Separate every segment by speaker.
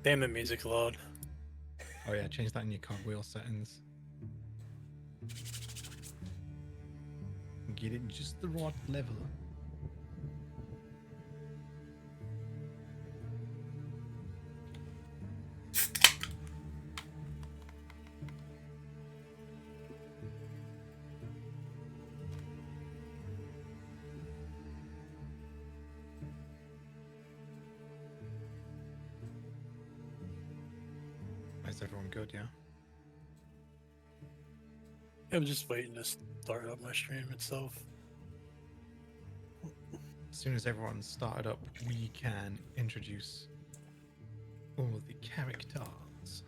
Speaker 1: Damn it, music loud.
Speaker 2: Oh yeah, change that in your cogwheel settings. Get it just the right level. Is everyone good, yeah?
Speaker 1: I'm just waiting to start up my stream itself.
Speaker 2: As soon as everyone's started up, we can introduce all of the characters.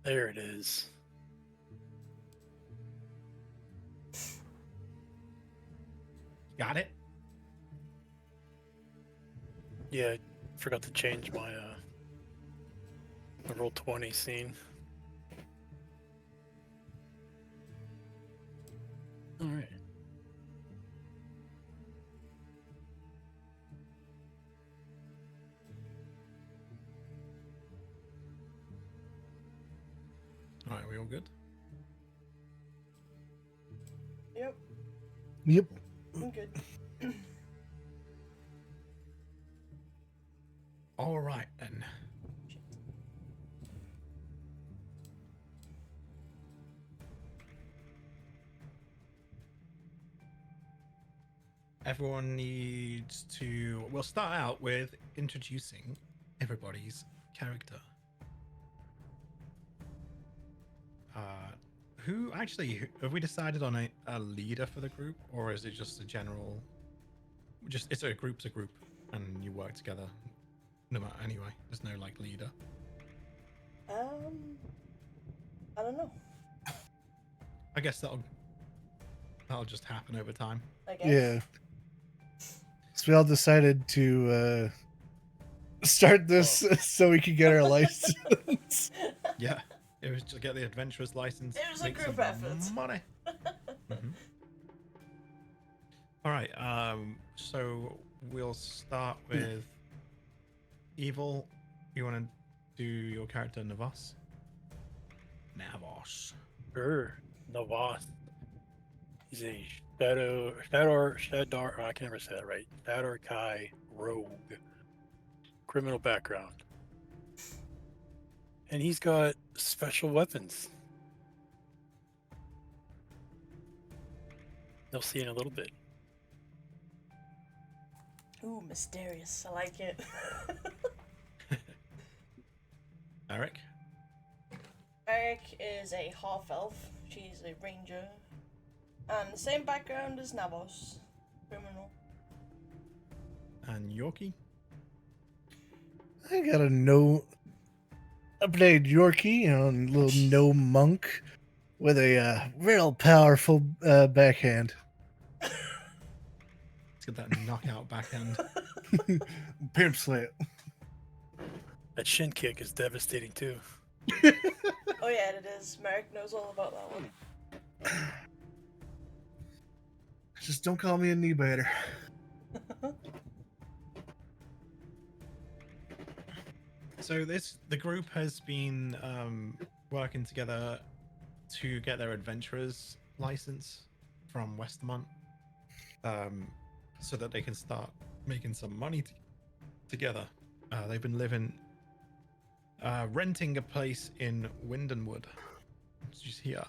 Speaker 1: There it is.
Speaker 2: Got it?
Speaker 1: Yeah, I forgot to change my roll 20 scene. All right.
Speaker 2: All right, we all good?
Speaker 3: Yep,
Speaker 4: Yep.
Speaker 3: I'm good.
Speaker 2: All right then. Everyone needs to. We'll start out with introducing everybody's character. Who actually have we decided on a leader for the group, or is it just a general? Just it's a group's a group, and you work together. No matter anyway. There's no like leader.
Speaker 3: I don't know.
Speaker 2: I guess that'll just happen over time.
Speaker 3: I guess.
Speaker 4: Yeah. So we all decided to start this so we could get our license.
Speaker 2: Yeah, it was to get the adventurer's license.
Speaker 3: It was a
Speaker 2: make
Speaker 3: group
Speaker 2: some
Speaker 3: effort.
Speaker 2: Money. Mhm. All right. So we'll start with Evil. You want to do your character Navos? Navos.
Speaker 1: Sure. Navas. He's a Shadar, I can never say that right. Shadar Kai rogue. Criminal background. And he's got special weapons. You'll see in a little bit.
Speaker 3: Ooh, mysterious. I like it.
Speaker 2: Eric.
Speaker 3: Eric is a half elf. She's a ranger. And the same background as Navos. Criminal.
Speaker 2: And Yorkie.
Speaker 4: I got I played Yorkie, little gnome monk with a real powerful backhand.
Speaker 2: Let's get that knockout backhand.
Speaker 4: Pimp slant.
Speaker 1: That shin kick is devastating too.
Speaker 3: Oh yeah, it is. Merrick knows all about that one.
Speaker 4: Just don't call me a knee biter.
Speaker 2: So the group has been working together to get their adventurer's license from Westermont, so that they can start making some money together. They've been renting a place in Windenwood, which is here,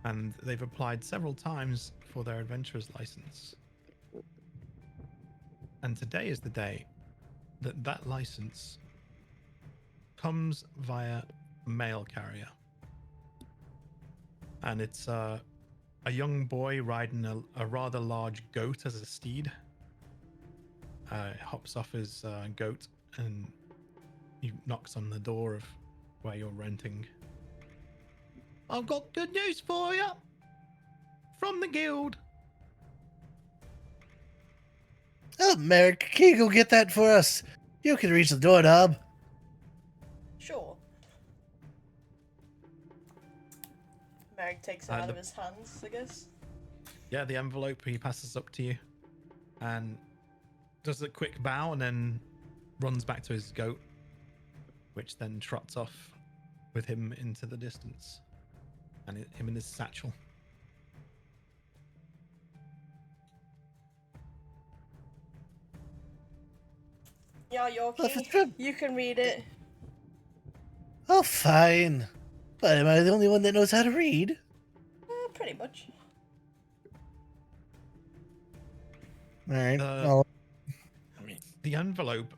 Speaker 2: and they've applied several times for their adventurer's license. And today is the day that license comes via mail carrier, and it's a young boy riding a rather large goat as a steed. Hops off his goat and he knocks on the door of where you're renting. I've got good news for you from the guild.
Speaker 4: Oh, Merrick, can you go get that for us? You can reach the doorknob.
Speaker 3: Sure. Merrick takes it out of his hands, I guess.
Speaker 2: Yeah, the envelope he passes up to you and does a quick bow and then runs back to his goat, which then trots off with him into the distance and him in his satchel.
Speaker 3: Yeah,
Speaker 4: Well, if it's
Speaker 3: Yorkie,
Speaker 4: good.
Speaker 3: you can read it.
Speaker 4: Oh, fine. But am I the only one that knows how to read?
Speaker 3: Pretty much.
Speaker 4: All right.
Speaker 2: I
Speaker 1: I mean,
Speaker 2: The envelope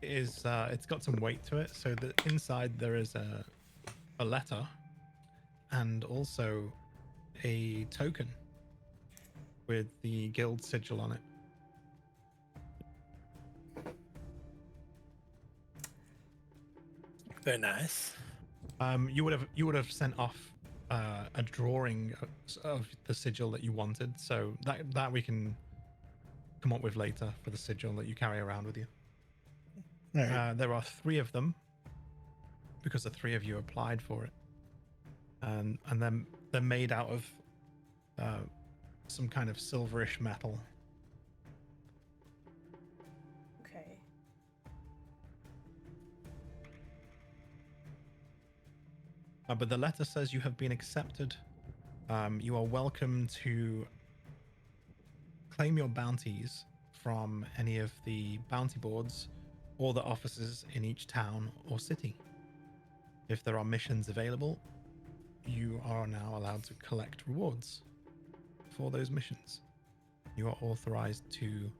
Speaker 2: it's got some weight to it, so that inside there is a letter and also a token with the guild sigil on it.
Speaker 1: very nice.
Speaker 2: You would have sent off a drawing of the sigil that you wanted, so that we can come up with later for the sigil that you carry around with you.
Speaker 4: All right.
Speaker 2: There are 3 of them because the 3 of you applied for it, and then they're made out of some kind of silverish metal.
Speaker 3: Okay.
Speaker 2: But the letter says you have been accepted. You are welcome to claim your bounties from any of the bounty boards or the officers in each town or city. If there are missions available, you are now allowed to collect rewards for those missions. You are authorized to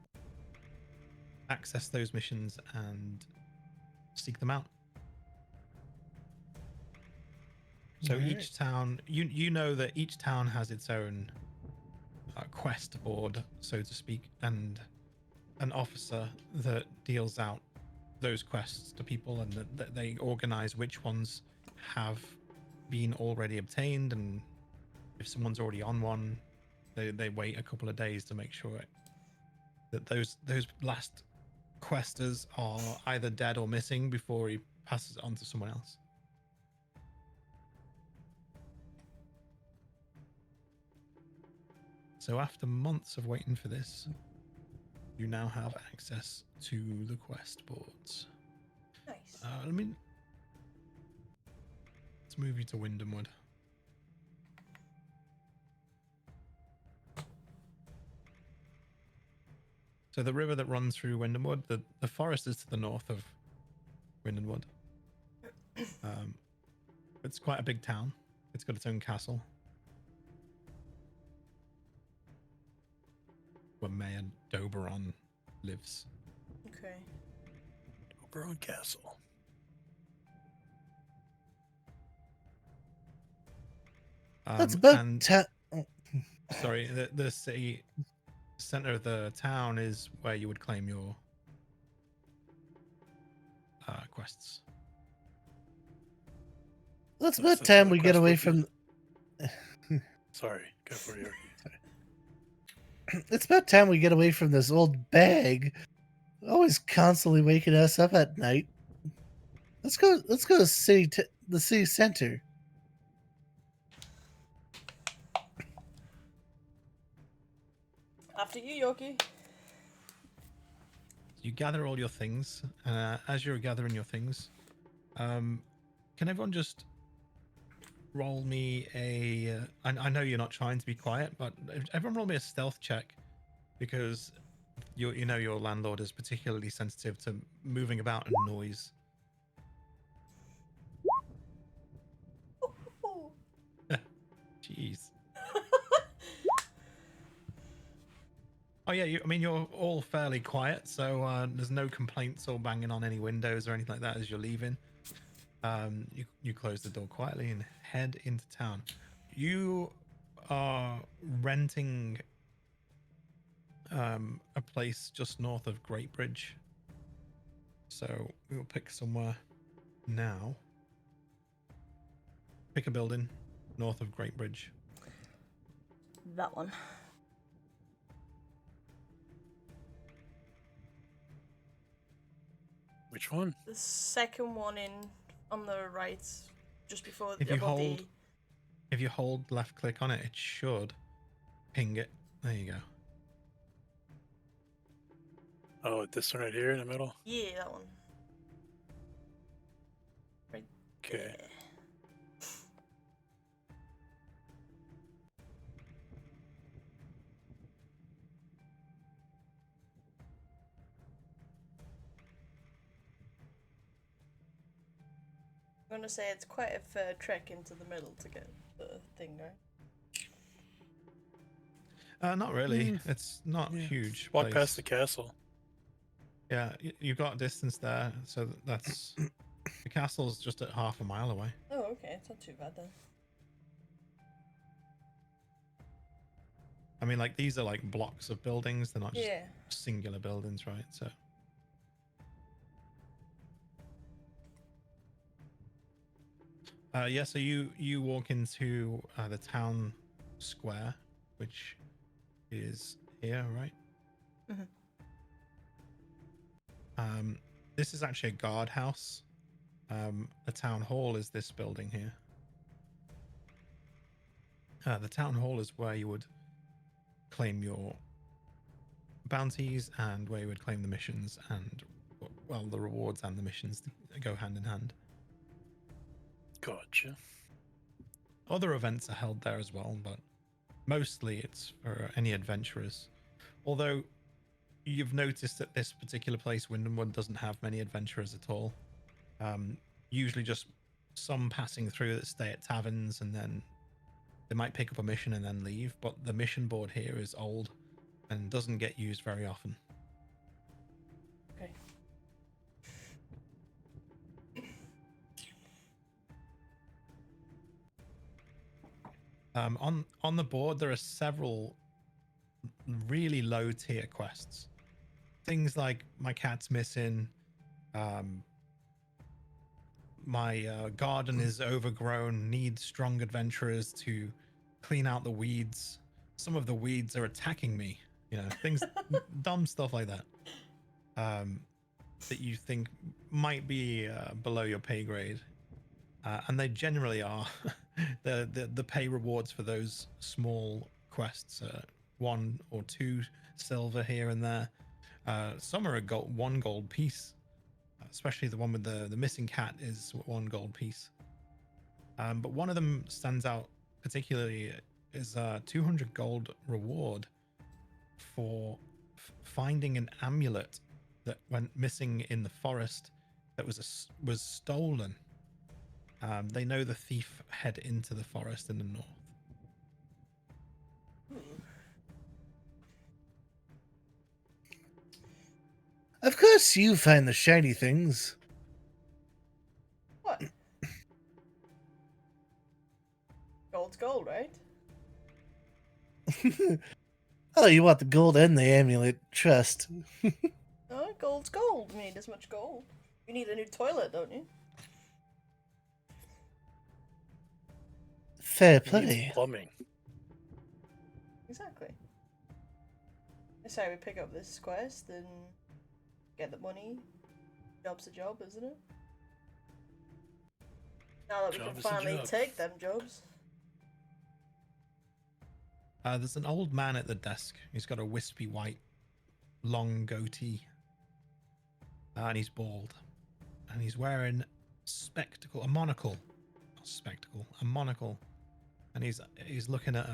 Speaker 2: access those missions and seek them out. So
Speaker 4: Alright.
Speaker 2: each town, you know that each town has its own quest board, so to speak, and an officer that deals out those quests to people, and that they organize which ones have been already obtained, and if someone's already on one, they wait a couple of days to make sure that those last questers are either dead or missing before he passes it on to someone else. So after months of waiting for this, you now have access to the quest boards.
Speaker 3: Nice.
Speaker 2: Let's move you to Windhamwood. So the river that runs through Windhamwood, the forest is to the north of Windhamwood. It's quite a big town. It's got its own castle, where Mayor Doberon lives.
Speaker 3: Okay.
Speaker 1: Oberon Castle.
Speaker 4: That's about
Speaker 2: and-
Speaker 4: oh,
Speaker 2: Sorry, the city center of the town is where you would claim your quests.
Speaker 4: That's
Speaker 1: That's
Speaker 4: about
Speaker 1: the
Speaker 4: time we get
Speaker 1: quest
Speaker 4: away
Speaker 1: book
Speaker 4: from.
Speaker 1: Sorry, go for it. Sorry.
Speaker 4: It's about time we get away from this old bag. Always constantly waking us up at night. Let's go to the city center.
Speaker 3: After you, Yorkie.
Speaker 2: You gather all your things. As you're gathering your things, can everyone just roll me a? I know you're not trying to be quiet, but everyone roll me a stealth check, because you know your landlord is particularly sensitive to moving about and noise.
Speaker 3: Ooh.
Speaker 2: Jeez. Oh yeah, you're all fairly quiet, so there's no complaints or banging on any windows or anything like that as you're leaving. You close the door quietly and head into town. You are renting a place just north of Great Bridge. So we'll pick somewhere now. Pick a building north of Great Bridge.
Speaker 3: That one.
Speaker 1: Which one?
Speaker 3: The second one in on the right, just before
Speaker 2: If you
Speaker 3: above
Speaker 2: hold-
Speaker 3: the.
Speaker 2: If you hold left click on it, it should ping it. There you go.
Speaker 1: Oh, this one right here in the middle?
Speaker 3: Yeah, that one.
Speaker 1: Okay.
Speaker 3: there. I'm gonna say it's quite a fair trek into the middle to get the thing, right?
Speaker 2: Not really.
Speaker 1: Mm.
Speaker 2: It's not
Speaker 1: Yeah.
Speaker 2: huge.
Speaker 1: Walk
Speaker 2: place.
Speaker 1: past the castle.
Speaker 2: Yeah, you've got distance there, so that's the castle's just at half a mile away.
Speaker 3: Oh, okay, it's not too bad then.
Speaker 2: I mean, like, these are like blocks of buildings. They're not just
Speaker 3: Yeah.
Speaker 2: singular buildings, right? So yeah, so you walk into the town square, which is here, right?
Speaker 3: Mhm.
Speaker 2: This is actually a guardhouse. The town hall is this building here. The town hall is where you would claim your bounties and where you would claim the missions, and well, the rewards and the missions go hand in hand.
Speaker 1: Gotcha.
Speaker 2: Other events are held there as well, but mostly it's for any adventurers. Although you've noticed that this particular place, Windhamwood, doesn't have many adventurers at all. Usually just some passing through that stay at taverns, and then they might pick up a mission and then leave. But the mission board here is old and doesn't get used very often.
Speaker 3: Okay.
Speaker 2: On the board, there are several really low tier quests. Things like my cat's missing, my garden is overgrown, needs strong adventurers to clean out the weeds. Some of the weeds are attacking me. You know, things, dumb stuff like that. That you think might be below your pay grade, and they generally are. The pay rewards for those small quests are 1 or 2 silver here and there. Some are a 1 gold piece, especially the one with the missing cat is 1 gold piece. But one of them stands out particularly is a 200 gold reward for finding an amulet that went missing in the forest that was stolen. They know the thief head into the forest in the north.
Speaker 4: Of course you find the shiny things.
Speaker 3: What? Gold's gold, right?
Speaker 4: Oh, you want the gold and the amulet. Trust.
Speaker 3: No, gold's gold. You need as much gold. You need a new toilet, don't you?
Speaker 4: Fair
Speaker 1: He needs
Speaker 4: play.
Speaker 1: plumbing.
Speaker 3: Exactly. That's how we pick up this quest and get the money. Job's a job, isn't it? Now that we
Speaker 1: Job
Speaker 3: can
Speaker 1: is a
Speaker 3: finally
Speaker 1: job.
Speaker 3: take them jobs.
Speaker 2: There's an old man at the desk. He's got a wispy white, long goatee, and he's bald, and he's wearing a monocle, and he's looking at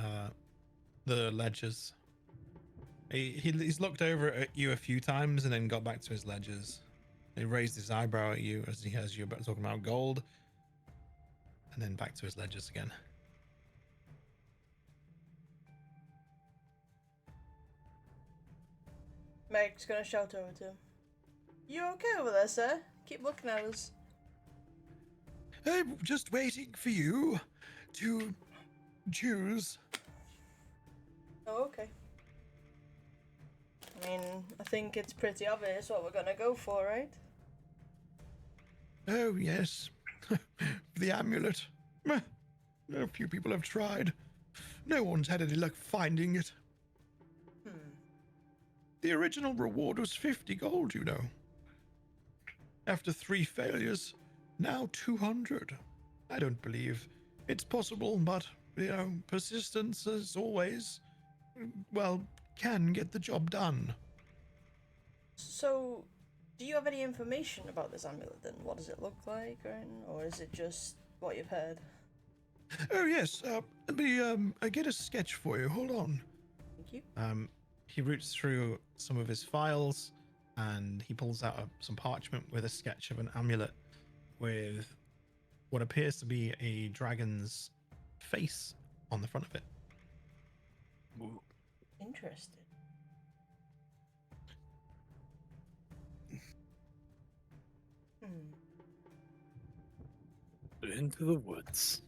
Speaker 2: the ledgers. He's looked over at you a few times and then got back to his ledgers. He raised his eyebrow at you as he hears you talking about gold, and then back to his ledgers again.
Speaker 3: Meg's gonna shout over to him. You okay over there, sir? Keep looking at us.
Speaker 2: I'm just waiting for you to choose.
Speaker 3: Oh, okay. I mean, I think it's pretty obvious what we're gonna go for, right?
Speaker 2: Oh, yes. The amulet. A few people have tried. No one's had any luck finding it. The original reward was 50 gold, you know. After 3 failures, now 200. I don't believe it's possible, but, you know, persistence as always, well, can get the job done.
Speaker 3: So, do you have any information about this amulet then? What does it look like, or is it just what you've heard?
Speaker 2: Oh, yes. Let me get a sketch for you. Hold on.
Speaker 3: Thank you.
Speaker 2: He roots through some of his files and he pulls out some parchment with a sketch of an amulet with what appears to be a dragon's face on the front of it.
Speaker 1: Ooh.
Speaker 3: Interesting.
Speaker 1: Into the woods.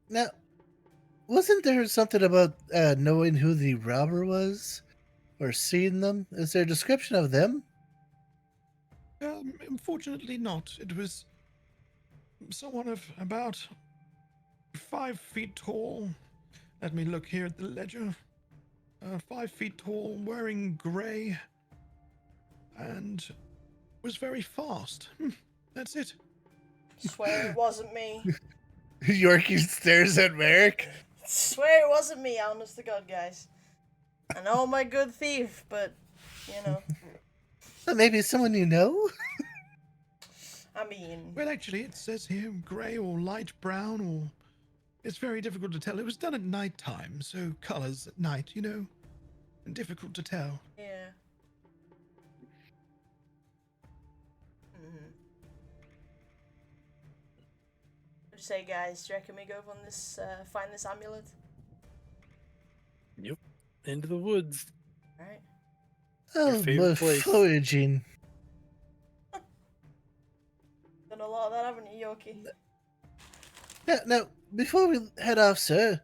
Speaker 4: Now, wasn't there something about knowing who the robber was? Or seeing them? Is there a description of them?
Speaker 2: Unfortunately not. It was someone of about 5 feet tall. Let me look here at the ledger. 5 feet tall, wearing grey, and was very fast. That's it.
Speaker 3: Swear it wasn't me.
Speaker 4: Yorkie stares at Merrick.
Speaker 3: Swear it wasn't me, honest to God, guys. I know I'm a good thief, but, you know,
Speaker 4: But maybe someone you know?
Speaker 3: I mean,
Speaker 2: Well, actually, it says here grey or light brown, or it's very difficult to tell. It was done at night time, so colours at night, you know. difficult to tell.
Speaker 3: Yeah. Mm-hmm. What do you say, guys? Do you reckon we go on this, find this amulet?
Speaker 1: Yep. Into the woods.
Speaker 3: Alright.
Speaker 4: Oh,
Speaker 1: favorite
Speaker 4: more
Speaker 1: place.
Speaker 4: foraging.
Speaker 3: Done a lot of that, haven't you, Yorkie?
Speaker 4: Now, before we head off, sir,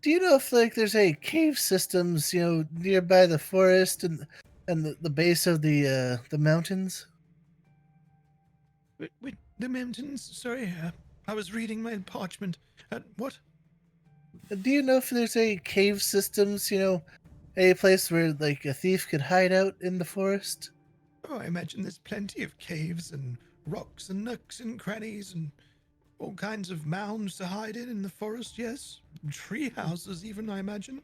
Speaker 4: do you know if there's a cave systems, nearby the forest and the base of the mountains?
Speaker 2: Wait, the mountains? Sorry, I was reading my parchment. What?
Speaker 4: Do you know if there's a cave systems, a place where like a thief could hide out in the forest?
Speaker 2: Oh, I imagine there's plenty of caves and rocks and nooks and crannies and all kinds of mounds to hide in the forest, yes. Tree houses even, I imagine.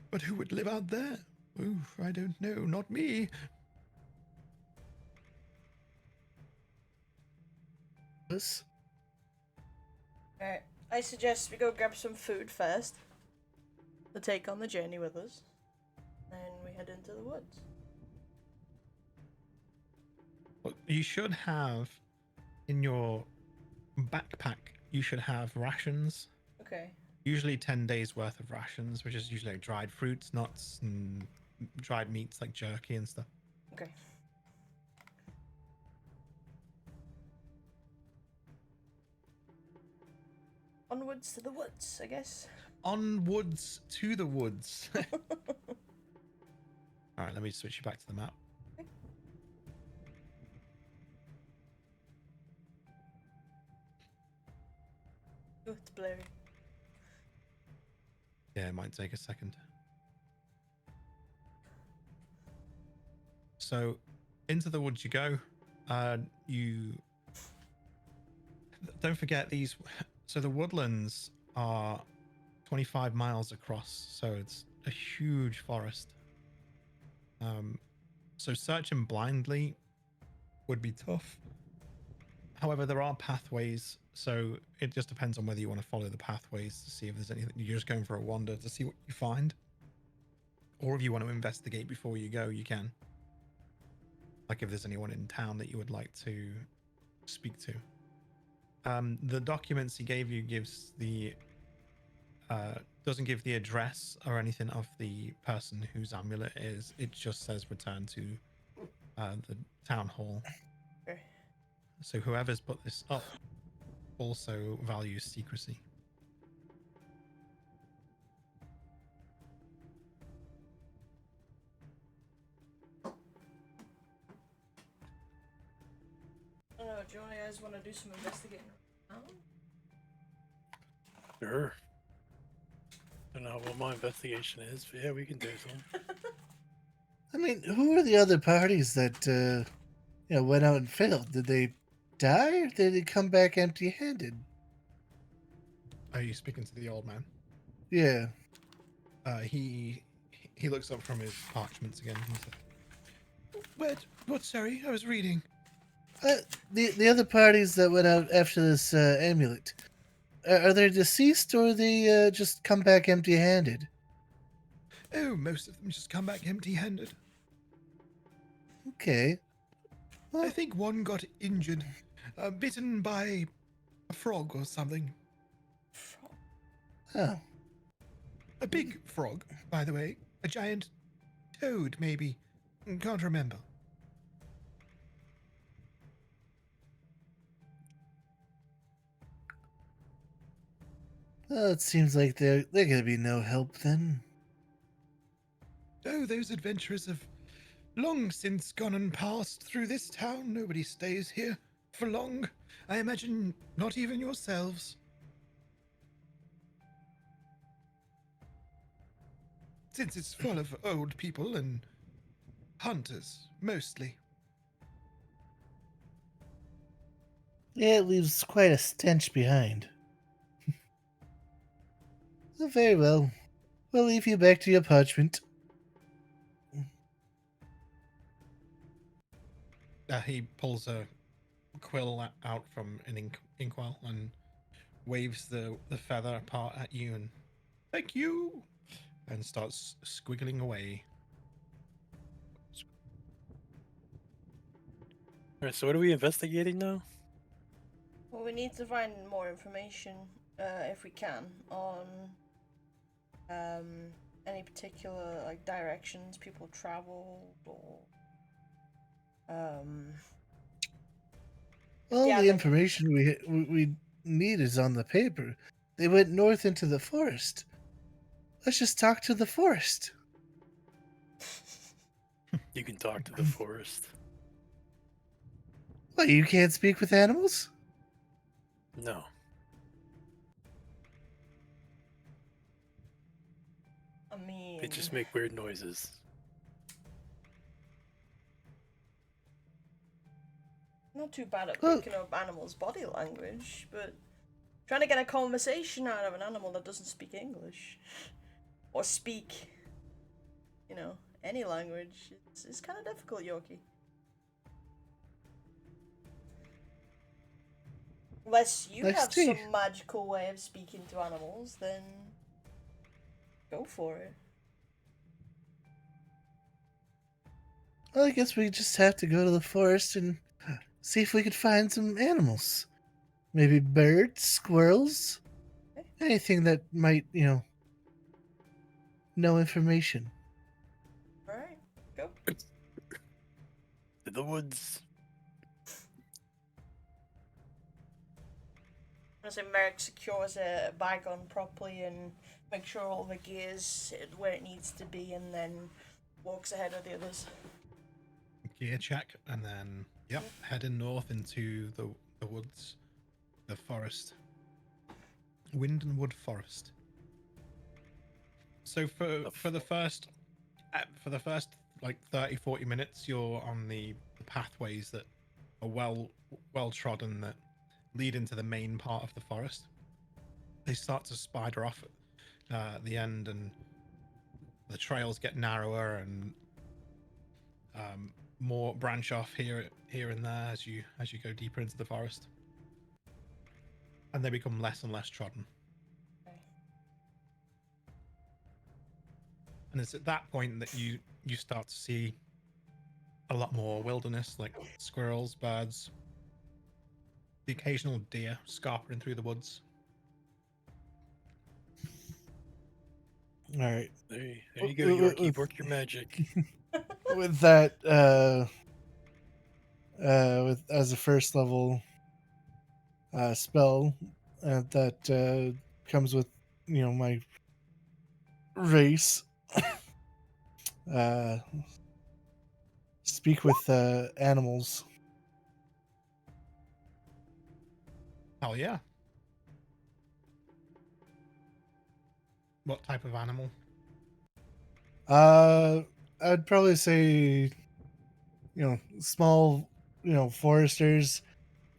Speaker 2: But who would live out there? Oof, I don't know, not me.
Speaker 4: Yes.
Speaker 3: Alright. I suggest we go grab some food first. To take on the journey with us. Then we head into the woods.
Speaker 2: Well, you should have in your backpack, you should have rations.
Speaker 3: Okay.
Speaker 2: Usually 10 days worth of rations, which is usually like dried fruits, nuts, and dried meats like jerky and stuff.
Speaker 3: Okay. Onwards to the woods, I guess.
Speaker 2: Onwards to the woods. All right, let me switch you back to the map.
Speaker 3: Oh, it's blurry.
Speaker 2: Yeah, it might take a second. So, into the woods you go. You don't forget these. So the woodlands are 25 miles across, so it's a huge forest. So searching blindly would be tough. However, there are pathways, so it just depends on whether you want to follow the pathways to see if there's anything. You're just going for a wander to see what you find, or if you want to investigate before you go, you can. Like if there's anyone in town that you would like to speak to. The documents he gave you gives the doesn't give the address or anything of the person whose amulet is. It just says return to the town hall.
Speaker 3: Okay.
Speaker 2: So whoever's put this up also values secrecy.
Speaker 3: I don't know, do you guys want to do some investigating?
Speaker 1: Sure. Don't know what my investigation is, but yeah, we can do some.
Speaker 4: I mean, who were the other parties that went out and failed? Did they die or did they come back empty-handed?
Speaker 2: Are you speaking to the old man?
Speaker 4: Yeah.
Speaker 2: He looks up from his parchments again. He's like, what? Sorry, I was reading.
Speaker 4: The other parties that went out after this amulet, are they deceased or they just come back empty-handed?
Speaker 2: Oh, most of them just come back empty-handed.
Speaker 4: Okay.
Speaker 2: I think one got injured, bitten by a frog or something.
Speaker 4: Oh.
Speaker 2: A big frog, by the way. A giant toad, maybe. Can't remember.
Speaker 4: Well, it seems like they're gonna be no help then.
Speaker 2: Oh, those adventurers have long since gone and passed through this town. Nobody stays here for long. I imagine not even yourselves. Since it's full of old people and hunters, mostly.
Speaker 4: Yeah, it leaves quite a stench behind. Oh, very well. We'll leave you back to your parchment.
Speaker 2: He pulls a quill out from an inkwell and waves the feather apart at you and thank you, and starts squiggling away.
Speaker 1: Alright, so what are we investigating now?
Speaker 3: Well, we need to find more information, if we can, on any particular like directions people traveled, or
Speaker 4: All
Speaker 3: Yeah,
Speaker 4: the
Speaker 3: but-
Speaker 4: information we need is on the paper. They went north into the forest. Let's just talk to the forest.
Speaker 1: You can talk to the forest.
Speaker 4: What, you can't speak with animals?
Speaker 1: No.
Speaker 3: I mean,
Speaker 1: They just make weird noises.
Speaker 3: not too bad at
Speaker 4: Well-
Speaker 3: picking up animals' body language, but trying to get a conversation out of an animal that doesn't speak English or speak, any language, it's kind of difficult, Yorkie. Unless you
Speaker 4: Let's
Speaker 3: have
Speaker 4: see.
Speaker 3: some magical way of speaking to animals, then go for it.
Speaker 4: Well, I guess we just have to go to the forest and see if we could find some animals. Maybe birds, squirrels, anything that might, know information.
Speaker 3: Alright, go.
Speaker 1: To the woods.
Speaker 3: As Merrick secures a bag on properly and makes sure all the gear's where it needs to be, and then walks ahead of the others.
Speaker 2: Gear check, and then heading north into the woods, the forest, wind and wood forest. So for the first like 30-40 minutes, you're on the pathways that are well trodden that lead into the main part of the forest. They start to spider off at the end, and the trails get narrower and more branch off here and there as you go deeper into the forest, and they become less and less trodden. And it's at that point that you start to see a lot more wilderness, like squirrels, birds, the occasional deer scarpering through the woods.
Speaker 4: All right.
Speaker 1: There you go, Yorkie. Work your magic.
Speaker 4: With that, with as a first level spell that comes with my race, speak with animals.
Speaker 2: Hell yeah. What type of animal?
Speaker 4: I'd probably say, small, foresters.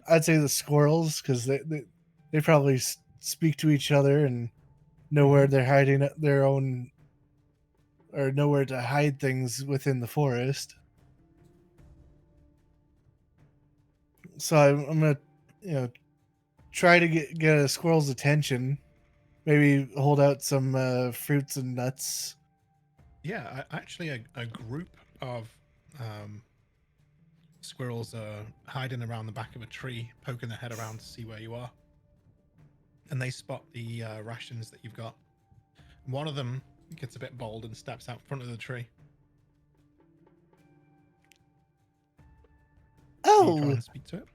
Speaker 4: I'd say the squirrels, because they probably speak to each other and know where they're hiding their own, or know where to hide things within the forest. So I'm gonna, try to get a squirrel's attention. Maybe hold out some fruits and nuts.
Speaker 2: Yeah, actually, a group of squirrels are hiding around the back of a tree, poking their head around to see where you are. And they spot the rations that you've got. One of them gets a bit bold and steps out front of the tree. Are you trying
Speaker 4: Oh,
Speaker 2: to speak to it?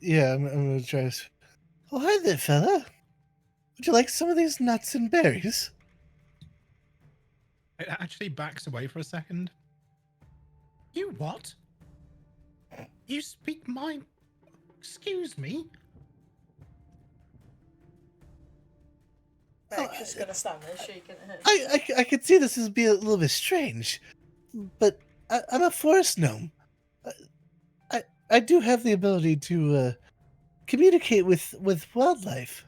Speaker 4: yeah, I'm gonna try this. Oh, hi there, fella. Would you like some of these nuts and berries?
Speaker 2: It actually backs away for a second. You what? You speak my... Excuse me?
Speaker 3: Merrick's just gonna stand there shaking her head.
Speaker 4: I could see this as being a little bit strange, but I'm a forest gnome. I do have the ability to communicate with wildlife.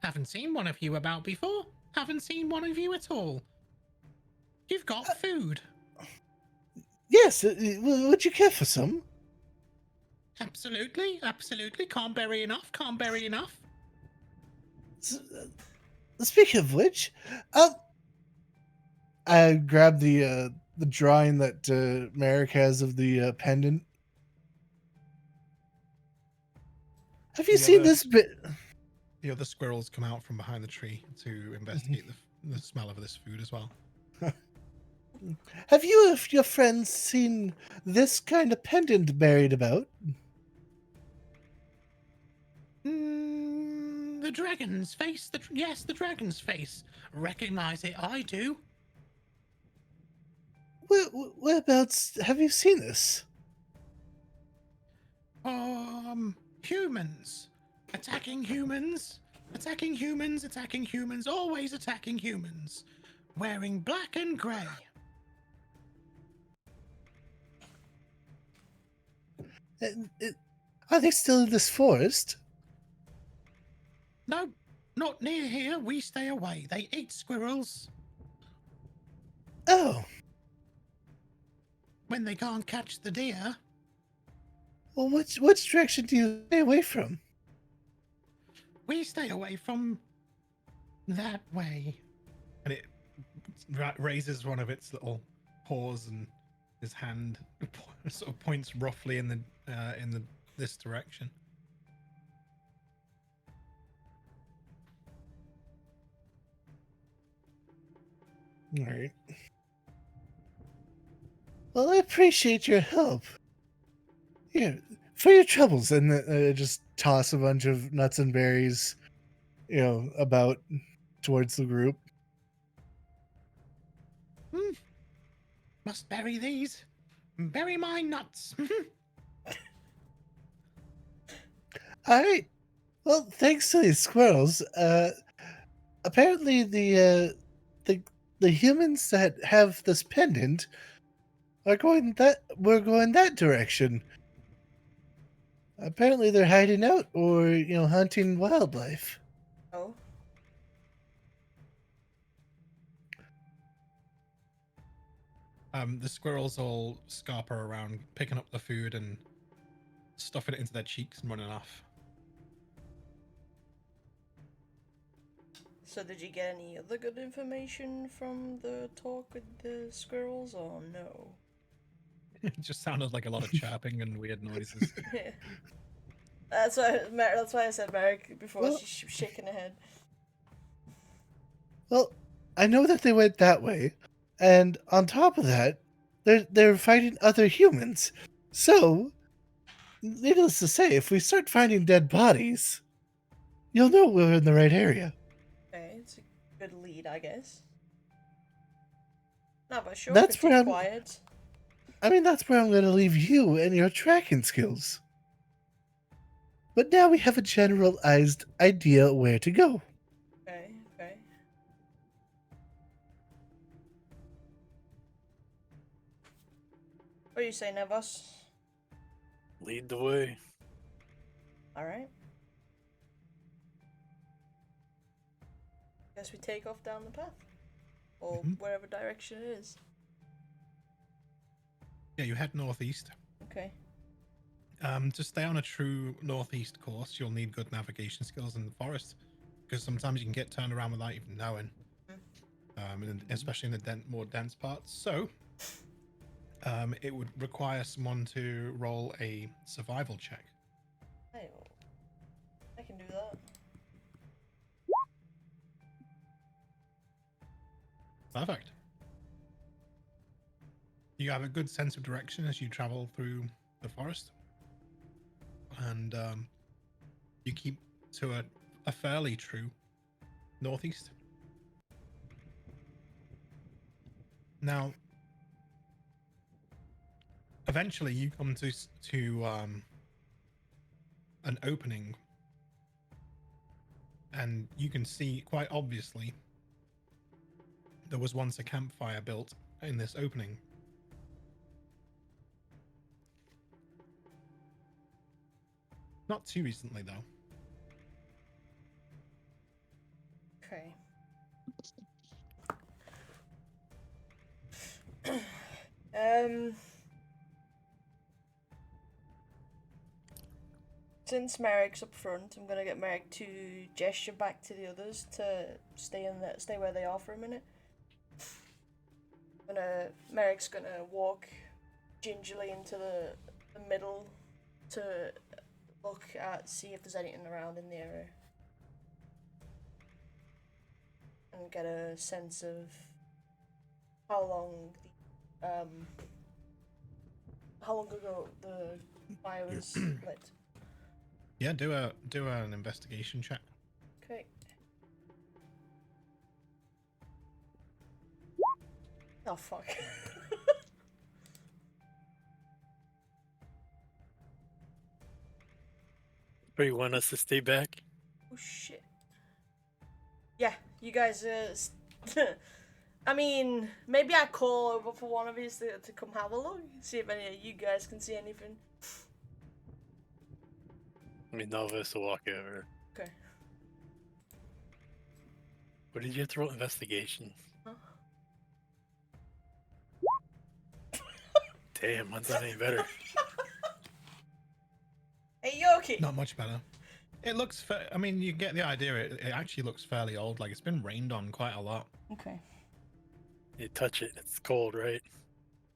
Speaker 2: Haven't seen one of you about before. Haven't seen one of you at all. You've got food.
Speaker 4: Yes, would you care for some?
Speaker 2: Absolutely, absolutely. Can't bury enough. Can't bury enough.
Speaker 4: Speaking of which, I grab the the drawing that Merrick has of the pendant. Have you
Speaker 2: The
Speaker 4: seen
Speaker 2: other-
Speaker 4: this bit?
Speaker 2: The other squirrels come out from behind the tree to investigate the smell of this food as well.
Speaker 4: Have you, if your friends, seen this kind of pendant buried about?
Speaker 2: The dragon's face. Yes, the dragon's face. Recognize it. I do.
Speaker 4: Whereabouts have you seen this?
Speaker 2: Humans attacking humans, attacking humans, attacking humans, always attacking humans, wearing black and grey.
Speaker 4: Are they still in this forest?
Speaker 2: No, not near here. We stay away. They eat squirrels
Speaker 4: Oh,
Speaker 2: when they can't catch the deer.
Speaker 4: well, which direction do you stay away from?
Speaker 2: We stay away from that way. And it raises one of its little paws, and his hand sort of points roughly in this direction.
Speaker 4: All right. Well, I appreciate your help. Here, for your troubles, and just toss a bunch of nuts and berries, about towards the group.
Speaker 2: Must bury these. Bury my nuts.
Speaker 4: All right. Well, thanks to these squirrels, apparently the humans that have this pendant we're going that direction. Apparently they're hiding out or, hunting wildlife.
Speaker 3: Oh.
Speaker 2: The squirrels all scarper around, picking up the food and stuffing it into their cheeks and running off.
Speaker 3: So did you get any other good information from the talk with the squirrels, or no?
Speaker 2: It just sounded like a lot of chirping and weird noises.
Speaker 3: Yeah. That's why I said Merrick before.
Speaker 4: Well-
Speaker 3: She was shaking her head.
Speaker 4: Well, I know that they went that way, and on top of that, they're fighting other humans. So, needless to say, if we start finding dead bodies, you'll know we're in the right area.
Speaker 3: Okay, it's a good lead, I guess. No, but sure,
Speaker 4: That's
Speaker 3: pretty
Speaker 4: where I'm-
Speaker 3: quiet.
Speaker 4: I mean, that's where I'm going to leave you and your tracking skills. But now we have a generalized idea where to go.
Speaker 3: Okay, okay. What do you say, Nevos?
Speaker 1: Lead the way.
Speaker 3: Alright. Guess we take off down the path. Or
Speaker 2: Mhm.
Speaker 3: wherever direction it is.
Speaker 2: Yeah, you head northeast.
Speaker 3: Okay.
Speaker 2: To stay on a true northeast course, you'll need good navigation skills in the forest, because sometimes you can get turned around without even knowing, and especially in the more dense parts. So, it would require someone to roll a survival check.
Speaker 3: Hey, I can do that.
Speaker 2: Perfect. You have a good sense of direction as you travel through the forest, and you keep to a fairly true northeast. Now, eventually, you come to an opening, and you can see quite obviously there was once a campfire built in this opening. Not too recently, though.
Speaker 3: Okay. Since Merrick's up front, I'm gonna get Merrick to gesture back to the others to stay where they are for a minute. Merrick's gonna walk gingerly into the middle to look at, see if there's anything around in the area. And get a sense of how long ago the fire was lit.
Speaker 2: Yeah, do an investigation check.
Speaker 3: Okay. Oh fuck.
Speaker 1: Or you want us to stay back?
Speaker 3: Oh shit. Yeah, you guys. I mean, maybe I call over for one of you to come have a look, see if any of you guys can see anything.
Speaker 1: I mean, none of us will walk over.
Speaker 3: Okay.
Speaker 1: What did you have to roll? Investigation.
Speaker 3: Huh?
Speaker 1: Damn, mine's not any better.
Speaker 3: Hey Yoki.
Speaker 2: Not much better. It looks. I mean, you get the idea. It actually looks fairly old. Like it's been rained on quite a lot.
Speaker 3: Okay.
Speaker 1: You touch it, it's cold, right?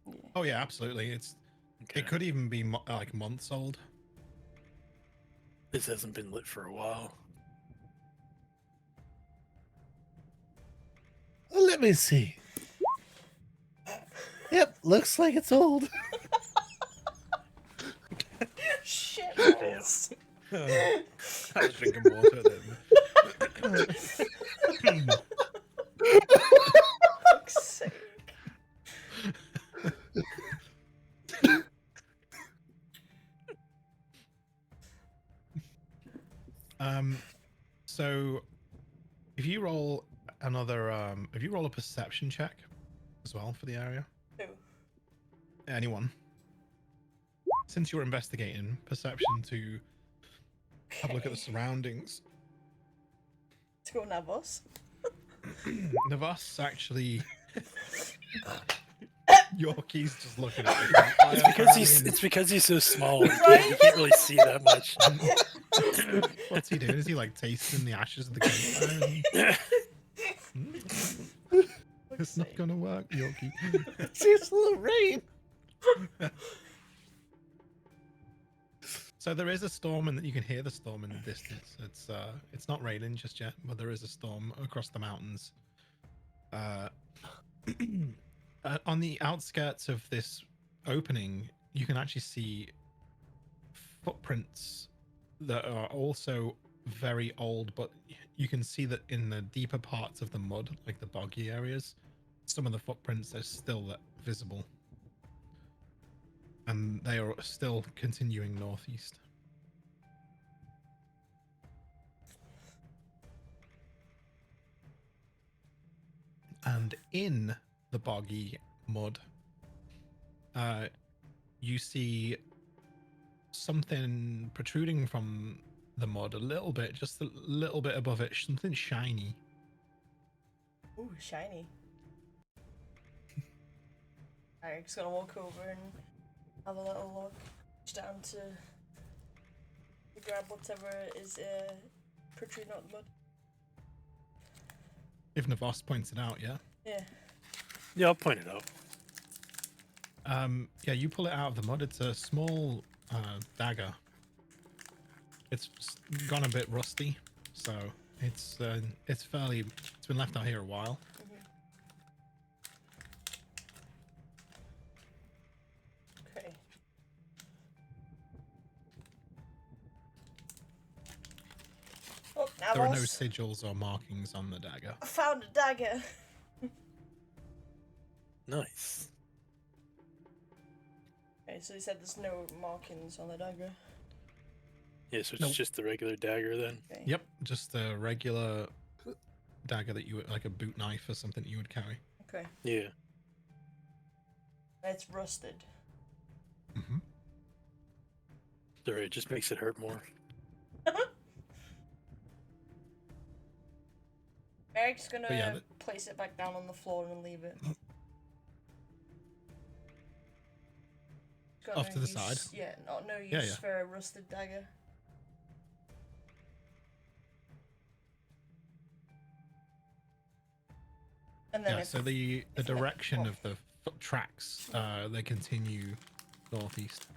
Speaker 3: Yeah.
Speaker 2: Oh yeah, absolutely. It's.
Speaker 1: Okay.
Speaker 2: It could even be like months old.
Speaker 1: This hasn't been lit for a while.
Speaker 4: Let me see. Yep, looks like it's old.
Speaker 3: Shit.
Speaker 1: Damn.
Speaker 3: balls.
Speaker 2: I was drinking water then.
Speaker 3: Fuck's sake.
Speaker 2: So if you roll if you roll a perception check as well for the area,
Speaker 3: Who?
Speaker 2: anyone, since you're investigating, perception to have a look at the surroundings.
Speaker 3: Let's go Navos.
Speaker 2: Navas actually. Yorkie's just looking at me.
Speaker 1: It's because he's so small. You
Speaker 3: Right?
Speaker 1: can't really see that much.
Speaker 2: What's he doing? Is he like tasting the ashes of the campfire? It's not gonna work, Yorkie.
Speaker 4: It's a little rain.
Speaker 2: So there is a storm, and you can hear the storm in the distance. It's not raining just yet, but there is a storm across the mountains. On the outskirts of this opening, you can actually see footprints that are also very old, but you can see that in the deeper parts of the mud, like the boggy areas, some of the footprints are still visible. And they are still continuing northeast. And in the boggy mud, you see something protruding from the mud a little bit, just a little bit above it, something shiny.
Speaker 3: Ooh, shiny. Eric's gonna walk over and have a little look. Reach down to grab whatever is protruding out the mud.
Speaker 2: If Navas points it out, yeah?
Speaker 3: Yeah.
Speaker 1: Yeah, I'll point it out.
Speaker 2: Yeah, you pull it out of the mud. It's a small dagger. It's gone a bit rusty, so it's been left out here a while.
Speaker 3: Okay. Oh, now
Speaker 2: There are no sigils or markings on the dagger.
Speaker 3: I found a dagger.
Speaker 1: Nice.
Speaker 3: Okay, so you said there's no markings on the dagger.
Speaker 1: Yeah, so it's
Speaker 2: Nope.
Speaker 1: just the regular dagger then.
Speaker 3: Okay.
Speaker 2: Yep, just a regular dagger that you would, like a boot knife or something you would carry.
Speaker 3: Okay.
Speaker 1: Yeah.
Speaker 3: It's rusted.
Speaker 2: Mm-hmm.
Speaker 1: Sorry, it just makes it hurt more.
Speaker 3: Eric's gonna
Speaker 2: But yeah,
Speaker 3: place it back down on the floor and leave it. Got
Speaker 2: Off
Speaker 3: no
Speaker 2: to the
Speaker 3: use-
Speaker 2: side?
Speaker 3: Yeah, no use
Speaker 2: Yeah, yeah.
Speaker 3: for a rusted dagger. And then
Speaker 2: Yeah,
Speaker 3: if
Speaker 2: so the
Speaker 3: if it-
Speaker 2: direction
Speaker 3: oh.
Speaker 2: of the foot tracks, they continue northeast.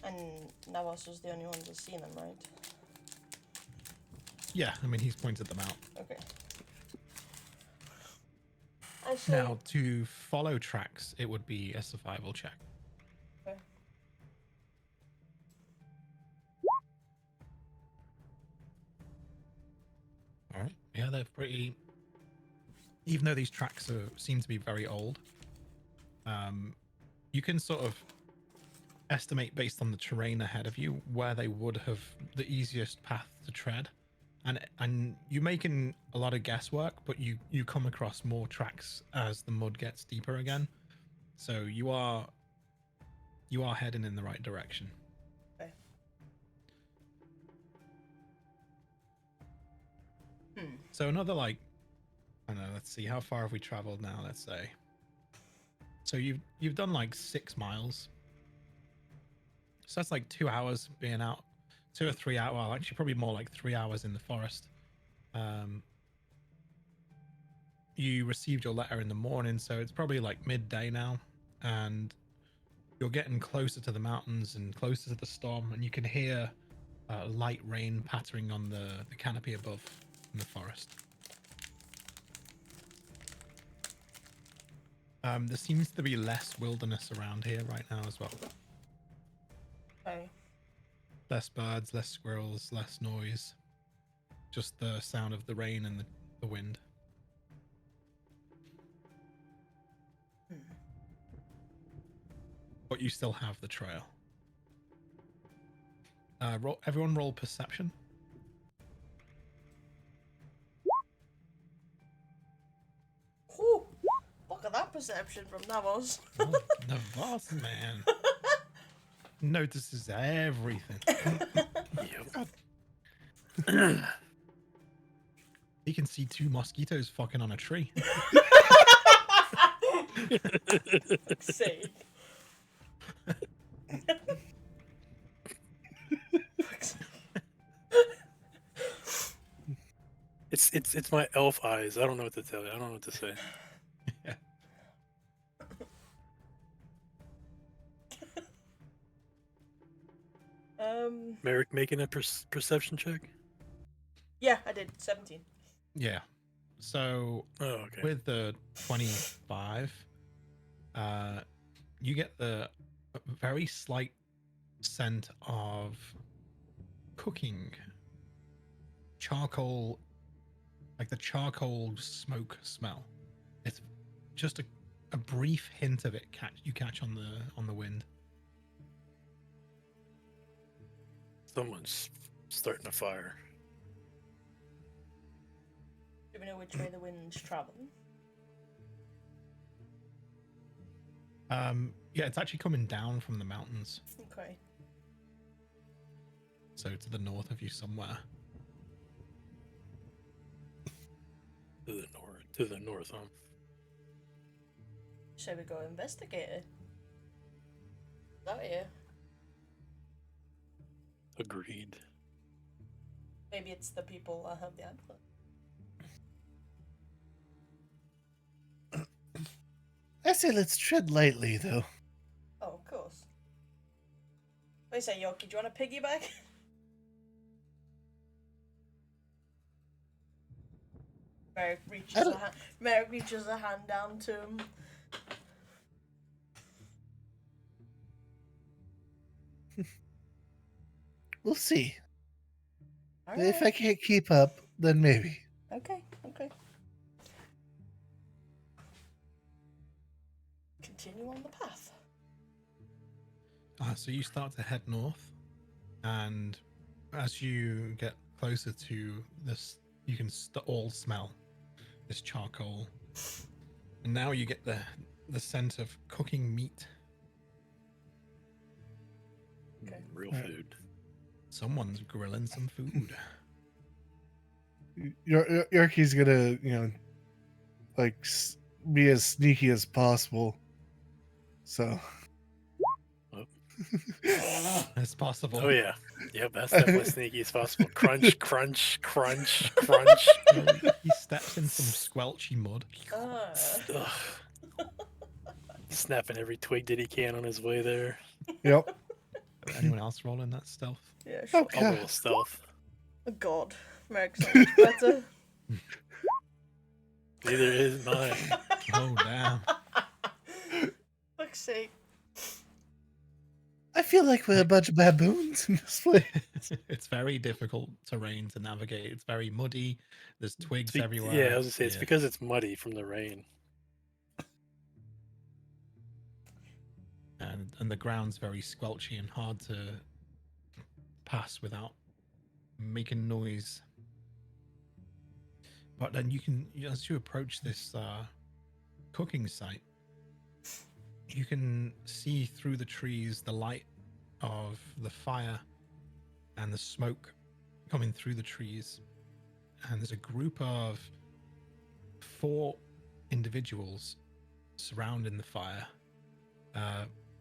Speaker 3: And Navos was the only one that's seen them, right?
Speaker 2: Yeah, I mean, he's pointed them out.
Speaker 3: Okay. I say,
Speaker 2: Now, to follow tracks, it would be a survival check.
Speaker 3: Okay.
Speaker 2: All right. Yeah, they're pretty. Even though these tracks seem to be very old, you can sort of estimate based on the terrain ahead of you where they would have the easiest path to tread, and you're making a lot of guesswork, but you come across more tracks as the mud gets deeper again. So you are heading in the right direction.
Speaker 3: Okay. Hmm.
Speaker 2: So another I don't know, let's see, how far have we traveled now, let's say. So you've done 6 miles. So that's 2 hours being out, 2 or 3 hours, well, actually probably more 3 hours in the forest. You received your letter in the morning, so it's probably midday now, and you're getting closer to the mountains and closer to the storm, and you can hear light rain pattering on the canopy above in the forest. There seems to be less wilderness around here right now as well.
Speaker 3: Okay.
Speaker 2: Less birds, less squirrels, less noise. Just the sound of the rain and the wind.
Speaker 3: Hmm.
Speaker 2: But you still have the trail. Everyone roll perception.
Speaker 3: Whew. Look at that perception from Navos.
Speaker 2: Oh, Navas, man. Notices everything.
Speaker 1: Yep.
Speaker 2: He can see 2 mosquitoes fucking on a tree.
Speaker 3: Sake.
Speaker 1: It's my elf eyes. I don't know what to tell you. I don't know what to say.
Speaker 2: Yeah.
Speaker 1: Merrick making a perception check.
Speaker 3: Yeah, I did 17.
Speaker 2: Yeah. So
Speaker 1: Oh, okay.
Speaker 2: with the 25, you get the very slight scent of cooking charcoal, the charcoal smoke smell. It's just a brief hint of it you catch on the wind.
Speaker 1: Someone's starting a fire.
Speaker 3: Do we know which way the wind's traveling?
Speaker 2: Yeah, it's actually coming down from the mountains,
Speaker 3: Okay.
Speaker 2: so to the north of you somewhere.
Speaker 1: To the north. To the north, huh?
Speaker 3: Shall we go investigate it? Is that here?
Speaker 1: Agreed.
Speaker 3: Maybe it's the people that have the amulet.
Speaker 4: I say let's tread lightly, though.
Speaker 3: Oh, of course. What do you say, Yoki? Do you want to piggyback? Merrick reaches a hand down to him.
Speaker 4: We'll see.
Speaker 3: All
Speaker 4: If I
Speaker 3: right.
Speaker 4: can't keep up, then maybe.
Speaker 3: Okay. Continue on the path.
Speaker 2: So you start to head north, and as you get closer to this, you can all smell this charcoal, and now you get the scent of cooking meat.
Speaker 3: Okay.
Speaker 1: Real
Speaker 4: Alright.
Speaker 1: food.
Speaker 2: Someone's grilling some food.
Speaker 4: Yorkie's gonna, be as sneaky as possible. So,
Speaker 2: It's possible.
Speaker 1: Oh yeah. Yep, that's definitely sneaky as possible. Crunch, crunch, crunch, crunch.
Speaker 2: He steps in some squelchy mud.
Speaker 3: Ah.
Speaker 1: Snapping every twig that he can on his way there.
Speaker 4: Yep.
Speaker 2: Anyone else rolling that stealth?
Speaker 3: Yeah,
Speaker 4: Oh,
Speaker 3: sure.
Speaker 1: I'll
Speaker 4: God.
Speaker 1: roll stealth.
Speaker 3: Oh, God. Merrick's not much better.
Speaker 1: Neither is mine.
Speaker 2: Oh damn!
Speaker 3: Fuck's sake.
Speaker 4: I feel like we're a bunch of baboons in this place.
Speaker 2: It's very difficult terrain to navigate. It's very muddy. There's twigs
Speaker 1: Be-
Speaker 2: everywhere.
Speaker 1: Yeah, I was gonna say it's
Speaker 2: Yeah.
Speaker 1: because it's muddy from the rain.
Speaker 2: And the ground's very squelchy and hard to pass without making noise. But then you can, as you approach this cooking site, you can see through the trees the light of the fire and the smoke coming through the trees. And there's a group of 4 individuals surrounding the fire,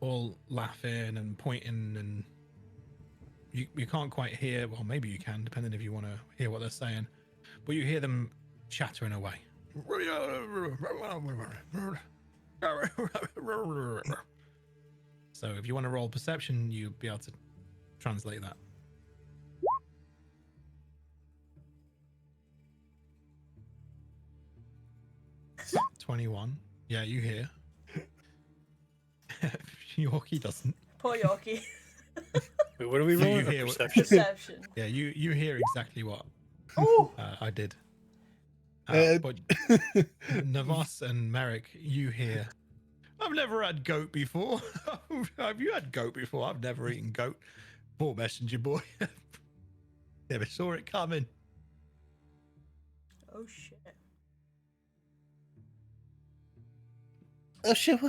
Speaker 2: all laughing and pointing, and you can't quite hear, well, maybe you can, depending if you want to hear what they're saying, but you hear them chattering away. So if you want to roll perception, you'll be able to translate that. It's 21. Yeah, you hear. Yorkie doesn't.
Speaker 3: Poor Yorkie.
Speaker 1: Wait, what are we
Speaker 2: So you
Speaker 1: rolling?
Speaker 2: hear-
Speaker 1: Perception.
Speaker 3: Perception.
Speaker 2: Yeah, you hear exactly what
Speaker 3: Oh!
Speaker 2: I did.
Speaker 4: Uh,
Speaker 2: But Navas and Merrick, you hear. I've never had goat before. Have you had goat before? I've never eaten goat. Poor messenger boy. Never saw it coming.
Speaker 3: Oh, shit.
Speaker 4: Oh shit!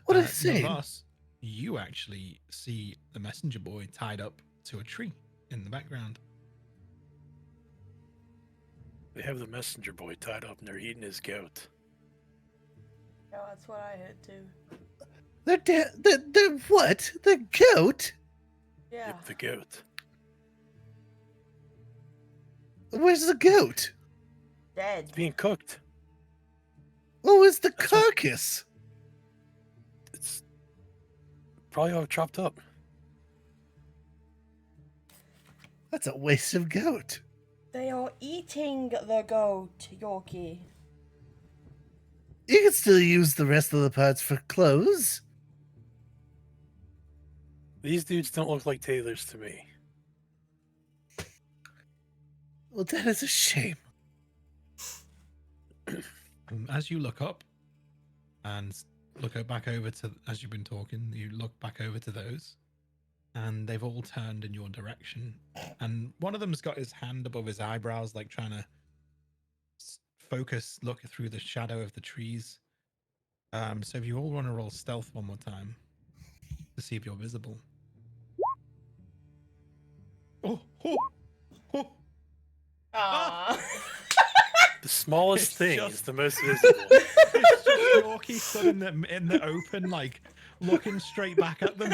Speaker 4: What are you saying?
Speaker 2: Navas, you actually see the messenger boy tied up to a tree in the background.
Speaker 1: They have the messenger boy tied up and they're eating his goat.
Speaker 3: Yeah, that's what I heard too.
Speaker 4: They're what? The goat?
Speaker 3: Yeah.
Speaker 1: Yep, the goat.
Speaker 4: Where's the goat?
Speaker 3: Dead.
Speaker 1: It's being cooked.
Speaker 4: Oh, it's the
Speaker 1: That's what-
Speaker 4: carcass.
Speaker 1: It's probably all chopped up.
Speaker 4: That's a waste of goat.
Speaker 3: They are eating the goat, Yorkie.
Speaker 4: You can still use the rest of the parts for clothes.
Speaker 1: These dudes don't look like tailors to me.
Speaker 4: Well, that is a shame.
Speaker 2: As you look up and look back over to, as you've been talking, you look back over to those, and they've all turned in your direction. And one of them's got his hand above his eyebrows, like trying to focus, look through the shadow of the trees. So if you all want to roll stealth one more time to see if you're visible. Oh, oh, oh.
Speaker 3: Ah.
Speaker 1: The smallest
Speaker 2: It's
Speaker 1: thing
Speaker 2: just-
Speaker 1: is the most visible.
Speaker 2: It's just Yorkie stood in the open, like looking straight back at them.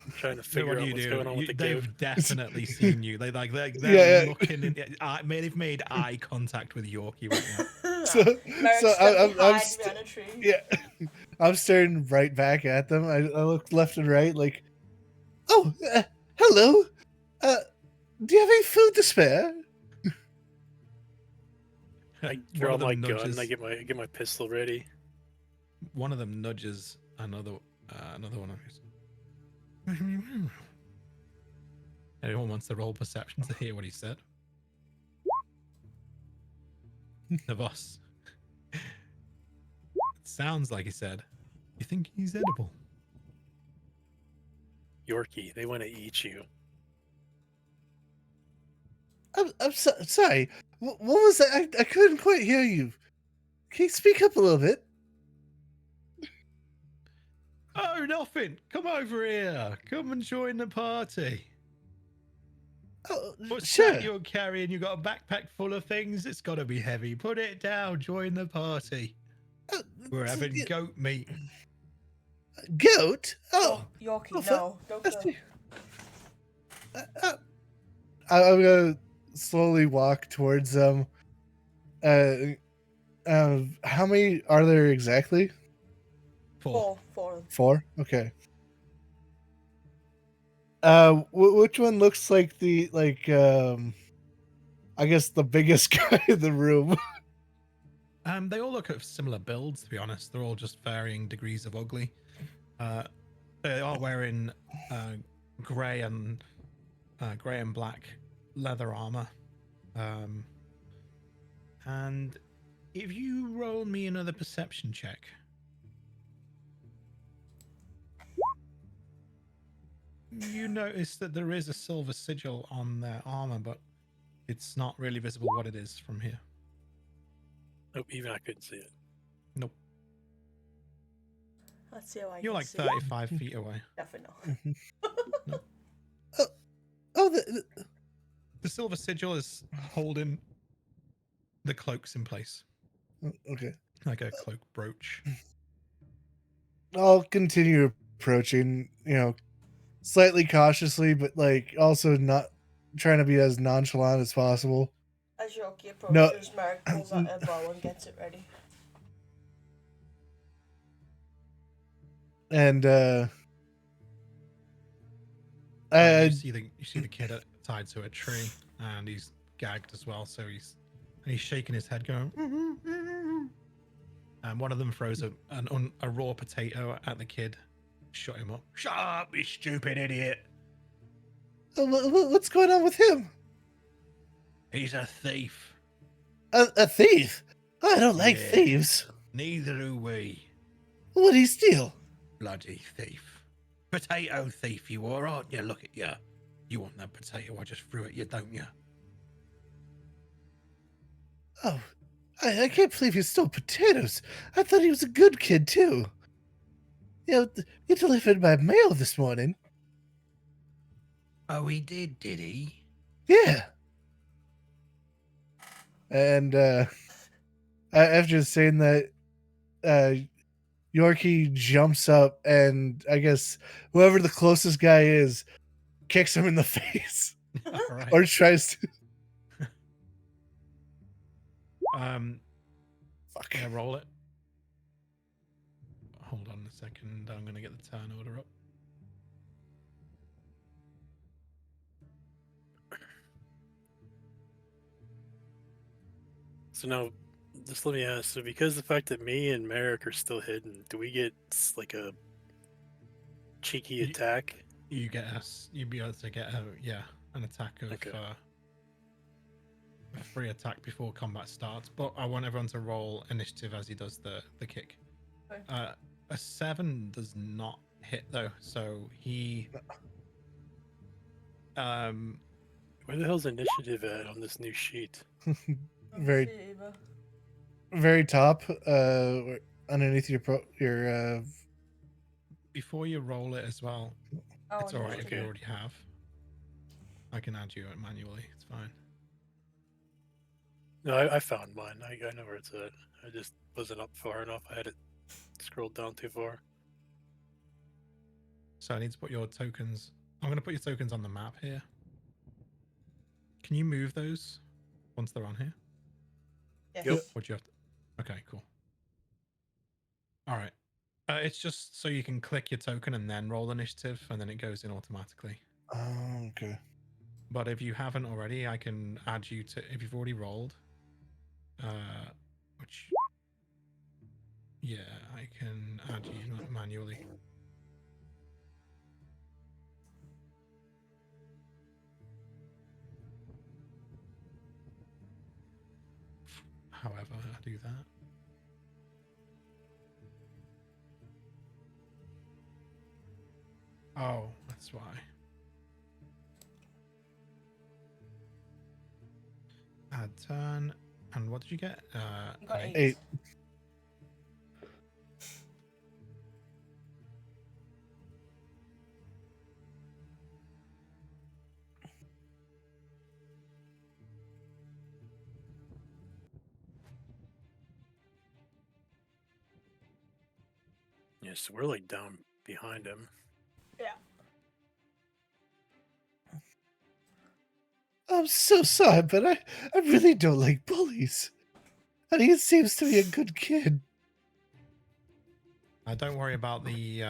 Speaker 1: I'm trying to
Speaker 2: So
Speaker 1: figure
Speaker 2: what
Speaker 1: out
Speaker 2: do you
Speaker 1: what's
Speaker 2: do?
Speaker 1: going on with the goat.
Speaker 2: They've definitely seen you. They're
Speaker 4: Yeah.
Speaker 2: looking. They've made eye contact with Yorkie right now.
Speaker 4: So,
Speaker 3: Merrick's
Speaker 4: so
Speaker 3: stuck
Speaker 4: I'm
Speaker 3: behind
Speaker 4: st-
Speaker 3: behind a tree.
Speaker 4: yeah, I'm staring right back at them. I look left and right, like, oh, hello. Do you have any food to spare?
Speaker 1: I
Speaker 2: One
Speaker 1: draw
Speaker 2: of them
Speaker 1: my gun and
Speaker 2: nudges-
Speaker 1: I get my pistol ready.
Speaker 2: One of them nudges another one of his. Anyone wants to roll perception to hear what he said? The boss. It sounds like he said, "You think he's edible?"
Speaker 1: Yorkie, they want to eat you.
Speaker 4: Sorry. What was that? I couldn't quite hear you. Can you speak up a little bit?
Speaker 2: Oh, nothing. Come over here. Come and join the party.
Speaker 4: Oh,
Speaker 2: What's
Speaker 4: sure.
Speaker 2: that you're carrying? You got a backpack full of things? It's got to be heavy. Put it down. Join the party.
Speaker 4: Uh,
Speaker 2: We're having
Speaker 4: y-
Speaker 2: goat meat.
Speaker 4: goat? Oh,
Speaker 3: Yorkie,
Speaker 4: oh,
Speaker 3: no, don't
Speaker 4: that's
Speaker 3: go.
Speaker 4: the- I'm gonna slowly walk towards them. How many are there exactly?
Speaker 2: 4.
Speaker 3: Four of them.
Speaker 4: 4. Okay. Which one looks like I guess the biggest guy in the room?
Speaker 2: They all look at similar builds, to be honest. They're all just varying degrees of ugly. They are wearing grey and black leather armor. And if you roll me another perception check. You notice that there is a silver sigil on their armor, but it's not really visible what it is from here.
Speaker 1: Nope, even I couldn't see it.
Speaker 2: Nope.
Speaker 3: Let's see how I
Speaker 2: You're
Speaker 3: can
Speaker 2: like
Speaker 3: see.
Speaker 2: 35 feet away.
Speaker 3: Definitely not.
Speaker 4: Oh,
Speaker 2: The silver sigil is holding the cloaks in place,
Speaker 4: okay.
Speaker 2: like a cloak brooch.
Speaker 4: I'll continue approaching, slightly cautiously, but like also not trying to be as nonchalant as possible.
Speaker 3: As Yorkie
Speaker 4: No.
Speaker 3: approaches, Merrick pulls out a bow and gets it ready.
Speaker 4: And
Speaker 2: You
Speaker 4: I
Speaker 2: see the kid tied to a tree, and he's gagged as well. So he's shaking his head, going. And one of them throws a raw potato at the kid. Shut him up. Shut up, you stupid idiot.
Speaker 4: what's going on with him?
Speaker 2: He's a thief.
Speaker 4: A thief? I don't like
Speaker 2: Yeah.
Speaker 4: thieves.
Speaker 2: Neither do we.
Speaker 4: What did he steal?
Speaker 2: Bloody thief. Potato thief you are, aren't you? Look at you. You want that potato I just threw at you, don't you?
Speaker 4: Oh, I can't believe he stole potatoes. I thought he was a good kid too. You delivered my mail this morning.
Speaker 2: Oh, he did he?
Speaker 4: Yeah. And after saying that, Yorkie jumps up and I guess whoever the closest guy is kicks him in the face
Speaker 2: All right.
Speaker 4: or tries to. Fuck.
Speaker 2: Yeah, roll it. Hold on a second. I'm gonna get the turn order up.
Speaker 1: So now, just let me ask. So because the fact that me and Merrick are still hidden, do we get like a cheeky
Speaker 2: You-
Speaker 1: attack?
Speaker 2: You'd be able to get an attack of
Speaker 1: Okay.
Speaker 2: a free attack before combat starts. But I want everyone to roll initiative as he does the kick.
Speaker 3: Okay.
Speaker 2: A 7 does not hit though, so he
Speaker 1: Where the hell's initiative at on this new sheet?
Speaker 4: Very, very top. Underneath your
Speaker 2: before you roll it as well.
Speaker 3: Oh,
Speaker 2: It's all right if you
Speaker 1: Okay.
Speaker 2: already have. I can add you manually. It's fine.
Speaker 1: No, I found mine. I know where it's at. I just wasn't up far enough. I had it scrolled down too far.
Speaker 2: So I need to put your tokens. I'm going to put your tokens on the map here. Can you move those once they're on here?
Speaker 3: Yes.
Speaker 1: Yep.
Speaker 2: Or do you have to? Okay, cool. All right. It's just so you can click your token and then roll initiative, and then it goes in automatically.
Speaker 4: Oh, okay.
Speaker 2: But if you haven't already, I can add you to. If you've already rolled, which, yeah, I can add you manually. However, I do that. Oh, that's why. Add turn. And what did you get?
Speaker 3: You got
Speaker 2: an
Speaker 3: 8.
Speaker 4: 8.
Speaker 1: Yeah, so we're like down behind him.
Speaker 3: Yeah.
Speaker 4: I'm so sorry, but I really don't like bullies. And he seems to be a good kid.
Speaker 2: Don't worry about the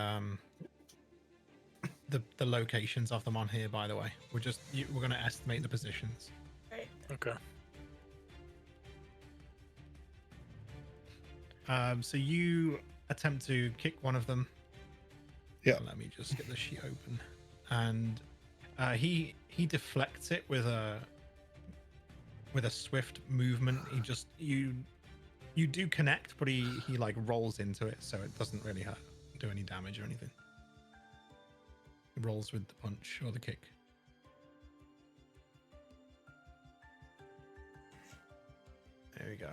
Speaker 2: locations of them on here. By the way, we're going to estimate the positions.
Speaker 3: Right.
Speaker 1: Okay.
Speaker 2: So you attempt to kick one of them.
Speaker 4: Yeah.
Speaker 2: Let me just get the sheet open, and he deflects it with a swift movement. He just you do connect, but he like rolls into it, so it doesn't really do any damage or anything. He rolls with the punch or the kick. There we go.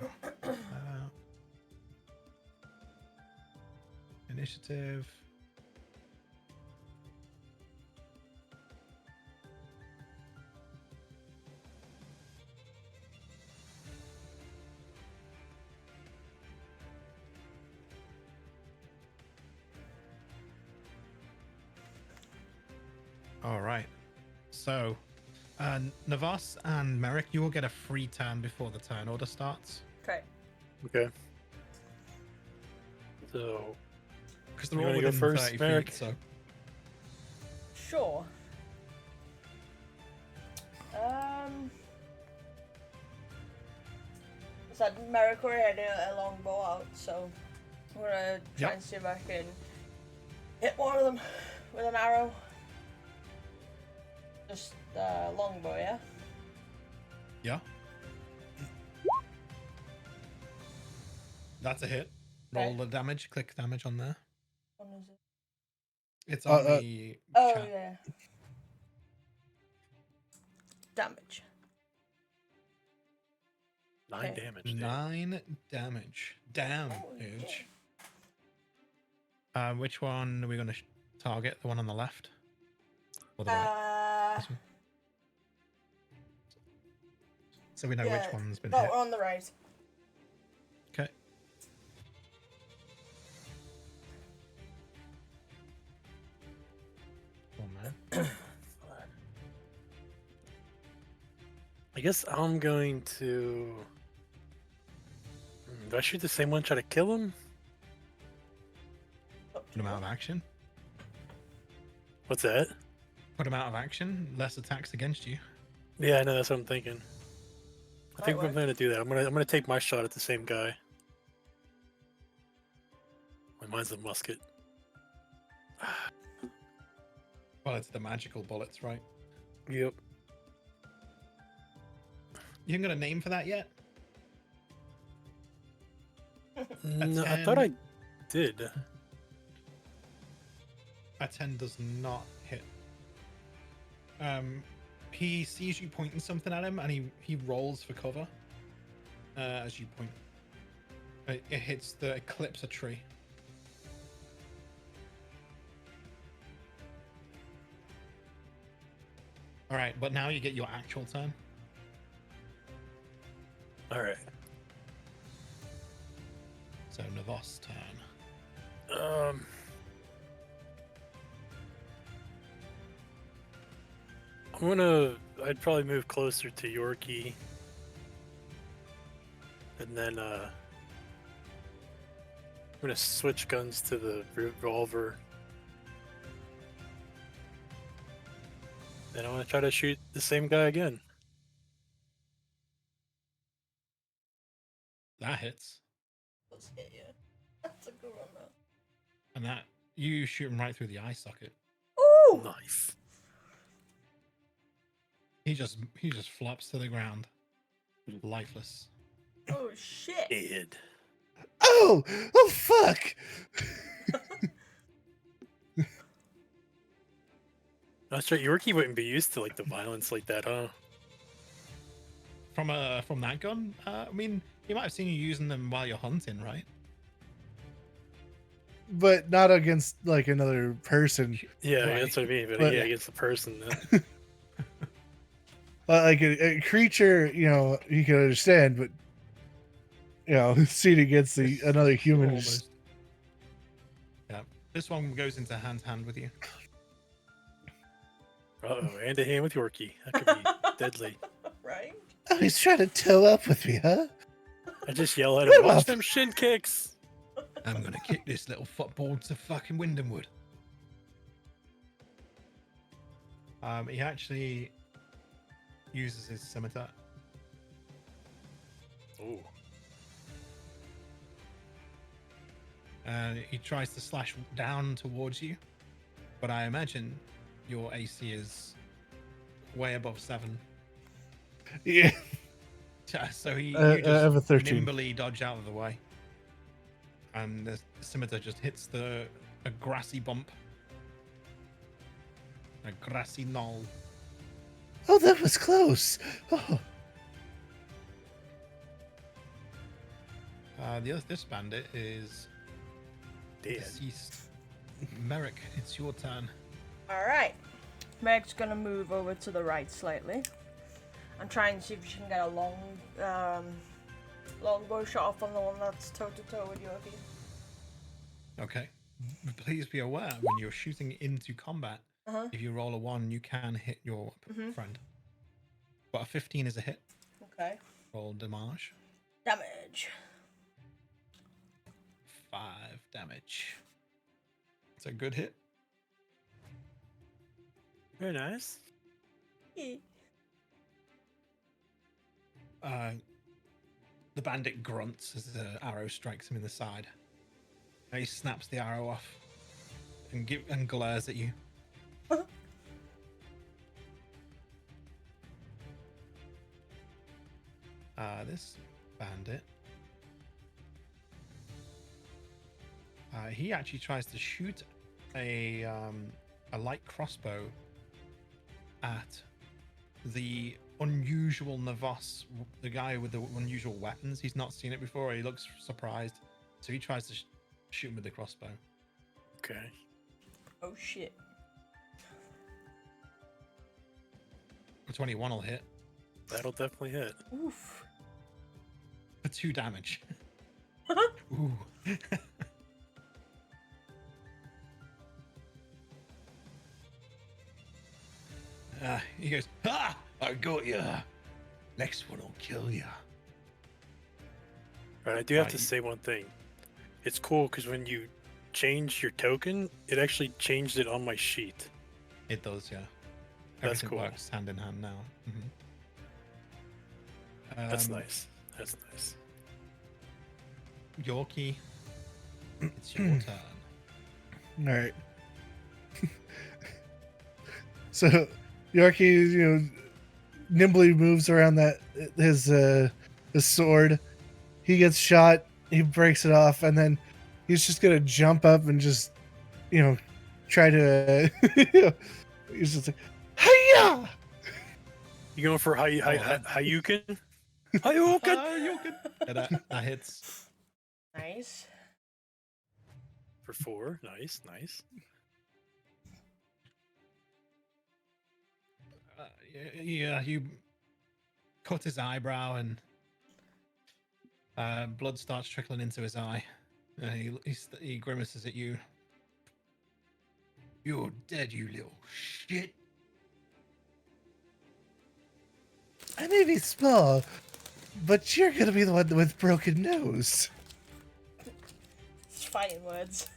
Speaker 2: Initiative. All right. So, Navas and Merrick, you will get a free turn before the turn order starts.
Speaker 3: Okay.
Speaker 1: Okay. So,
Speaker 2: Because they're
Speaker 1: You
Speaker 2: all
Speaker 1: wanna go
Speaker 2: within
Speaker 1: first,
Speaker 2: 30
Speaker 1: Merrick?
Speaker 2: feet, so
Speaker 3: Sure. Said Merrick already had a long bow out, so I'm gonna try
Speaker 2: Yep.
Speaker 3: and see if I can hit one of them with an arrow. Just longbow, yeah?
Speaker 2: yeah. That's a hit. Roll
Speaker 3: Okay.
Speaker 2: the damage. Click damage on there.
Speaker 3: What is it?
Speaker 2: It's on
Speaker 4: Uh,
Speaker 2: the
Speaker 3: Oh,
Speaker 2: chat.
Speaker 3: yeah. Damage.
Speaker 1: 9
Speaker 3: Okay.
Speaker 1: damage. Dude.
Speaker 2: 9 damage. Damn,
Speaker 3: Oh,
Speaker 2: huge.
Speaker 3: yeah.
Speaker 2: Which one are we going to target? The one on the left? Or the right? This one? So we know
Speaker 3: yeah,
Speaker 2: which one's been
Speaker 3: that
Speaker 2: hit.
Speaker 3: one on the right.
Speaker 2: Okay. One man.
Speaker 1: I guess I'm going to. Do I shoot the same one? Try to kill him?
Speaker 3: Up
Speaker 2: Put
Speaker 3: to
Speaker 2: him out
Speaker 3: you.
Speaker 2: of action.
Speaker 1: What's that?
Speaker 2: Put him out of action. Less attacks against you.
Speaker 1: Yeah, I know. That's what I'm thinking. I think
Speaker 3: Might
Speaker 1: I'm going to do that. I'm gonna take my shot at the same guy. Mine's a musket.
Speaker 2: Well, it's the magical bullets, right?
Speaker 1: Yep.
Speaker 2: You haven't got a name for that yet?
Speaker 1: No, I thought
Speaker 2: 10.
Speaker 1: I did.
Speaker 2: A 10 does not hit. He sees you pointing something at him, and he rolls for cover as you point. It hits it clips a tree. All right, but now you get your actual turn.
Speaker 1: All right.
Speaker 2: So Navos' turn.
Speaker 1: I'd probably move closer to Yorkie. And then, I'm gonna switch guns to the revolver. Then I want to try to shoot the same guy again.
Speaker 2: That hits,
Speaker 3: Let's hit you. That's a good one, though.
Speaker 2: and that you shoot him right through the eye socket.
Speaker 3: Ooh!
Speaker 1: Nice.
Speaker 2: He just flops to the ground, lifeless.
Speaker 3: Oh, shit!
Speaker 1: Dead.
Speaker 4: Oh fuck!
Speaker 1: That's right. Yorkie wouldn't be used to like the violence like that, huh?
Speaker 2: From that gun, I mean, he might have seen you using them while you're hunting, right?
Speaker 4: But not against like another person.
Speaker 1: Yeah,
Speaker 2: Right.
Speaker 1: that's what I mean. But
Speaker 4: But-
Speaker 1: yeah, against the person. Then.
Speaker 4: Like a creature, you know, you can understand, but you know, seeing against another human is
Speaker 2: Almost. Yeah. This one goes into hand to hand with you.
Speaker 1: Uh-oh, and a hand with Yorkie. That could be deadly.
Speaker 3: Right?
Speaker 4: Oh, he's trying to toe up with me, huh?
Speaker 1: I just yell at
Speaker 4: Get
Speaker 1: him,
Speaker 4: him
Speaker 1: watch
Speaker 4: up."
Speaker 1: them shin kicks!
Speaker 2: I'm gonna kick this little football to fucking Windhamwood. He actually uses his scimitar.
Speaker 1: Ooh.
Speaker 2: And he tries to slash down towards you, but I imagine your AC is way above 7.
Speaker 4: Yeah.
Speaker 2: So you
Speaker 4: I
Speaker 2: just
Speaker 4: have a 13.
Speaker 2: nimbly dodge out of the way, and the scimitar just hits a grassy bump, a grassy knoll.
Speaker 4: Oh, that was close. Oh,
Speaker 2: This bandit is
Speaker 1: Dead.
Speaker 2: deceased. Merrick, it's your turn.
Speaker 3: Alright. Meg's gonna move over to the right slightly. And try and see if she can get a longbow shot off on the one that's toe to toe with Yorkie.
Speaker 2: Okay. Please be aware when you're shooting into combat,
Speaker 3: Uh-huh.
Speaker 2: if you roll a 1, you can hit your friend. But a 15 is a hit.
Speaker 3: Okay.
Speaker 2: Roll damage.
Speaker 3: Damage.
Speaker 2: 5 damage. It's a good hit.
Speaker 1: Very nice.
Speaker 2: The bandit grunts as the arrow strikes him in the side. He snaps the arrow off and glares at you. This bandit, he actually tries to shoot a light crossbow at the unusual Navas, the guy with the unusual weapons. He's not seen it before. He looks surprised, so he tries to shoot him with the crossbow.
Speaker 1: Okay.
Speaker 3: Oh shit.
Speaker 2: A 21 will hit
Speaker 1: That'll definitely hit.
Speaker 3: Oof.
Speaker 2: for 2 damage. Ooh. He goes, "Ah, I got ya. Next one will kill ya."
Speaker 1: Right, I do have
Speaker 2: Right.
Speaker 1: to say one thing. It's cool because when you change your token, it actually changed it on my sheet.
Speaker 2: It does, yeah.
Speaker 1: That's
Speaker 2: Everything
Speaker 1: cool.
Speaker 2: works hand in hand now.
Speaker 1: That's
Speaker 2: Um,
Speaker 1: nice. That's nice.
Speaker 2: Yorkie, it's your turn.
Speaker 4: all right. So Yorkie, nimbly moves around his sword. He gets shot. He breaks it off, and then he's just gonna jump up and just, try to. He's just like, hiya!
Speaker 1: You going for Hayukin? Hayukin?
Speaker 2: Yorkie. Yeah, that hits.
Speaker 3: Nice.
Speaker 1: For 4. Nice, nice.
Speaker 2: Yeah, you cut his eyebrow and blood starts trickling into his eye. He grimaces at you. You're dead, you little shit.
Speaker 4: I may be small, but you're gonna be the one with broken nose.
Speaker 3: It's fighting words.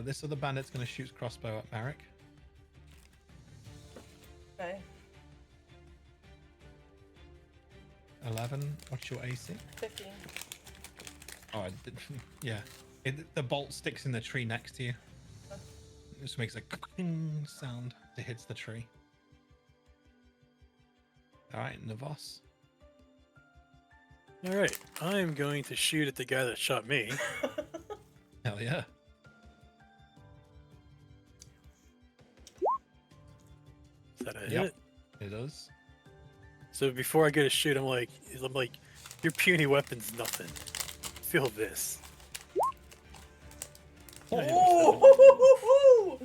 Speaker 2: This other bandit's going to shoot his crossbow at Merrick.
Speaker 3: Okay.
Speaker 2: 11. What's your AC?
Speaker 3: 15.
Speaker 2: Oh, yeah. The bolt sticks in the tree next to you. It just makes a cling sound as it hits the tree. All right, Navas.
Speaker 1: All right, I'm going to shoot at the guy that shot me.
Speaker 2: Hell yeah.
Speaker 1: Is that a
Speaker 2: Yep.
Speaker 1: hit?
Speaker 2: It does.
Speaker 1: So before I go to shoot, I'm like, your puny weapon's nothing. Feel this.
Speaker 3: Oh!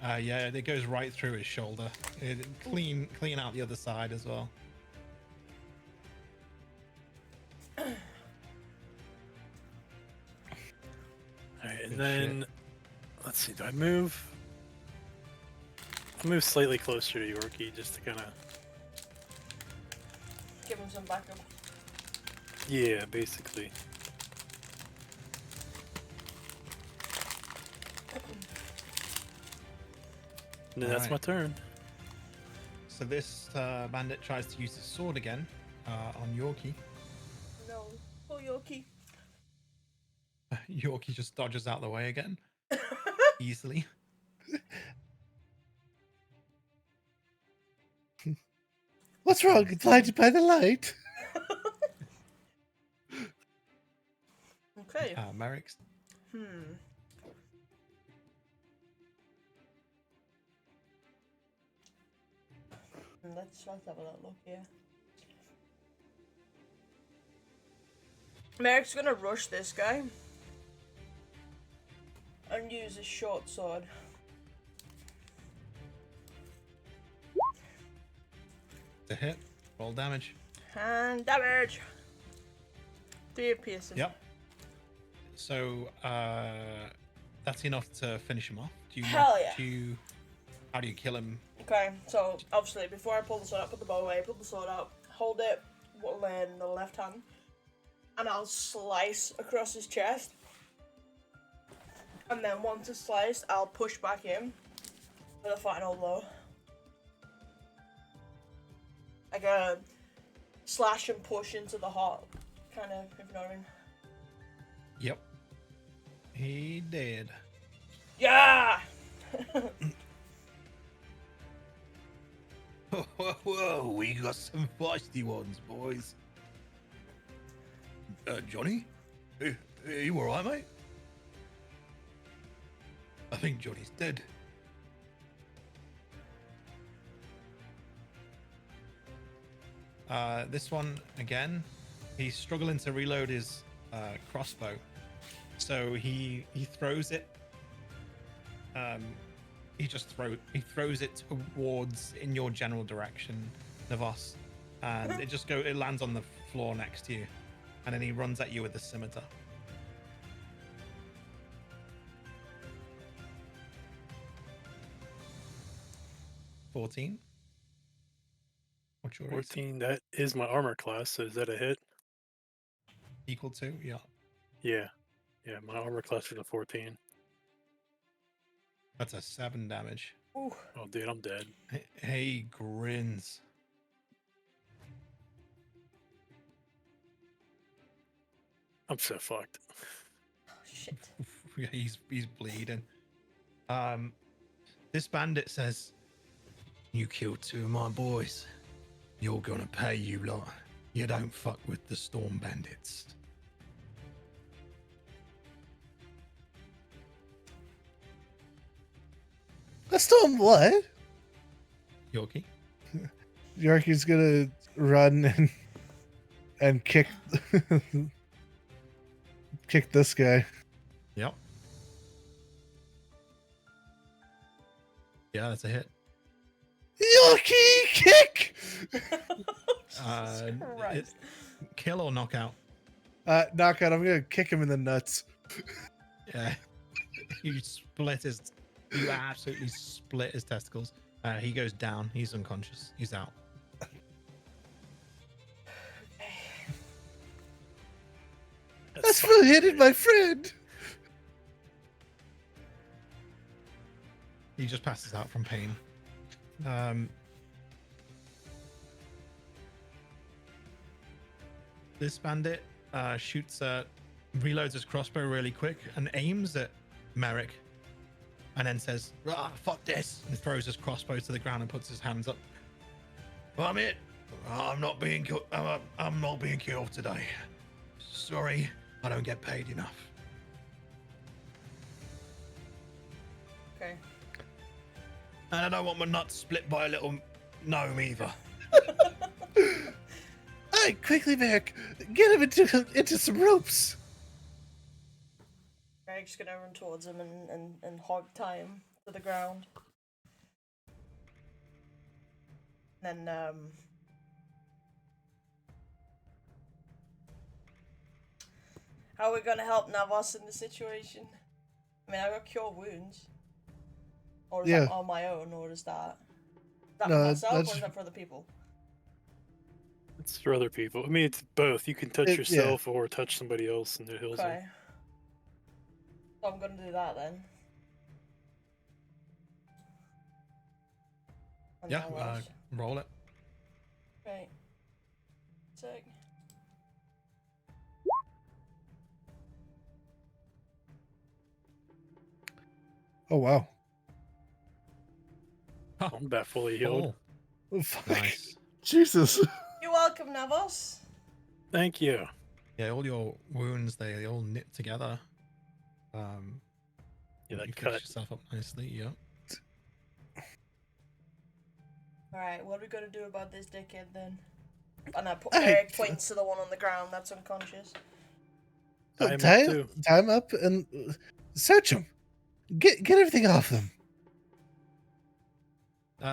Speaker 2: Yeah, it goes right through his shoulder. Clean out the other side as well.
Speaker 1: then let's see. Do I move? I move slightly closer to Yorkie just to kind of.
Speaker 3: Give him some backup.
Speaker 1: Yeah, basically. And then that's
Speaker 2: Alright.
Speaker 1: my turn.
Speaker 2: So this bandit tries to use his sword again on Yorkie.
Speaker 3: No. Oh, Yorkie.
Speaker 2: Yorkie just dodges out the way again easily.
Speaker 4: What's wrong? Blinded by the light?
Speaker 3: Okay.
Speaker 2: Merrick's.
Speaker 3: Let's have a little look here. Merrick's gonna rush this guy and use a short sword.
Speaker 2: To hit. Roll damage.
Speaker 3: And damage. 3 of piercing.
Speaker 2: Yep. So that's enough to finish him off. Do you
Speaker 3: Hell yeah.
Speaker 2: how do you kill him?
Speaker 3: Okay, so obviously before I pull the sword out, put the bow away, pull the sword out, hold it in the left hand, and I'll slice across his chest. And then once it's sliced, I'll push back in for the final blow. Like a slash and push into the heart, kind of, if you know what I mean.
Speaker 2: Yep. He did.
Speaker 3: Yeah!
Speaker 2: Whoa, we got some feisty ones, boys. Johnny? You alright, mate? I think Johnny's dead. This one, again, he's struggling to reload his crossbow. So he throws it. He throws it towards in your general direction, Navos, and it lands on the floor next to you, and then he runs at you with the scimitar. $14. What's your AC?
Speaker 1: 14. That is my armor class. So is that a hit?
Speaker 2: Equal to? Yeah.
Speaker 1: Yeah. Yeah, my armor class is a 14.
Speaker 2: That's a 7 damage.
Speaker 3: Ooh.
Speaker 1: Oh, dude, I'm dead.
Speaker 2: He grins.
Speaker 1: I'm so fucked.
Speaker 3: Oh, shit.
Speaker 2: He's bleeding. This bandit says, "You killed 2 of my boys. You're gonna pay, you lot. You don't fuck with the storm bandits."
Speaker 4: A storm what?
Speaker 2: Yorkie?
Speaker 4: Yorkie's gonna run and kick kick this guy.
Speaker 2: Yep. Yeah, that's a hit.
Speaker 4: Yorkie, kick!
Speaker 3: Christ.
Speaker 2: Kill or knockout?
Speaker 4: Knockout. I'm gonna kick him in the nuts.
Speaker 2: Yeah. You absolutely split his testicles. He goes down. He's unconscious. He's out.
Speaker 4: That's for hitting my friend.
Speaker 2: He just passes out from pain. This bandit reloads his crossbow really quick and aims at Merrick, and then says, "Fuck this!" and throws his crossbow to the ground and puts his hands up. "I'm it. I'm not being killed today. Sorry, I don't get paid enough."
Speaker 3: Okay.
Speaker 2: And I don't want my nuts split by a little gnome either.
Speaker 4: Hey, quickly, Merrick, get him into some ropes.
Speaker 3: Eric's gonna run towards him and hog tie him to the ground. And then, how are we gonna help Navos in the situation? I mean, I got cure wounds. Or is
Speaker 4: Yeah.
Speaker 3: that on my own, or is that for
Speaker 4: No,
Speaker 3: myself, or
Speaker 4: that's-
Speaker 3: is that for other people?
Speaker 1: It's for other people. I mean, it's both. You can touch
Speaker 4: Yeah.
Speaker 1: yourself or touch somebody else, and it heals them.
Speaker 3: Okay. So I'm gonna do that then. And
Speaker 2: Yeah,
Speaker 3: now what?
Speaker 2: roll it.
Speaker 3: Right. Sick.
Speaker 4: Oh wow.
Speaker 1: Combat fully healed.
Speaker 2: Oh,
Speaker 4: Oh, fuck.
Speaker 2: nice.
Speaker 4: Jesus.
Speaker 3: You're welcome, Navos.
Speaker 1: Thank you.
Speaker 2: Yeah, all your wounds they all knit together.
Speaker 1: Yeah, that
Speaker 2: you
Speaker 1: cut.
Speaker 2: fix yourself up nicely. Yeah.
Speaker 3: Alright, what are we gonna do about this dickhead then? And
Speaker 4: Alright.
Speaker 3: Eric points to the one on the ground that's unconscious.
Speaker 1: Tie him up,
Speaker 4: Tie
Speaker 1: too.
Speaker 4: him up and search him. Get everything off them.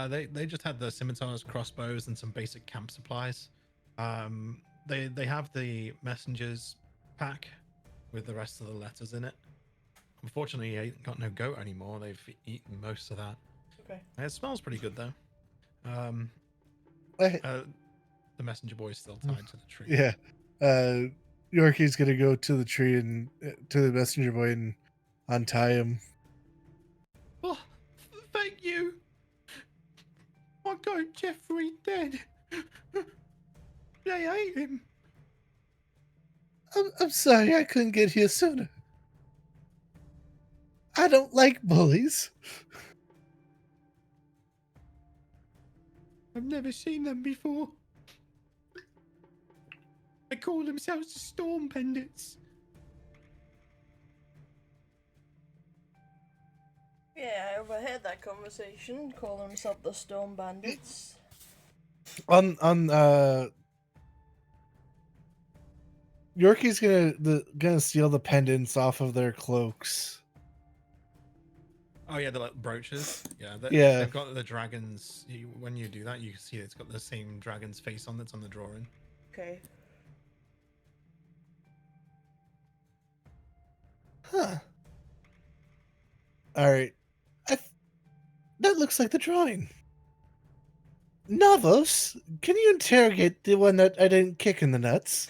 Speaker 2: They just had the scimitars, crossbows, and some basic camp supplies. They have the messenger's pack with the rest of the letters in it. Unfortunately, he ain't got no goat anymore. They've eaten most of that.
Speaker 3: Okay.
Speaker 2: It smells pretty good though.
Speaker 4: I-
Speaker 2: The messenger boy is still tied to the tree.
Speaker 4: Yeah. Yorkie's gonna go to the tree and to the messenger boy and untie him.
Speaker 2: Oh, thank you. My goat Jeffrey dead. They ate him.
Speaker 4: I'm sorry I couldn't get here sooner. I don't like bullies.
Speaker 2: I've never seen them before. They call themselves the Storm Bandits.
Speaker 3: Yeah, I overheard that conversation, calling himself the Storm Bandits.
Speaker 4: On Yorkie's gonna steal the pendants off of their cloaks.
Speaker 2: Oh yeah, the like, brooches. Yeah,
Speaker 4: Yeah.
Speaker 2: They've got the dragons. When you do that, you can see it's got the same dragon's face on that's on the drawing.
Speaker 3: Okay.
Speaker 4: Huh. All right. That looks like the drawing. Navos, can you interrogate the one that I didn't kick in the nuts?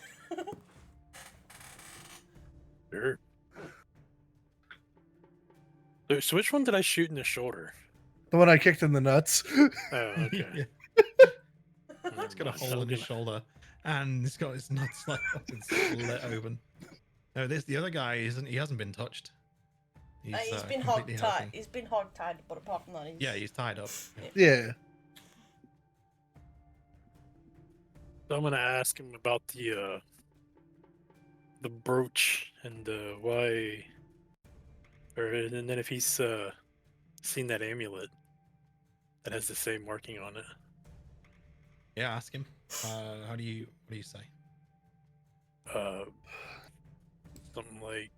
Speaker 1: Sure. So which one did I shoot in the shoulder?
Speaker 4: The one I kicked in the nuts.
Speaker 1: Oh, okay.
Speaker 2: Yeah,
Speaker 1: Never
Speaker 2: it's got a
Speaker 1: mind.
Speaker 2: hole in his shoulder, and it's got his nuts like fucking split open. No, the other guy isn't. He hasn't been touched.
Speaker 3: He's been
Speaker 2: completely
Speaker 3: hog-tied.
Speaker 2: healthy.
Speaker 3: He's been hog-tied, but apart from that,
Speaker 2: Yeah, he's tied up. Yeah.
Speaker 4: Yeah.
Speaker 1: So I'm gonna ask him about the brooch and why, and then if he's seen that amulet that has the same marking on it.
Speaker 2: Yeah, ask him. What do you say?
Speaker 1: Something like,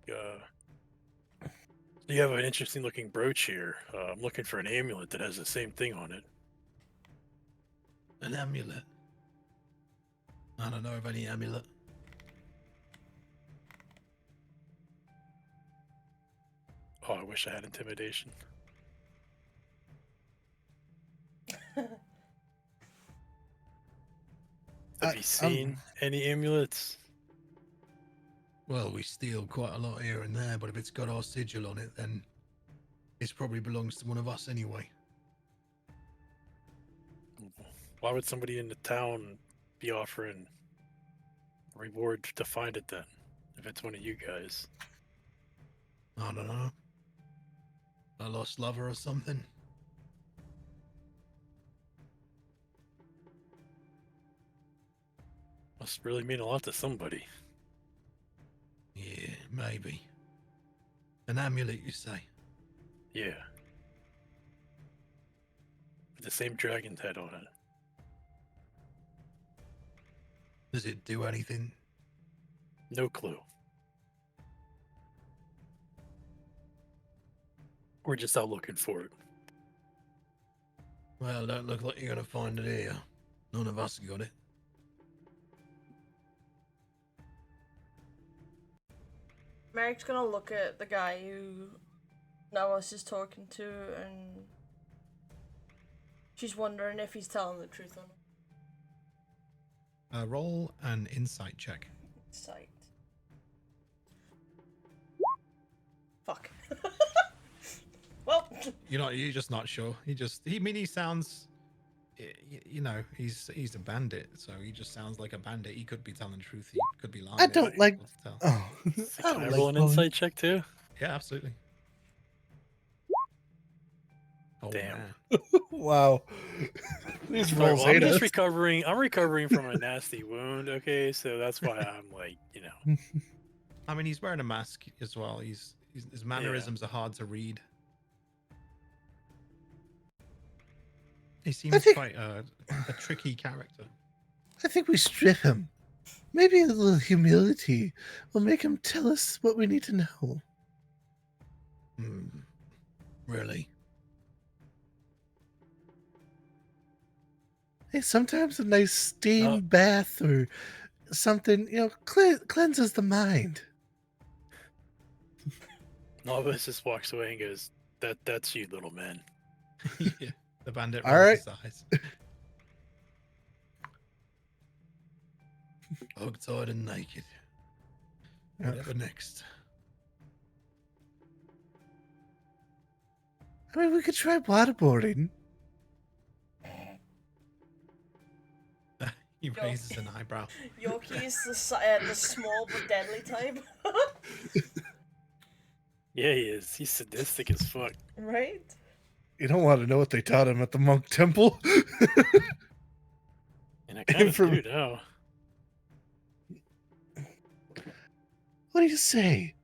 Speaker 1: you have an interesting looking brooch here. I'm looking for an amulet that has the same thing on it.
Speaker 2: An amulet. I don't know of any amulet.
Speaker 1: Oh, I wish I had intimidation. Have you
Speaker 4: I'm-
Speaker 1: seen any amulets?
Speaker 2: Well, we steal quite a lot here and there, but if it's got our sigil on it, then it probably belongs to one of us anyway.
Speaker 1: Why would somebody in the town be offering a reward to find it then? If it's one of you guys.
Speaker 2: I don't know. A lost lover or something.
Speaker 1: Must really mean a lot to somebody.
Speaker 2: Yeah, maybe. An amulet, you say?
Speaker 1: Yeah. With the same dragon's head on it.
Speaker 2: Does it do anything?
Speaker 1: No clue. We're just out looking for it.
Speaker 2: Well, don't look like you're gonna find it here. None of us got it.
Speaker 3: Merrick's gonna look at the guy who Navas is talking to, and she's wondering if he's telling the truth or not.
Speaker 2: Roll an insight check.
Speaker 3: Sight. Fuck. Well,
Speaker 2: You're just not sure. He sounds, you know, he's a bandit, so he just sounds like a bandit. He could be telling the truth. He could be lying.
Speaker 4: I don't like.
Speaker 2: Tell.
Speaker 4: Oh,
Speaker 1: So
Speaker 4: I
Speaker 1: can I
Speaker 4: don't
Speaker 1: roll
Speaker 4: like
Speaker 1: an
Speaker 4: bullying.
Speaker 1: insight check too?
Speaker 2: Yeah, absolutely. Oh,
Speaker 1: Damn.
Speaker 2: man.
Speaker 4: Wow. These
Speaker 1: Sorry,
Speaker 4: rolls
Speaker 1: well, I'm
Speaker 4: hate
Speaker 1: just
Speaker 4: us.
Speaker 1: recovering. I'm recovering from a nasty wound. Okay, so that's why I'm like, you know.
Speaker 2: I mean, he's wearing a mask as well. His mannerisms are hard to read. He seems
Speaker 4: think-
Speaker 2: quite a tricky character.
Speaker 4: I think we strip him. Maybe a little humility will make him tell us what we need to know.
Speaker 2: Hmm. Really?
Speaker 4: Hey, sometimes a nice steam bath or something, cleanses the mind.
Speaker 1: Novice just walks away and goes, "That's you, little man."
Speaker 2: Yeah. The bandit
Speaker 4: All
Speaker 2: rolls
Speaker 4: right.
Speaker 2: his eyes. Hog-tied and naked.
Speaker 4: Yeah.
Speaker 2: Whatever next.
Speaker 4: I mean, we could try waterboarding.
Speaker 2: He raises an eyebrow.
Speaker 3: Yoki is the small but deadly type.
Speaker 1: Yeah, he is. He's sadistic as fuck.
Speaker 3: Right?
Speaker 4: You don't want to know what they taught him at the monk temple.
Speaker 1: And I kind of
Speaker 4: Inform-
Speaker 1: do now.
Speaker 4: What do you say?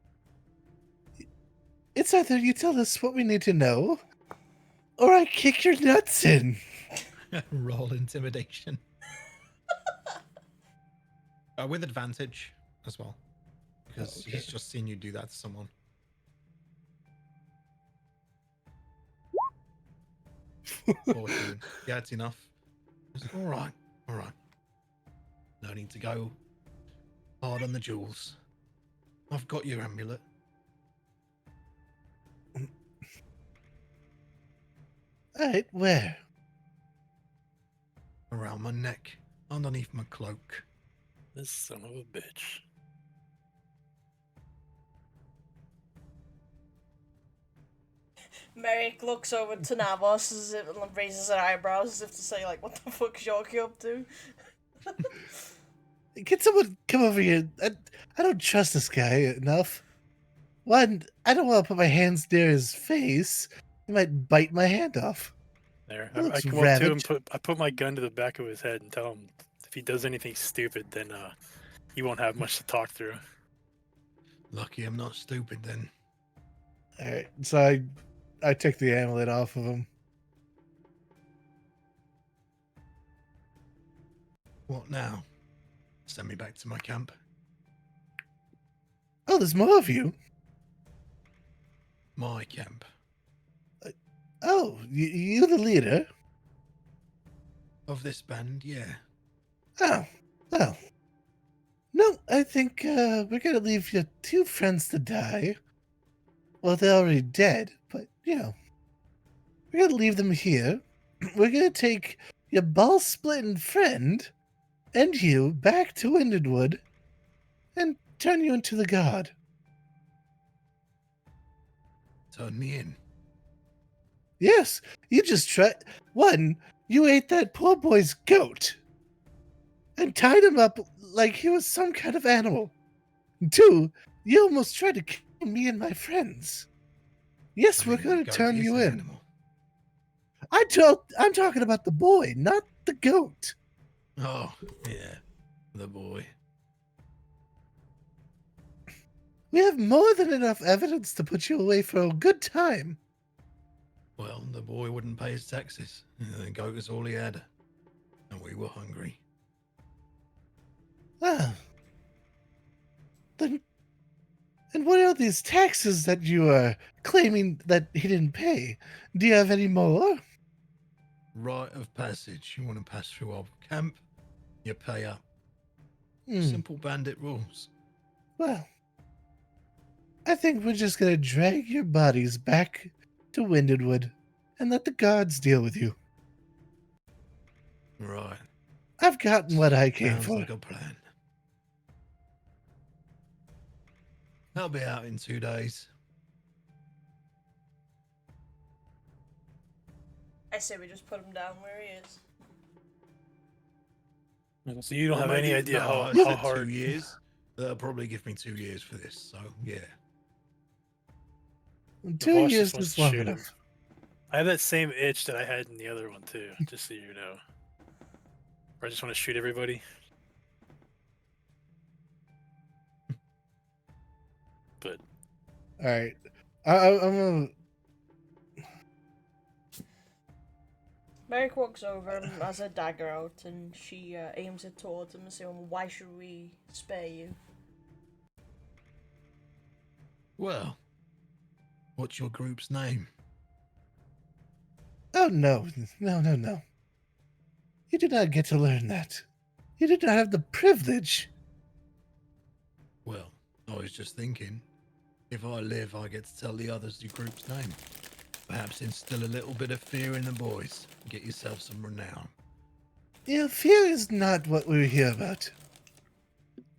Speaker 4: It's either you tell us what we need to know, or I kick your nuts in.
Speaker 2: Roll intimidation. With advantage as well. Because
Speaker 4: Okay.
Speaker 2: he's just seen you do that to someone. 14. Yeah, it's enough. All right. No need to go hard on the jewels. I've got your amulet.
Speaker 4: Alright, where?
Speaker 2: Around my neck, underneath my cloak.
Speaker 1: This son of a bitch.
Speaker 3: Merrick looks over to Navos as if, and raises her eyebrows as if to say, like, what the fuck's Yoki up to?
Speaker 4: Can someone come over here? I don't trust this guy enough. One, I don't want to put my hands near his face. He might bite my hand off.
Speaker 1: There,
Speaker 4: That
Speaker 1: I
Speaker 4: looks
Speaker 1: come up to him,
Speaker 4: ravaged.
Speaker 1: I put my gun to the back of his head and tell him if he does anything stupid, then he won't have much to talk through.
Speaker 2: Lucky I'm not stupid then.
Speaker 4: Alright, so I took the amulet off of him.
Speaker 2: What now? Send me back to my camp.
Speaker 4: Oh, there's more of you.
Speaker 2: My camp.
Speaker 4: Oh, you the leader?
Speaker 2: Of this band, yeah.
Speaker 4: Oh, well. No, I think we're gonna leave your two friends to die. Well, they're already dead, but, we're gonna leave them here. We're gonna take your ball-splitting friend and you back to Windedwood and turn you into the god.
Speaker 2: Turn me in.
Speaker 4: Yes, you just tried. One, you ate that poor boy's goat and tied him up like he was some kind of animal. Two, you almost tried to kill me and my friends. Yes,
Speaker 2: I
Speaker 4: we're
Speaker 2: mean,
Speaker 4: going
Speaker 2: the
Speaker 4: to
Speaker 2: goat
Speaker 4: turn
Speaker 2: is
Speaker 4: you
Speaker 2: an
Speaker 4: in.
Speaker 2: animal.
Speaker 4: I'm talking about the boy, not the goat.
Speaker 2: Oh, yeah. The boy.
Speaker 4: We have more than enough evidence to put you away for a good time.
Speaker 2: Well, the boy wouldn't pay his taxes. The goat was all he had. And we were hungry.
Speaker 4: Ah. Then, and what are these taxes that you are claiming that he didn't pay? Do you have any more?
Speaker 2: Rite of passage. You want to pass through our camp? You pay up.
Speaker 4: Hmm,
Speaker 2: Simple bandit rules.
Speaker 4: well, I think we're just gonna drag your bodies back to Windedwood and let the gods deal with you.
Speaker 2: Right.
Speaker 4: I've gotten what I came
Speaker 2: Sounds
Speaker 4: for.
Speaker 2: like a plan. I'll be out in 2 days.
Speaker 3: I say we just put him down where he is.
Speaker 1: So you don't
Speaker 2: Or
Speaker 1: have any
Speaker 2: maybe-
Speaker 1: idea
Speaker 2: no,
Speaker 1: how,
Speaker 2: I
Speaker 1: how
Speaker 2: said
Speaker 1: hard.
Speaker 2: 2 years. They'll probably give me 2 years for this. So yeah.
Speaker 1: The
Speaker 4: 2
Speaker 1: boss
Speaker 4: years
Speaker 1: just wants
Speaker 4: is
Speaker 1: to
Speaker 4: long
Speaker 1: shoot him.
Speaker 4: enough.
Speaker 1: I have that same itch that I had in the other one too, just so you know. Or I just want to shoot everybody. But
Speaker 4: All right, I'm gonna.
Speaker 3: Merrick walks over and has a dagger out, and she aims it towards him and says, "Why should we spare you?"
Speaker 2: Well, what's your group's name?
Speaker 4: Oh no, no, no, no! You did not get to learn that. You did not have the privilege.
Speaker 2: Well, I was just thinking, if I live, I get to tell the others your group's name. Perhaps instill a little bit of fear in the boys. Get yourself some renown.
Speaker 4: You know, fear is not what we're here about.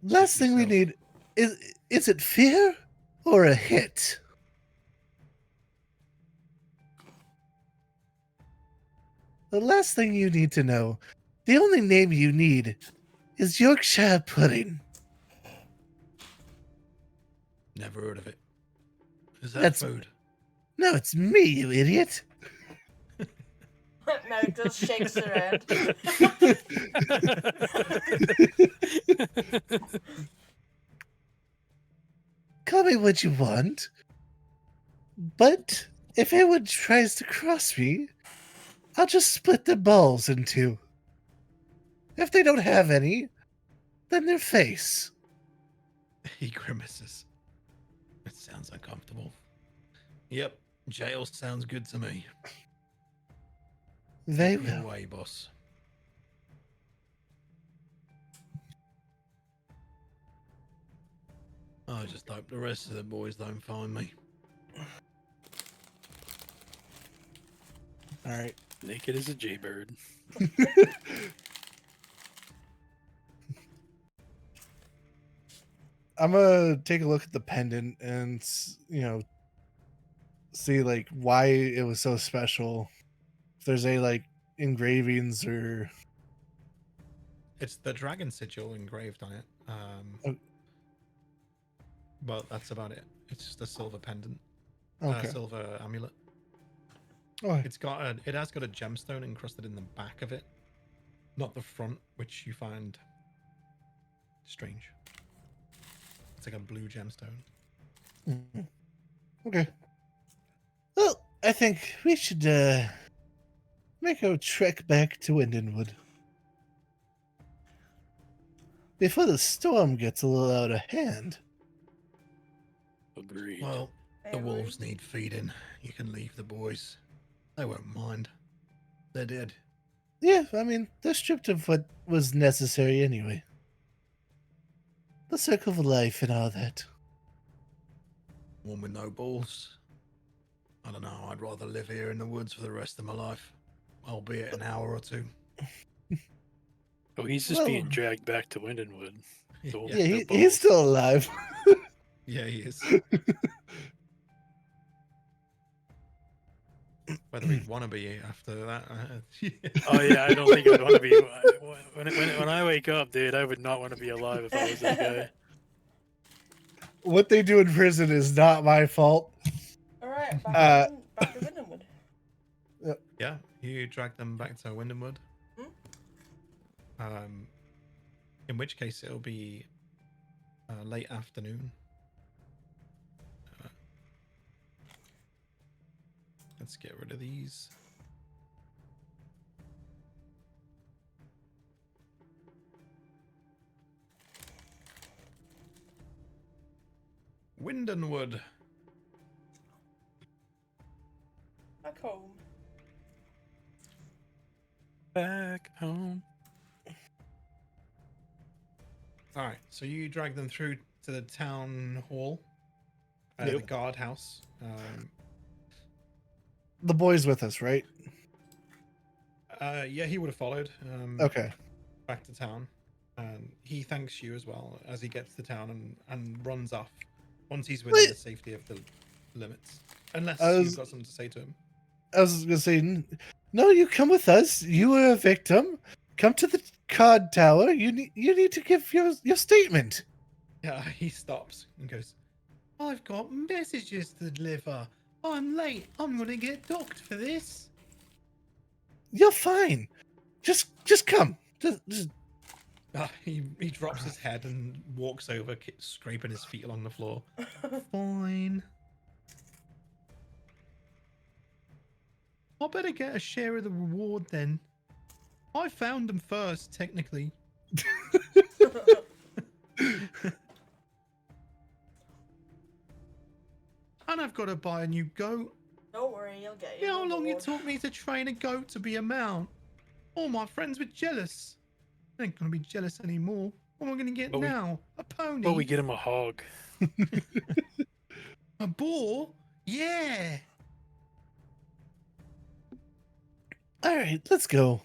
Speaker 4: Last thing we
Speaker 2: yourself.
Speaker 4: need is it fear or a hit? The last thing you need to know, the only name you need is Yorkshire pudding.
Speaker 2: Never heard of it. Is that
Speaker 4: That's-
Speaker 2: food?
Speaker 4: No, it's me, you idiot.
Speaker 3: Merrick just shakes her head.
Speaker 4: Call me what you want. But if anyone tries to cross me, I'll just split their balls in two. If they don't have any, then their face.
Speaker 2: He grimaces. It sounds uncomfortable. Yep, jail sounds good to me.
Speaker 4: They
Speaker 2: Take me
Speaker 4: will.
Speaker 2: away, boss. I just hope the rest of the boys don't find me.
Speaker 4: All right.
Speaker 1: naked as a jaybird.
Speaker 4: I'm gonna take a look at the pendant and see like why it was so special. If there's any like engravings or
Speaker 2: It's the dragon sigil engraved on it.
Speaker 4: Oh.
Speaker 2: But that's about it. It's just a silver pendant,
Speaker 4: okay.
Speaker 2: silver amulet.
Speaker 4: Oh,
Speaker 2: It has got a gemstone encrusted in the back of it, not the front, which you find strange. It's like a blue gemstone.
Speaker 4: mhm. Okay. Well, I think we should make our trek back to Windenwood before the storm gets a little out of hand.
Speaker 1: Agreed.
Speaker 2: Well,
Speaker 3: I
Speaker 2: the
Speaker 3: agree.
Speaker 2: wolves need feeding. You can leave the boys. They won't mind. They're dead.
Speaker 4: Yeah, I mean, they're stripped of what was necessary anyway. The circle of life and all that.
Speaker 2: One with no balls. I don't know. I'd rather live here in the woods for the rest of my life, albeit an hour or two.
Speaker 1: Oh, he's just
Speaker 4: well-
Speaker 1: being dragged back to Windenwood. So-
Speaker 4: Yeah,
Speaker 1: no
Speaker 4: he's
Speaker 1: balls.
Speaker 4: still alive.
Speaker 2: Yeah, he is. Whether he'd want to be after that.
Speaker 1: Oh yeah, I don't think I'd want to be. When I wake up, dude, I would not want to be alive if I was that guy.
Speaker 4: What they do in prison is not my fault.
Speaker 3: Alright, back to Windenwood.
Speaker 2: Yeah, you drag them back to Windenwood.
Speaker 3: Hmm?
Speaker 2: In which case it'll be late afternoon. Let's get rid of these. Windenwood.
Speaker 3: Back home.
Speaker 1: Back home.
Speaker 2: All right, so you drag them through to the town hall. The
Speaker 4: Yep.
Speaker 2: guardhouse.
Speaker 4: The boy's with us, right?
Speaker 2: Yeah, he would have followed.
Speaker 4: Okay.
Speaker 2: Back to town. And he thanks you as well as he gets to town and runs off once he's within
Speaker 4: Wait.
Speaker 2: the safety of the limits. Unless
Speaker 4: I was-
Speaker 2: you've got something to say to him.
Speaker 4: I was gonna say, no, you come with us. You were a victim. Come to the card tower. You need to give your statement.
Speaker 2: Yeah, he stops and goes, I've got messages to deliver. I'm late. I'm gonna get docked for this.
Speaker 4: You're fine. Just come. Just
Speaker 2: He drops his head and walks over, scraping his feet along the floor. Fine. I better get a share of the reward then. I found them first, technically. And I've got to buy a new goat.
Speaker 3: Don't worry, you'll get
Speaker 2: You
Speaker 3: your
Speaker 2: know how long it
Speaker 3: reward.
Speaker 2: took me to train a goat to be a mount? All my friends were jealous. I ain't gonna be jealous anymore. What am I gonna get
Speaker 1: But we-
Speaker 2: now? A pony?
Speaker 1: But we get him a hog.
Speaker 2: A boar? Yeah.
Speaker 4: all right. Let's go.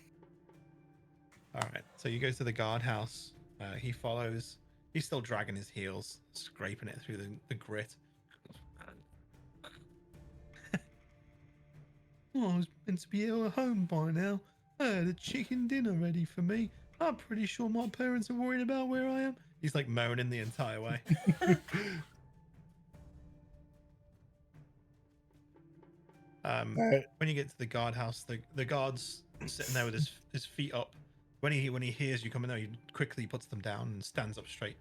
Speaker 2: All right. So you go to the guardhouse. He follows. He's still dragging his heels, scraping it through the grit. Oh, I was meant to be at home by now. I had a chicken dinner ready for me. I'm pretty sure my parents are worried about where I am. He's like moaning the entire way.
Speaker 4: All right.
Speaker 2: When you get to the guardhouse, the guard's sitting there with his feet up. When he hears you coming there, he quickly puts them down and stands up straight.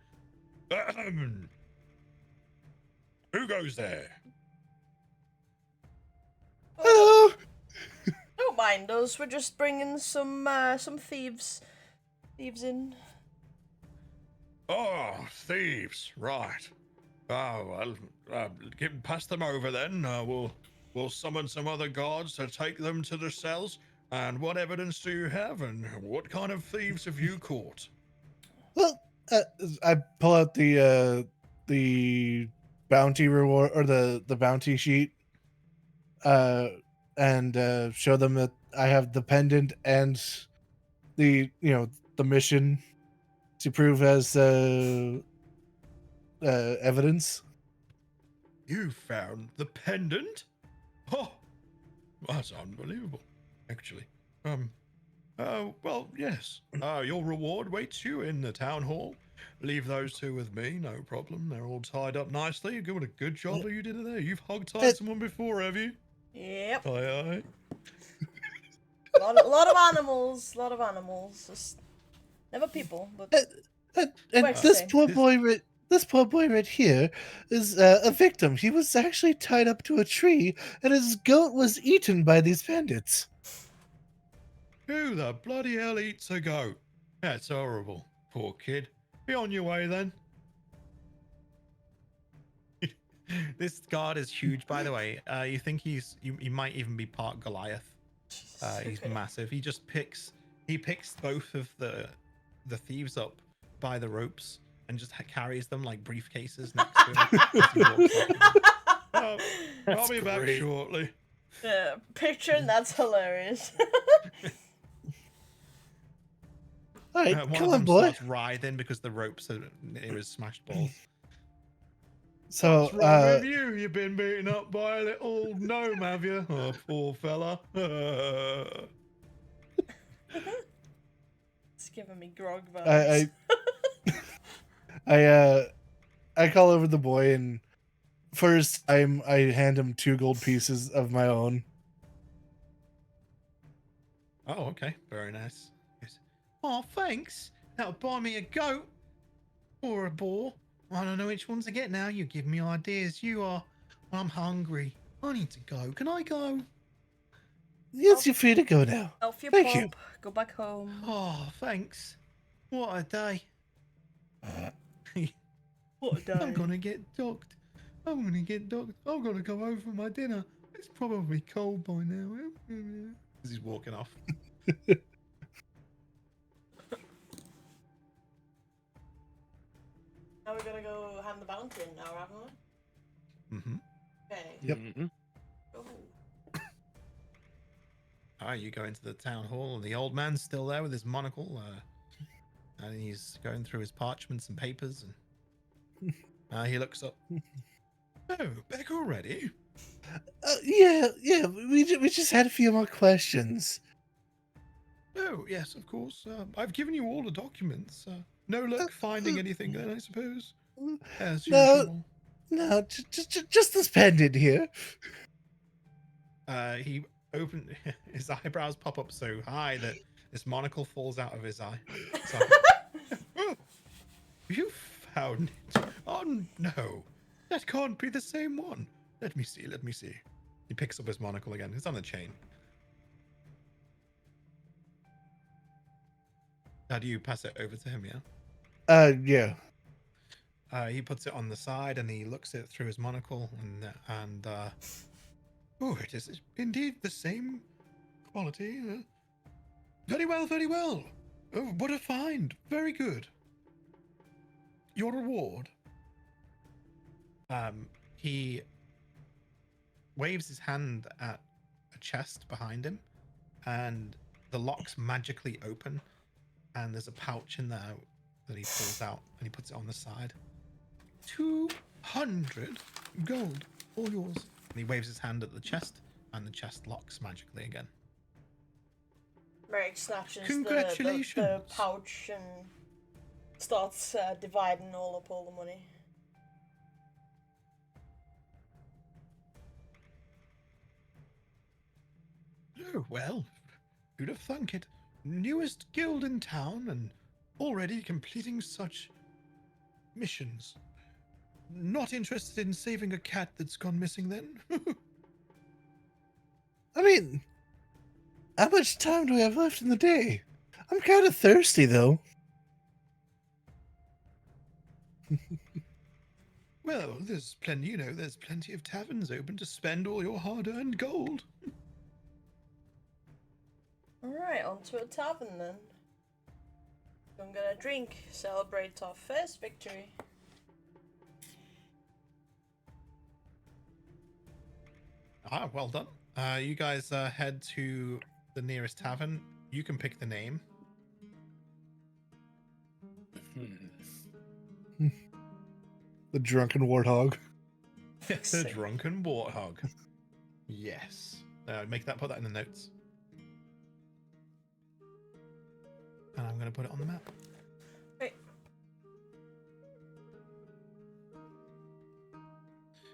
Speaker 2: Who goes there?
Speaker 4: Hello.
Speaker 3: Don't mind us. We're just bringing some thieves in.
Speaker 5: Oh, thieves, right. Oh, well, pass them over then. We'll summon some other guards to take them to the cells. And what evidence do you have? And what kind of thieves have you caught?
Speaker 4: Well, I pull out the bounty reward or the bounty sheet, and show them that I have the pendant and the the mission to prove as evidence.
Speaker 5: You found the pendant? Oh, that's unbelievable, actually. Well, yes. Your reward waits you in the town hall. Leave those two with me, no problem. They're all tied up nicely. You're doing a good job of you did it there. You've hog-tied someone before, have you?
Speaker 3: Yep.
Speaker 5: Aye, aye.
Speaker 3: lot of animals. Lot of animals. Just never people, but
Speaker 4: And
Speaker 3: Where's
Speaker 4: this
Speaker 3: they?
Speaker 4: poor boy right here is a victim. He was actually tied up to a tree, and his goat was eaten by these bandits.
Speaker 5: Who the bloody hell eats a goat? That's horrible. Poor kid. Be on your way then.
Speaker 2: This guard is huge, by the way. You think he might even be part Goliath. He's
Speaker 3: okay.
Speaker 2: massive. He picks both of the thieves up by the ropes and just carries them like briefcases next to him. as he walks off.
Speaker 5: I'll
Speaker 1: That's
Speaker 5: be back
Speaker 1: great.
Speaker 5: shortly.
Speaker 3: Yeah, picturing that's hilarious.
Speaker 4: All right,
Speaker 2: One
Speaker 4: come
Speaker 2: of
Speaker 4: on,
Speaker 2: them
Speaker 4: boy.
Speaker 2: starts writhing because the ropes are near his smashed balls.
Speaker 4: So,
Speaker 5: What's wrong with you? You've been beaten up by a little gnome, have you? Oh, poor fella.
Speaker 3: It's giving me grog
Speaker 4: I
Speaker 3: vibes.
Speaker 4: I call over the boy, and first I hand him 2 gold pieces of my own.
Speaker 2: Oh, okay. Very nice. Yes. Oh, thanks. That'll buy me a goat. Or a boar. I don't know which one to get now. You give me ideas. You are. I'm hungry. I need to go. Can I go?
Speaker 4: Yes, you're free to go now.
Speaker 3: Elf your
Speaker 4: Thank you.
Speaker 3: pop. Go back home.
Speaker 2: Oh, thanks. What a day.
Speaker 3: What a day.
Speaker 2: I'm gonna get docked. I'm gonna get docked. I'm gonna go home for my dinner. It's probably cold by now. As he's walking off.
Speaker 3: Now we're gonna go hand the bounty in now, haven't we? Okay.
Speaker 4: Yep.
Speaker 1: Mhm.
Speaker 3: Oh.
Speaker 2: You go into the town hall, and the old man's still there with his monocle, and he's going through his parchments and papers, and he looks up.
Speaker 5: Oh, back already?
Speaker 4: Yeah, we just had a few more questions.
Speaker 5: Oh, yes, of course. I've given you all the documents. No luck finding anything then, I suppose. As
Speaker 4: No.
Speaker 5: usual.
Speaker 4: No, just this pendant here.
Speaker 2: He open his eyebrows pop up so high that this monocle falls out of his eye. So,
Speaker 5: Oh, you found it. Oh, no. That can't be the same one. Let me see, let me see.
Speaker 2: he picks up his monocle again. It's on the chain. How do you pass it over to him? Yeah.
Speaker 4: Yeah.
Speaker 2: He puts it on the side and he looks it through his monocle and
Speaker 5: Oh, it is indeed the same quality. Very well, very well. Oh, what a find. Very good. Your reward.
Speaker 2: he waves his hand at a chest behind him, and the locks magically open, and there's a pouch in there that he pulls out and he puts it on the side.
Speaker 5: 200 gold. All yours.
Speaker 2: And he waves his hand at the chest, and the chest locks magically again.
Speaker 3: Merrick snatches the
Speaker 5: Congratulations.
Speaker 3: pouch and starts dividing all the money.
Speaker 5: Oh, well, who'd have thunk it? Newest guild in town and already completing such missions. Not interested in saving a cat that's gone missing then?
Speaker 4: I mean, how much time do we have left in the day? I'm kind of thirsty, though.
Speaker 5: Well, there's plenty, there's plenty of taverns open to spend all your hard-earned gold.
Speaker 3: Alright, on to a tavern then. I'm gonna drink, celebrate our first victory.
Speaker 2: Well done. You guys head to the nearest tavern. You can pick the name.
Speaker 1: Hmm.
Speaker 4: The drunken warthog.
Speaker 2: The
Speaker 3: sake.
Speaker 2: Drunken Warthog. Yes. Put that in the notes. And I'm going to put it on the map.
Speaker 3: Right.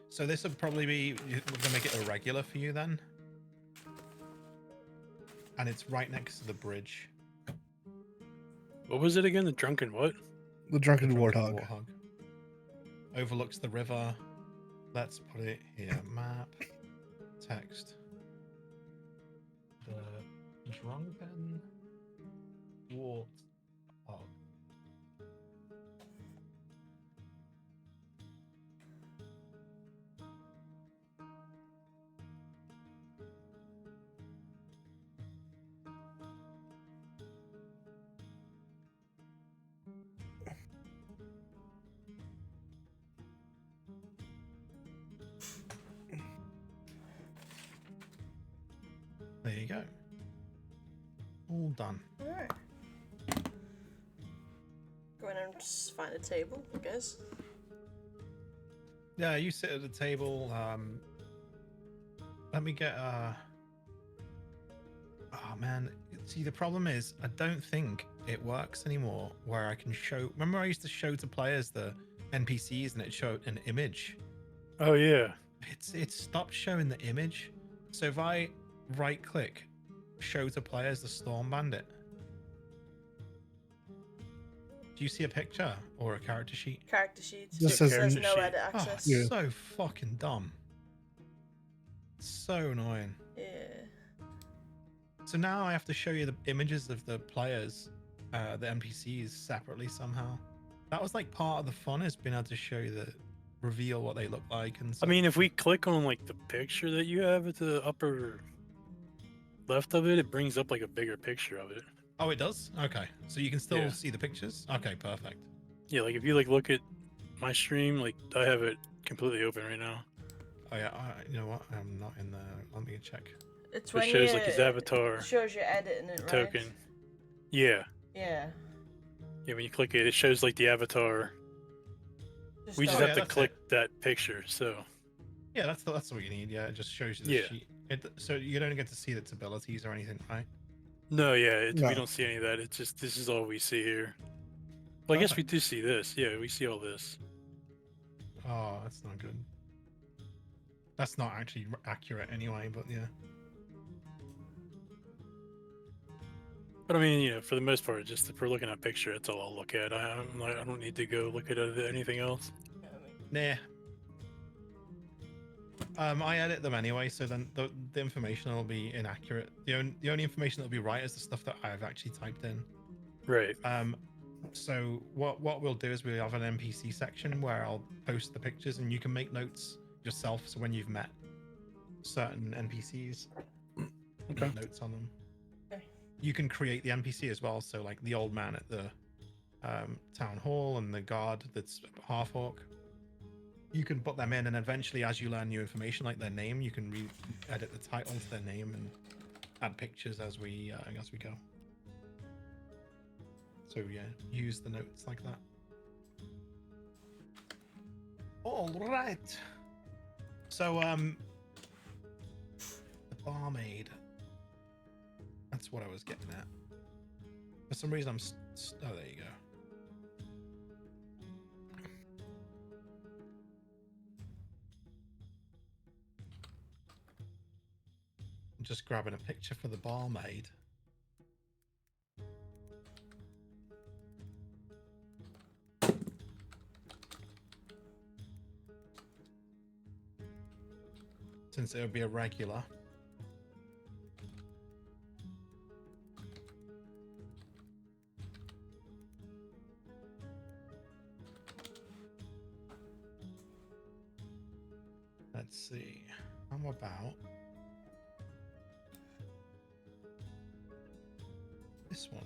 Speaker 2: So this would probably be, we're going to make it irregular for you then. And it's right next to the bridge.
Speaker 1: What was it again? The drunken what?
Speaker 4: The drunken
Speaker 2: Drunken
Speaker 4: warthog.
Speaker 2: Overlooks the river. Let's put it here. Map. Text. The Drunken Warthog. There you go. All done.
Speaker 3: Alright. Go in and just find a table, I guess.
Speaker 2: Yeah, you sit at the table. Let me get Oh man, see the problem is I don't think it works anymore where I can show. Remember I used to show to players the NPCs and it showed an image.
Speaker 1: Oh yeah.
Speaker 2: It's stopped showing the image. So if I right click, show to players the Storm Bandit. Do you see a picture or a character sheet?
Speaker 3: Character sheets.
Speaker 4: Just
Speaker 3: It
Speaker 4: says
Speaker 3: says
Speaker 1: character
Speaker 3: no
Speaker 1: sheet.
Speaker 3: edit
Speaker 2: Oh,
Speaker 3: access.
Speaker 4: Yeah.
Speaker 2: so fucking dumb. So annoying.
Speaker 3: Yeah.
Speaker 2: So now I have to show you the images of the players, the NPCs separately somehow. That was like part of the fun, is being able to show you reveal what they look like and
Speaker 1: I
Speaker 2: stuff.
Speaker 1: mean, if we click on like the picture that you have at the upper left of it, it brings up like a bigger picture of it.
Speaker 2: Oh, it does? Okay. So you can still
Speaker 1: Yeah.
Speaker 2: see the pictures? Okay, perfect.
Speaker 1: Yeah, like if you like look at my stream, like I have it completely open right now.
Speaker 2: Oh yeah, you know what? I'm not in the. Let me check.
Speaker 3: It's
Speaker 1: It
Speaker 3: when
Speaker 1: shows
Speaker 3: you,
Speaker 1: like his avatar
Speaker 3: It shows you editing it, right?
Speaker 1: token. Yeah.
Speaker 3: Yeah.
Speaker 1: Yeah, when you click it, it shows like the avatar. We just
Speaker 2: Oh,
Speaker 1: have
Speaker 2: yeah,
Speaker 1: to
Speaker 2: that's
Speaker 1: click that picture. So
Speaker 2: Yeah, that's what you need. Yeah, it just shows you the
Speaker 1: Yeah.
Speaker 2: sheet. So you don't get to see its abilities or anything, right?
Speaker 1: no, yeah, we
Speaker 4: No.
Speaker 1: don't see any of that. It's just this is all we see here. Well, I guess we do see this. Yeah, we see all this.
Speaker 2: Oh, that's not good. That's not actually accurate anyway, but yeah.
Speaker 1: But I mean, for the most part, just if we're looking at a picture, that's all I'll look at. I don't need to go look at anything else.
Speaker 2: Nah. I edit them anyway, so then the information will be inaccurate. The only information that'll be right is the stuff that I've actually typed in.
Speaker 1: Right.
Speaker 2: So what we'll do is we have an NPC section where I'll post the pictures and you can make notes yourself. So when you've met certain NPCs,
Speaker 1: Okay.
Speaker 2: notes on them.
Speaker 3: Okay.
Speaker 2: You can create the NPC as well. So like the old man at the town hall and the guard that's half orc. You can put them in, and eventually, as you learn new information, like their name, you can edit the title to their name and add pictures as we go. So yeah, use the notes like that. All right. So the barmaid. That's what I was getting at. For some reason, oh, there you go. I'm just grabbing a picture for the barmaid. Since it would be a regular. Let's see. How about this one?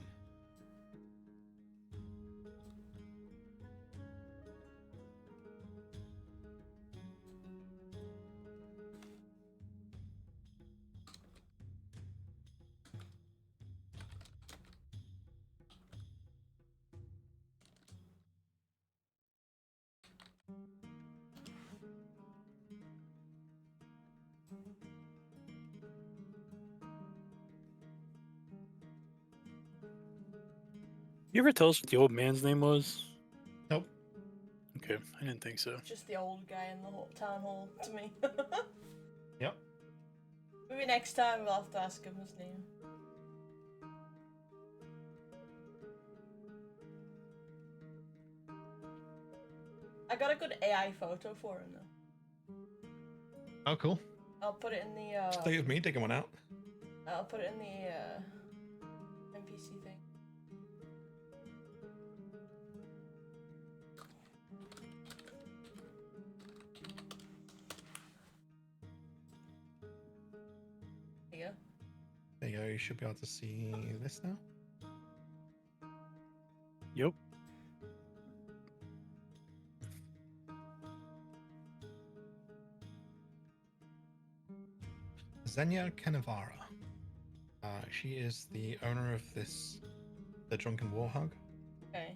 Speaker 1: You ever tell us what the old man's name was?
Speaker 2: Nope.
Speaker 1: Okay, I didn't think so.
Speaker 3: Just the old guy in the town hall to me.
Speaker 2: Yep.
Speaker 3: Maybe next time we'll have to ask him his name. I got a good AI photo for him though.
Speaker 2: Oh, cool.
Speaker 3: I'll put it in the
Speaker 2: Stay with me, taking one out.
Speaker 3: I'll put it in the NPC thing. There you go.
Speaker 2: There you go. You should be able to see this now.
Speaker 1: Yep.
Speaker 2: Xenia Kenavara. She is the owner of the Drunken Warhog.
Speaker 3: Okay.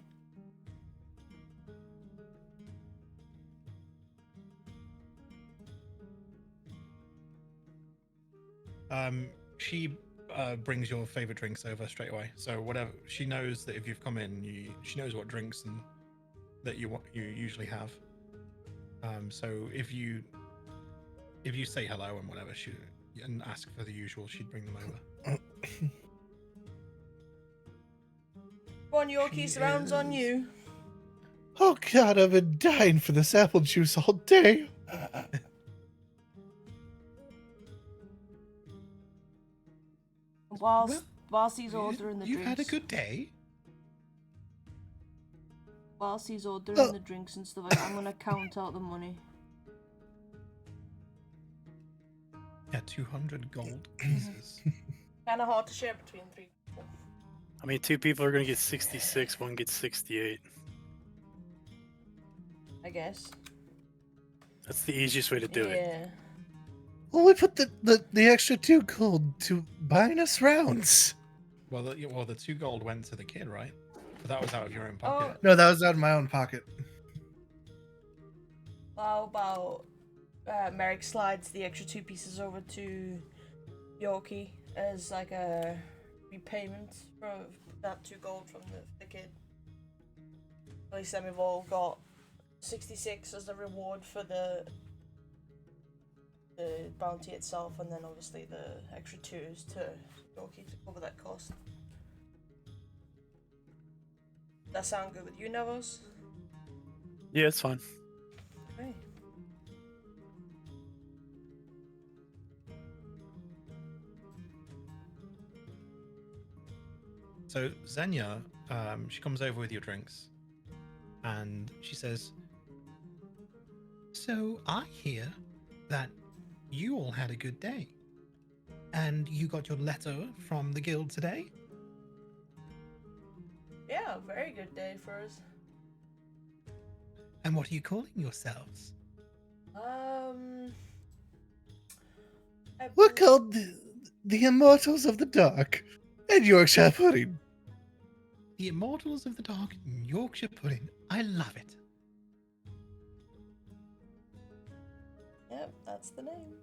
Speaker 2: She brings your favorite drinks over straight away. So whatever, she knows that if you've come in, she knows what drinks and that you usually have. So if you say hello and whatever, and ask for the usual, she'd bring them over.
Speaker 3: Go on, Yorkie,
Speaker 2: She
Speaker 3: rounds on
Speaker 2: is-
Speaker 3: you.
Speaker 4: Oh God, I've been dying for this apple juice all day.
Speaker 3: Whilst he's ordering the
Speaker 2: You've
Speaker 3: drinks.
Speaker 2: had a good day.
Speaker 3: Whilst he's ordering
Speaker 4: Oh.
Speaker 3: the drinks and stuff, I'm gonna count out the money.
Speaker 2: Yeah, 200 gold pieces.
Speaker 3: Kind of hard to share between three people.
Speaker 1: I mean, 2 people are gonna get 66. One gets 68.
Speaker 3: I guess.
Speaker 1: That's the easiest way to do it.
Speaker 3: Yeah.
Speaker 4: Well, we put the extra 2 gold to buying us rounds.
Speaker 2: Well, the 2 gold went to the kid, right? But that was out of your own pocket.
Speaker 4: No, that was out of my own pocket.
Speaker 3: How about Merrick slides the extra 2 pieces over to Yorkie as like a repayment for that 2 gold from the kid. At least then we've all got 66 as the reward for the bounty itself, and then obviously the extra 2s to Yorkie to cover that cost. That sound good with you, Nevos?
Speaker 1: Yeah, it's fine.
Speaker 3: Okay.
Speaker 2: So Xenia, she comes over with your drinks, and she says, "So I hear that you all had a good day, and you got your letter from the guild today."
Speaker 3: Yeah, very good day for us.
Speaker 2: "And what are you calling yourselves?"
Speaker 4: We're called the Immortals of the Dark and Yorkshire Pudding.
Speaker 2: "The Immortals of the Dark Yorkshire Pudding. I love it."
Speaker 3: Yep, that's the name.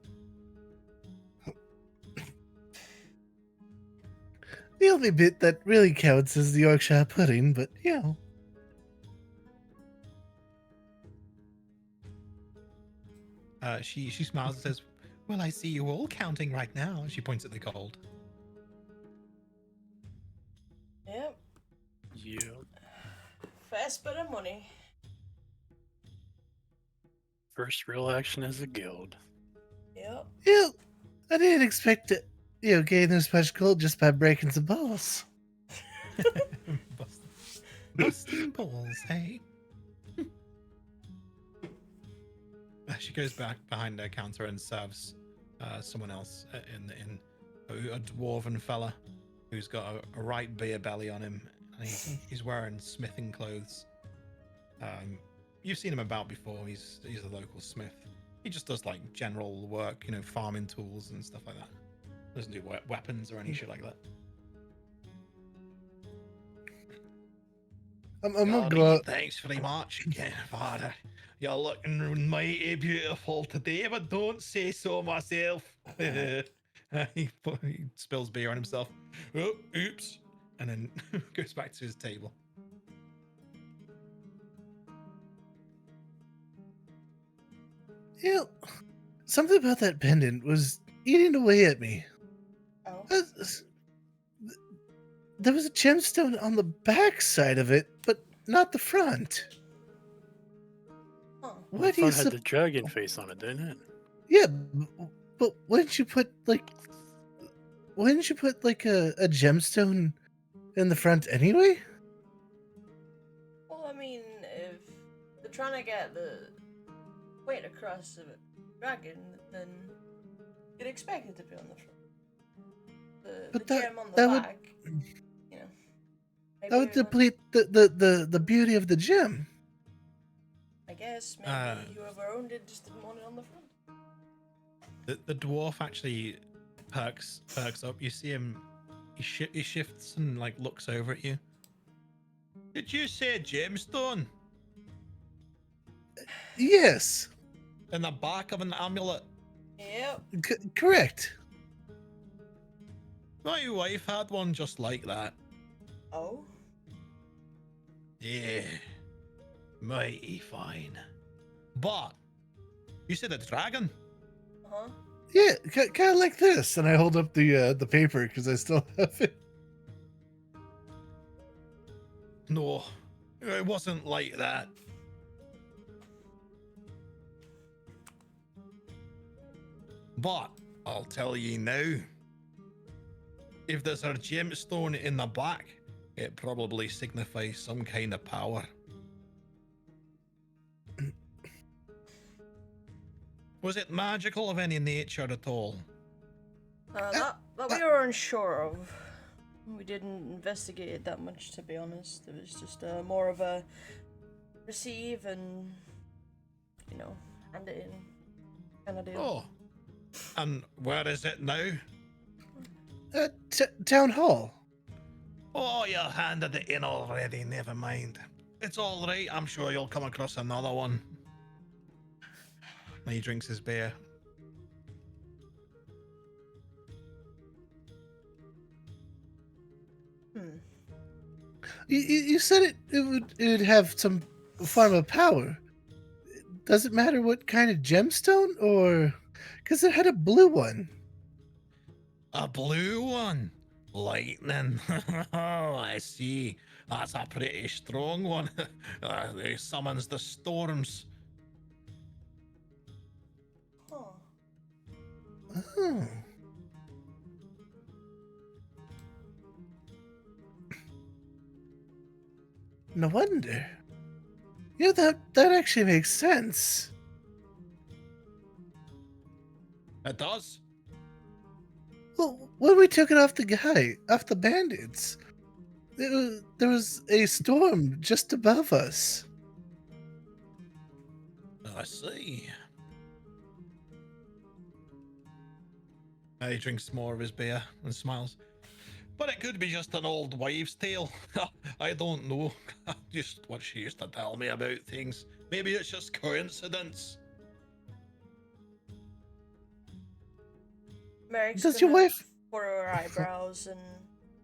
Speaker 4: The only bit that really counts is the Yorkshire Pudding, but you know.
Speaker 2: She smiles and says, "Well, I see you all counting right now." She points at the gold.
Speaker 3: Yep,
Speaker 1: Yeah.
Speaker 3: first bit of money.
Speaker 1: First real action as a guild.
Speaker 3: Yep.
Speaker 4: Yeah, I didn't expect to, gain this much gold just by breaking some balls.
Speaker 2: Busting balls, hey? She goes back behind her counter and serves someone else in a dwarven fella who's got a right beer belly on him. And he's wearing smithing clothes. You've seen him about before. He's a local smith. He just does like general work, farming tools and stuff like that. Doesn't do weapons or any shit like that.
Speaker 4: I'm gonna go out.
Speaker 2: Thanks very much, Father. You're looking mighty beautiful today, but don't say so myself. he spills beer on himself. Oh, oops. And then goes back to his table.
Speaker 4: Something about that pendant was eating away at me.
Speaker 3: Oh.
Speaker 4: There was a gemstone on the back side of it, but not the front.
Speaker 3: Huh.
Speaker 1: The
Speaker 4: What do you
Speaker 1: front had the dragon face on it, didn't it?
Speaker 4: Yeah, but wouldn't you put a gemstone in the front anyway?
Speaker 3: Well, I mean, if they're trying to get the weight across of a dragon, then you'd expect it to be on the front. The gem on the
Speaker 4: that would-
Speaker 3: back,
Speaker 4: That would
Speaker 3: maybe
Speaker 4: deplete the beauty of the gem.
Speaker 3: I guess maybe whoever owned it just didn't want it on the front.
Speaker 2: The dwarf actually perks up. You see him. He shifts and like looks over at you. Did you say gemstone
Speaker 4: Yes,
Speaker 2: in the back of an amulet?
Speaker 3: Yep.
Speaker 4: correct.
Speaker 2: My wife had one just like that.
Speaker 3: Oh.
Speaker 2: Yeah, mighty fine. But you said a dragon.
Speaker 3: Huh.
Speaker 4: Yeah, kind of like this. And I hold up the paper because I still have it.
Speaker 2: No, it wasn't like that. But I'll tell you now, if there's a gemstone in the back, it probably signifies some kind of power. Was it magical of any nature at all?
Speaker 3: That we were unsure of. We didn't investigate it that much, to be honest. It was just more of a receive and, hand it in. And I do.
Speaker 5: Oh. And where is it now?
Speaker 4: Town hall.
Speaker 5: Oh, you handed it in already. Never mind. It's all right. I'm sure you'll come across another one.
Speaker 2: He drinks his beer.
Speaker 3: Hmm.
Speaker 4: You said it would have some form of power. Does it matter what kind of gemstone, or because it had a blue one?
Speaker 5: A blue one. Lightning. Oh, I see. That's a pretty strong one. It summons the storms.
Speaker 3: Huh.
Speaker 4: Oh. No wonder. Yeah, that actually makes sense.
Speaker 5: It does.
Speaker 4: Well, when we took it off the bandits, there was a storm just above us.
Speaker 5: I see.
Speaker 2: He drinks more of his beer and smiles.
Speaker 5: But it could be just an old wives' tale. I don't know. Just what she used to tell me about things. Maybe it's just coincidence.
Speaker 3: Merrick's
Speaker 4: Does your
Speaker 3: gonna
Speaker 4: wife-
Speaker 3: furrow her eyebrows and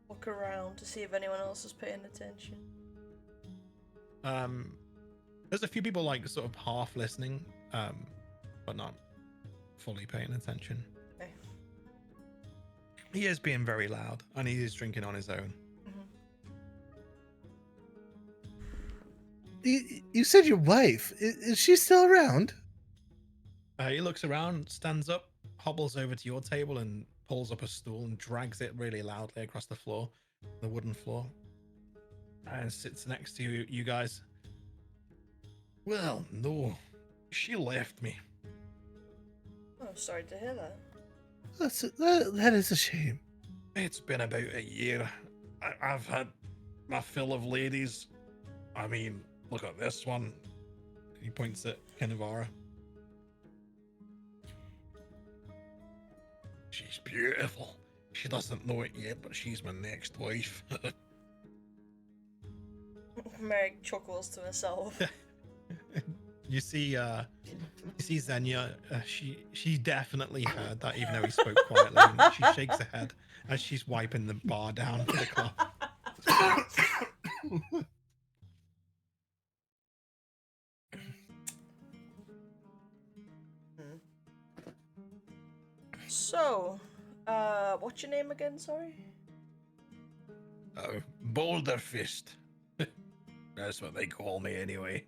Speaker 3: look around to see if anyone else is paying attention.
Speaker 2: There's a few people like sort of half listening, but not fully paying attention.
Speaker 3: Okay.
Speaker 2: He is being very loud, and he is drinking on his own.
Speaker 4: You said your wife. Is she still around?
Speaker 2: He looks around, stands up, hobbles over to your table, and pulls up a stool and drags it really loudly across the floor, the wooden floor, and sits next to you guys.
Speaker 5: Well, no. She left me.
Speaker 3: Oh, sorry to hear that.
Speaker 4: That is a shame.
Speaker 5: It's been about a year. I've had my fill of ladies. I mean, look at this one.
Speaker 2: He points at Kenavara.
Speaker 5: She's beautiful. She doesn't know it yet, but she's my next wife.
Speaker 3: Merrick chuckles to himself.
Speaker 2: You see Xenia. She definitely heard that, even though he spoke quietly. And she shakes her head as she's wiping the bar down with the cloth.
Speaker 3: So, what's your name again? Sorry.
Speaker 5: Oh, Boulder Fist. That's what they call me anyway.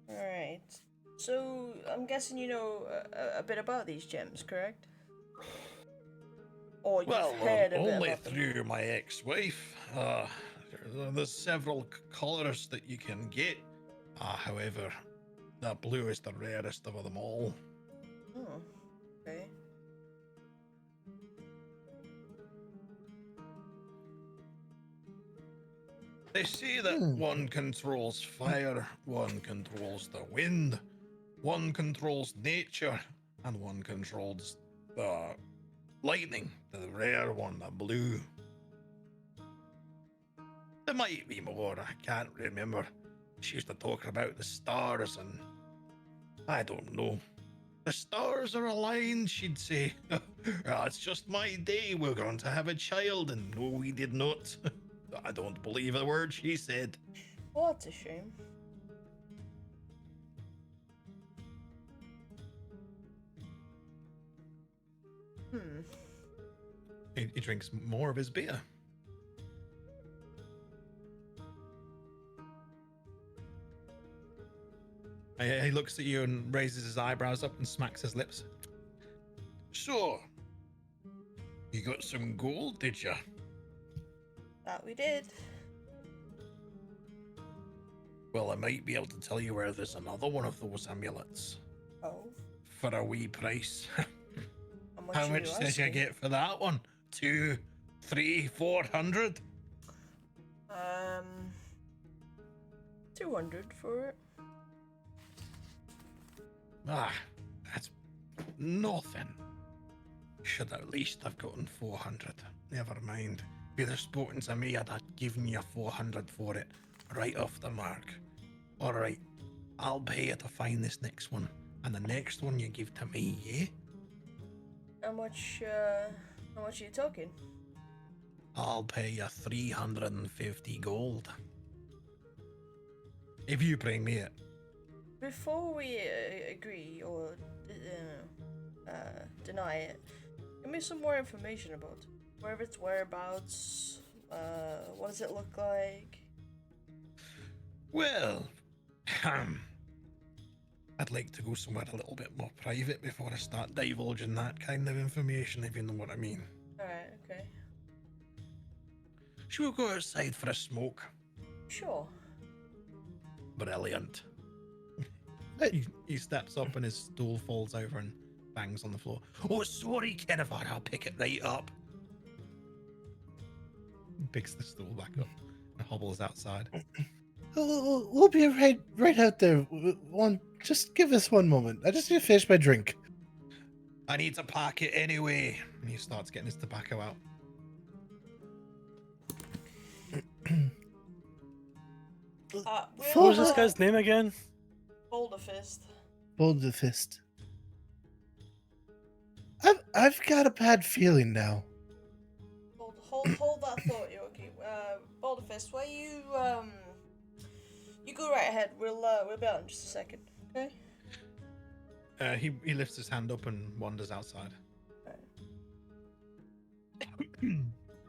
Speaker 3: All right. So I'm guessing you know a bit about these gems, correct? Or you've
Speaker 5: Well,
Speaker 3: heard a bit
Speaker 5: only
Speaker 3: about them.
Speaker 5: through my ex-wife. There's several colors that you can get. However, the blue is the rarest of them all.
Speaker 3: Oh, okay.
Speaker 5: They say that one controls fire, one controls the wind, one controls nature, and one controls the lightning, the rare one, the blue. There might be more, I can't remember. She used to talk about the stars, and I don't know. The stars are aligned, she'd say. It's just my day, we're going to have a child, and no, we did not. I don't believe a word she said.
Speaker 3: Well, that's a shame. Hmm.
Speaker 2: He drinks more of his beer. He looks at you and raises his eyebrows up and smacks his lips.
Speaker 5: So, you got some gold, did you?
Speaker 3: That we did.
Speaker 5: Well, I might be able to tell you where there's another one of those amulets.
Speaker 3: Oh.
Speaker 5: For a wee price.
Speaker 3: How
Speaker 5: How
Speaker 3: are
Speaker 5: much
Speaker 3: you
Speaker 5: did you
Speaker 3: asking?
Speaker 5: get for that one? 2, 3, 400?
Speaker 3: 200 for it.
Speaker 5: Ah, that's nothing. Should at least have gotten 400. Never mind. If you'd have spoken to me, I'd have given you 400 for it. Right off the mark. Alright, I'll pay you to find this next one. And the next one you give to me, yeah?
Speaker 3: How much are you talking?
Speaker 5: I'll pay you 350 gold. If you bring me it.
Speaker 3: Before we agree or deny it, give me some more information about it. Where of its whereabouts, what does it look like?
Speaker 5: Well, I'd like to go somewhere a little bit more private before I start divulging that kind of information, if you know what I mean.
Speaker 3: Alright, okay.
Speaker 5: Should we go outside for a smoke?
Speaker 3: Sure.
Speaker 5: Brilliant.
Speaker 2: He steps up and his stool falls over and bangs on the floor.
Speaker 5: Oh, sorry, Kennevar, I'll pick it right up.
Speaker 2: Picks the stool back up and hobbles outside.
Speaker 4: We'll be right out there. Just give us one moment. I just need to finish my drink.
Speaker 5: I need to pack it anyway.
Speaker 2: And he starts getting his tobacco out.
Speaker 1: What
Speaker 3: We'll,
Speaker 1: was this guy's name again?
Speaker 3: Boulder Fist.
Speaker 4: Boulder Fist. I've got a bad feeling now.
Speaker 3: Hold that thought, Yorkie. Boulder Fist, where you you go right ahead. We'll be out in just a second. Okay.
Speaker 2: He lifts his hand up and wanders outside.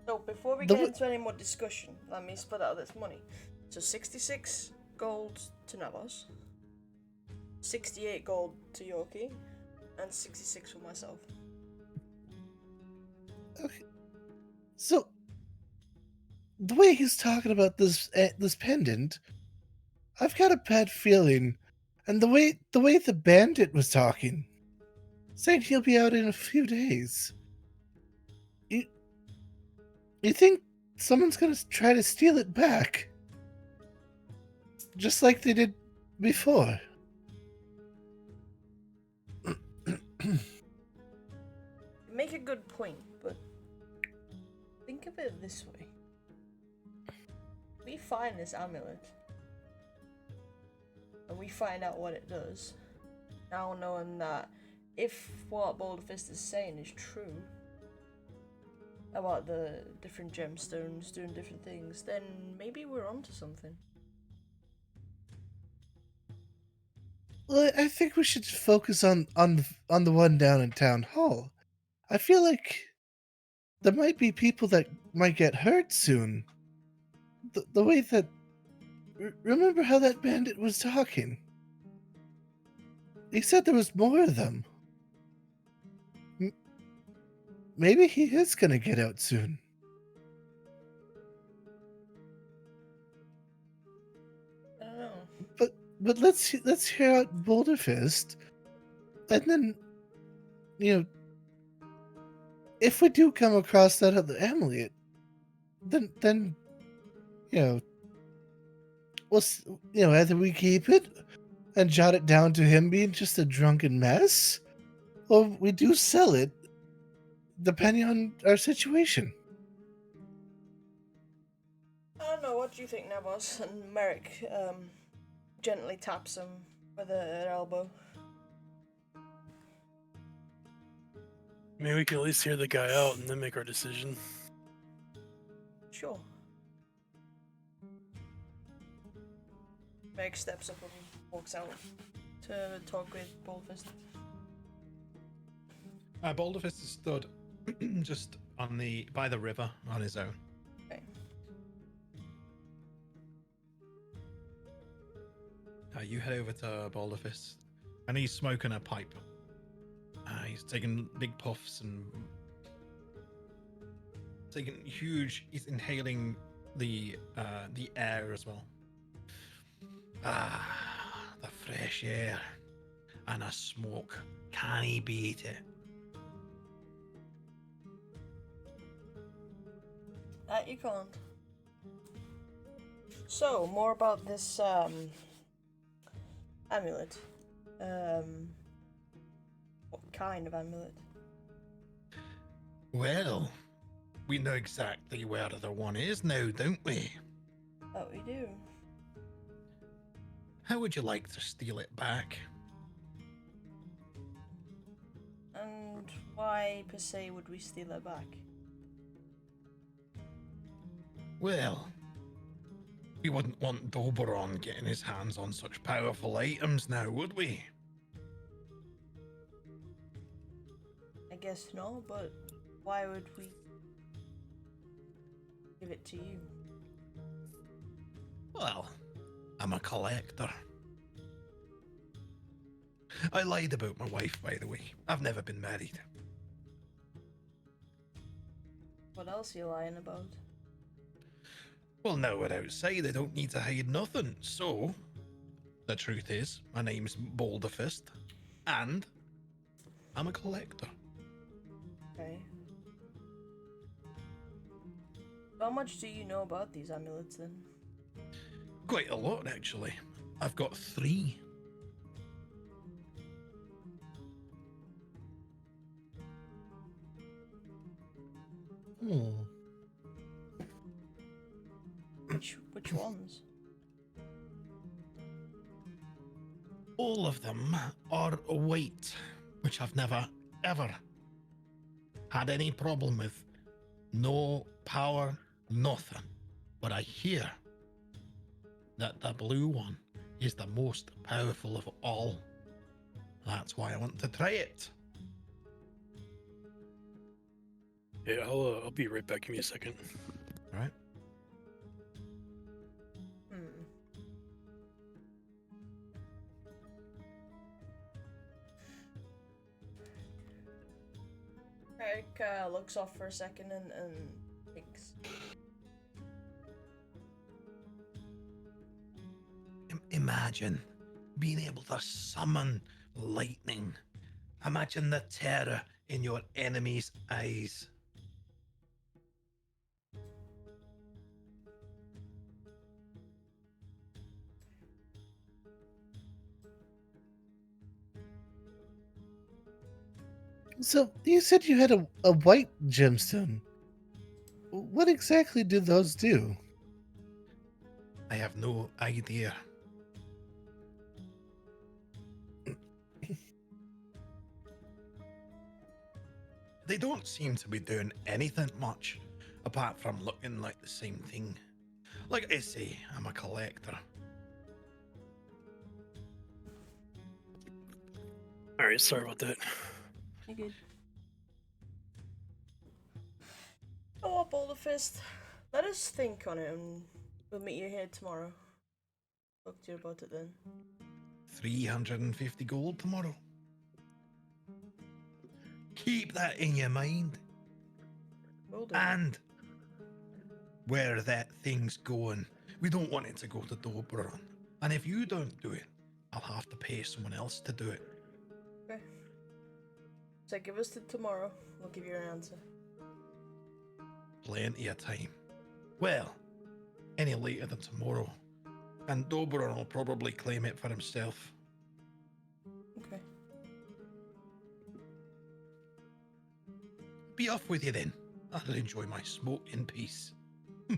Speaker 3: So before we
Speaker 4: The
Speaker 3: get
Speaker 4: w-
Speaker 3: into any more discussion, let me split out this money. So 66 gold to Navas, 68 gold to Yorkie, and 66 for myself.
Speaker 4: Okay. So the way he's talking about this pendant, I've got a bad feeling, and the way the bandit was talking, saying he'll be out in a few days. You think someone's gonna try to steal it back? Just like they did before.
Speaker 3: You make a good point, but think of it this way. We find this amulet, and we find out what it does. Now knowing that if what Boulder Fist is saying is true about the different gemstones doing different things, then maybe we're onto something.
Speaker 4: Well, I think we should focus on the one down in town hall. I feel like there might be people that might get hurt soon. The way that remember how that bandit was talking? He said there was more of them. Maybe he is gonna get out soon.
Speaker 3: I don't know.
Speaker 4: But let's hear out Boulder Fist, and then, if we do come across that other amulet, then we'll either we keep it and jot it down to him being just a drunken mess, or we do sell it, depending on our situation.
Speaker 3: I don't know. What do you think, Navas? And Merrick gently taps him with her elbow.
Speaker 1: Maybe we can at least hear the guy out and then make our decision.
Speaker 3: Sure. Merrick steps up and walks out to talk with Boulderfist.
Speaker 2: Boulderfist is stood just by the river on his own.
Speaker 3: Okay.
Speaker 2: You head over to Boulderfist, and he's smoking a pipe. He's taking big puffs and he's inhaling the air as well. The fresh air and a smoke. Can he beat it?
Speaker 3: That you can't. So, more about this amulet. kind of amulet?
Speaker 5: Well, we know exactly where the one is now, don't we?
Speaker 3: Oh, we do.
Speaker 5: How would you like to steal it back?
Speaker 3: And why, per se, would we steal it back?
Speaker 5: Well, we wouldn't want Doberon getting his hands on such powerful items now, would we?
Speaker 3: I guess no, but why would we give it to you?
Speaker 5: Well, I'm a collector. I lied about my wife, by the way. I've never been married.
Speaker 3: What else are you lying about?
Speaker 5: Well, now we're outside, I don't need to hide nothing. So, the truth is, my name's Boulderfist, and I'm a collector.
Speaker 3: Okay. How much do you know about these amulets then?
Speaker 5: Quite a lot, actually. I've got 3.
Speaker 4: Hmm.
Speaker 3: Which ones?
Speaker 5: All of them are white, which I've never, ever had any problem with. No power, nothing. But I hear that the blue one is the most powerful of all. That's why I want to try it.
Speaker 1: Yeah, I'll be right back. Give me a second.
Speaker 5: All right.
Speaker 3: Hmm. Eric looks off for a second and thinks.
Speaker 5: Imagine being able to summon lightning. Imagine the terror in your enemy's eyes.
Speaker 4: So you said you had a white gemstone. What exactly do those do?
Speaker 5: I have no idea. They don't seem to be doing anything much, apart from looking like the same thing. Like I say, I'm a collector.
Speaker 1: All right, sorry about that.
Speaker 3: You good? Oh, Boulderfist. Let us think on it and we'll meet you here tomorrow. Talk to you about it then.
Speaker 5: 350 gold tomorrow. Keep that in your mind.
Speaker 3: Will do.
Speaker 5: And where that thing's going, we don't want it to go to Doberon. And if you don't do it, I'll have to pay someone else to do it.
Speaker 3: Okay. So give us till tomorrow. We'll give you an answer.
Speaker 5: Plenty of time. Well, any later than tomorrow. And Doberon will probably claim it for himself.
Speaker 3: Okay.
Speaker 5: Be off with you then. I'll enjoy my smoke in peace. He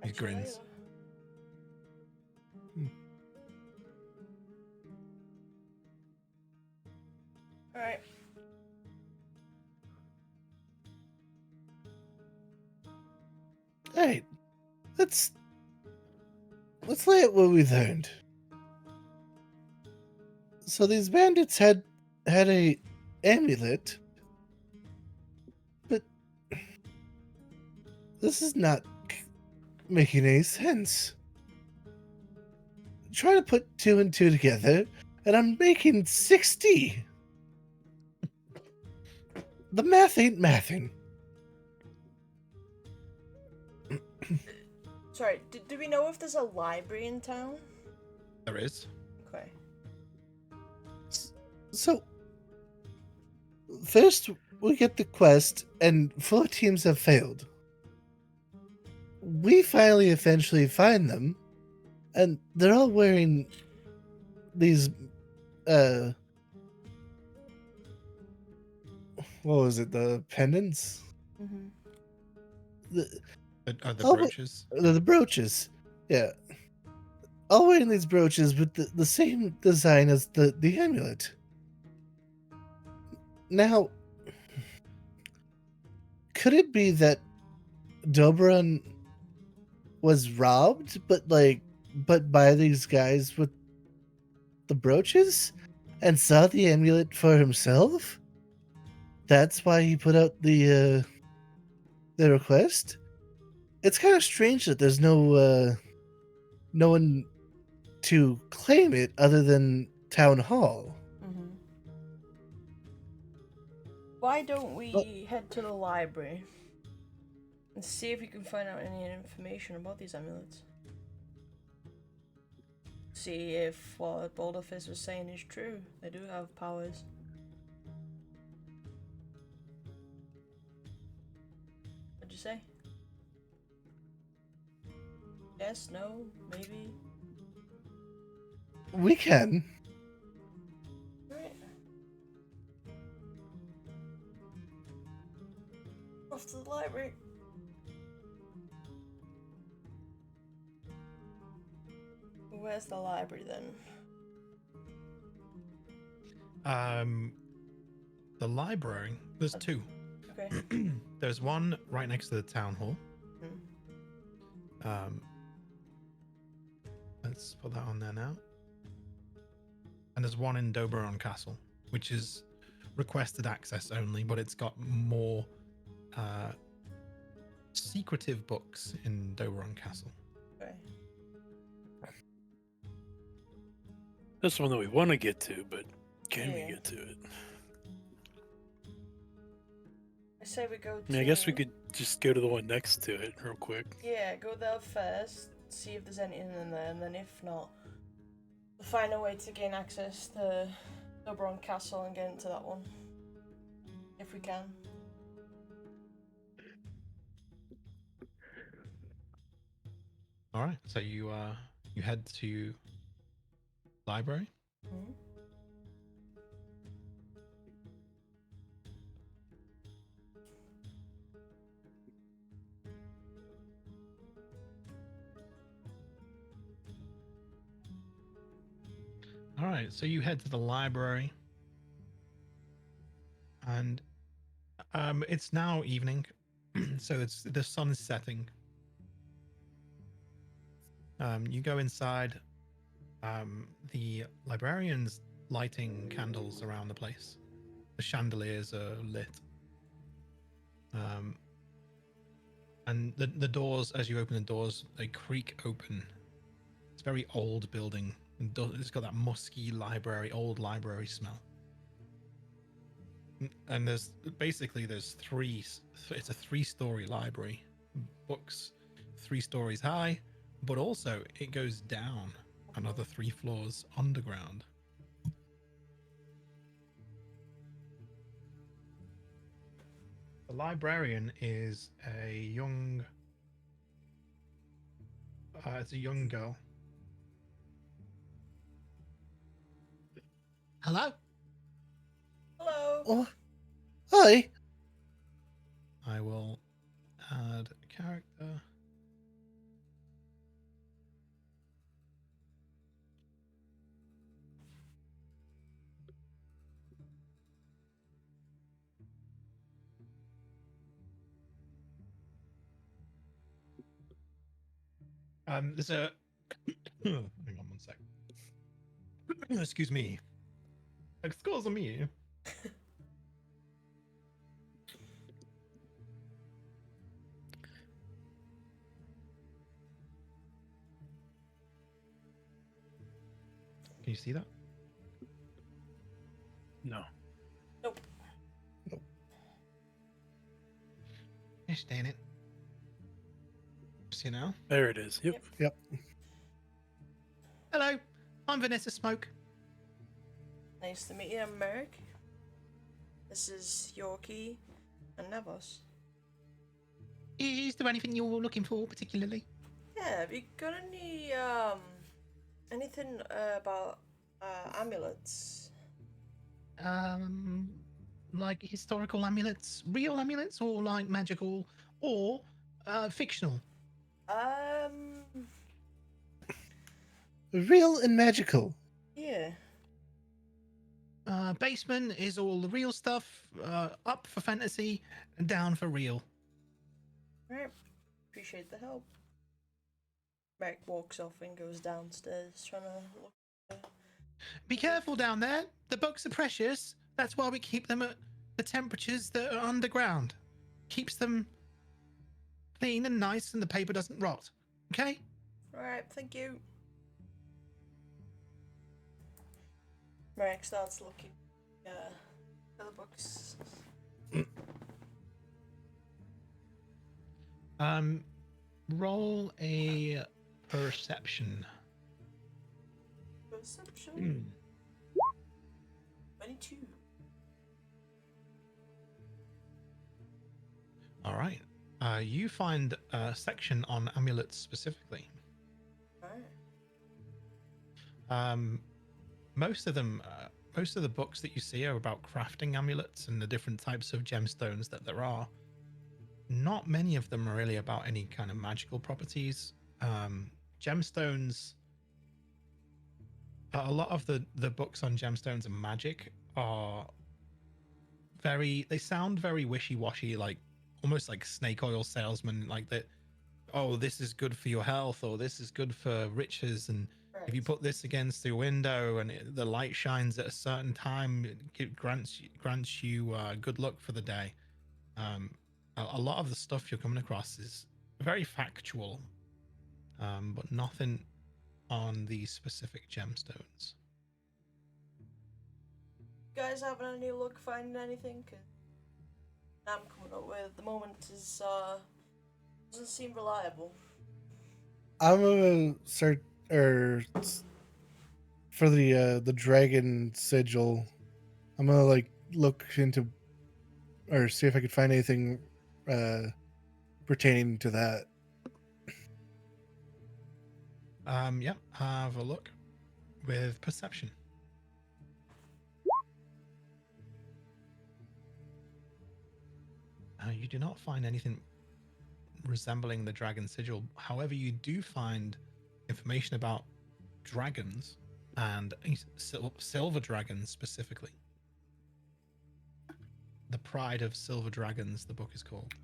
Speaker 3: Catch you
Speaker 5: grins.
Speaker 3: later. Alright.
Speaker 4: Alright. Let's lay out what we learned. So these bandits had a amulet, but this is not making any sense. Try to put 2 and 2 together, and I'm making 60. The math ain't mathing.
Speaker 3: Sorry, do we know if there's a library in town?
Speaker 5: There is.
Speaker 3: Okay.
Speaker 4: So, first we get the quest, and 4 teams have failed. We finally eventually find them, and they're all wearing these what was it? The pendants?
Speaker 3: Mm-hmm.
Speaker 4: The
Speaker 2: The
Speaker 4: Oh, but-
Speaker 2: brooches.
Speaker 4: the brooches. Yeah. All wearing these brooches with the same design as the amulet. Now, could it be that Dobron was robbed, but by these guys with the brooches, and saw the amulet for himself? That's why he put out the request. It's kind of strange that there's no one to claim it other than Town Hall.
Speaker 3: Mm-hmm. Why don't we head to the library and see if we can find out any information about these amulets? See if what Boulderfist was saying is true. They do have powers. What'd you say? Yes, no, maybe?
Speaker 4: We can.
Speaker 3: Right. Off to the library. Where's the library then?
Speaker 2: The library. There's two.
Speaker 3: Okay.
Speaker 2: There's one right next to the town hall. Let's put that on there now. And there's one in Doberon Castle, which is requested access only, but it's got more secretive books in Doberon Castle.
Speaker 3: Okay.
Speaker 1: That's the one that we want to get to, but can
Speaker 3: Yeah.
Speaker 1: we get to it?
Speaker 3: I say we go to.
Speaker 1: I mean, I guess we could just go to the one next to it real quick.
Speaker 3: Yeah, go there first, see if there's anything in there, and then if not, we'll find a way to gain access to Oberon Castle and get into that one. If we can.
Speaker 2: All right, so you head to library.
Speaker 3: Mhm.
Speaker 2: All right, so you head to the library, and it's now evening, so the sun is setting. You go inside. The librarian's lighting candles around the place. The chandeliers are lit. And the doors, as you open the doors, they creak open. It's a very old building. It's got that musky old library smell. And there's three. It's a 3-story library. Books 3 stories high, but also it goes down another 3 floors underground. The librarian is a young. It's a young girl. Hello.
Speaker 3: Hello.
Speaker 4: Oh, hi.
Speaker 2: I will add character. There's a. Hang on one sec. Excuse me. Excuse me. Can you see that?
Speaker 1: No.
Speaker 2: Gosh, damn it. See now?
Speaker 1: There it is. Yep.
Speaker 4: Yep.
Speaker 2: Hello, I'm Vanessa Smoke.
Speaker 3: Nice to meet you, I'm Merrick. This is Yorkie and Nevos.
Speaker 2: Is there anything you're looking for particularly?
Speaker 3: Yeah, have you got any anything about amulets?
Speaker 2: like historical amulets, real amulets, or like magical, or fictional?
Speaker 4: Real and magical.
Speaker 3: Yeah.
Speaker 2: Basement is all the real stuff. Up for fantasy, and down for real.
Speaker 3: Right. Appreciate the help. Merrick walks off and goes downstairs, trying to look.
Speaker 2: Be careful down there. The books are precious. That's why we keep them at the temperatures that are underground. Keeps them clean and nice, and the paper doesn't rot. Okay?
Speaker 3: Alright, thank you. Merrick starts looking for the books.
Speaker 2: Roll a perception.
Speaker 3: Perception. 22.
Speaker 2: All right. You find a section on amulets specifically.
Speaker 3: Alright.
Speaker 2: Most of them, most of the books that you see are about crafting amulets and the different types of gemstones that there are. Not many of them are really about any kind of magical properties. Gemstones. A lot of the books on gemstones and magic are they sound very wishy-washy, like almost like snake oil salesman, like that. Oh, this is good for your health, or this is good for riches, and if you put this against the window and the light shines at a certain time, it grants you good luck for the day. A lot of the stuff you're coming across is very factual, but nothing on these specific gemstones.
Speaker 3: Guys having any luck finding anything? 'Cause I'm coming up with at the moment is doesn't seem reliable.
Speaker 4: I'm gonna start for the dragon sigil. I'm gonna like look into or see if I could find anything pertaining to that.
Speaker 2: Yep, have a look with perception. You do not find anything resembling the dragon sigil. However, you do find information about dragons and silver dragons specifically. The Pride of Silver Dragons, the book is called.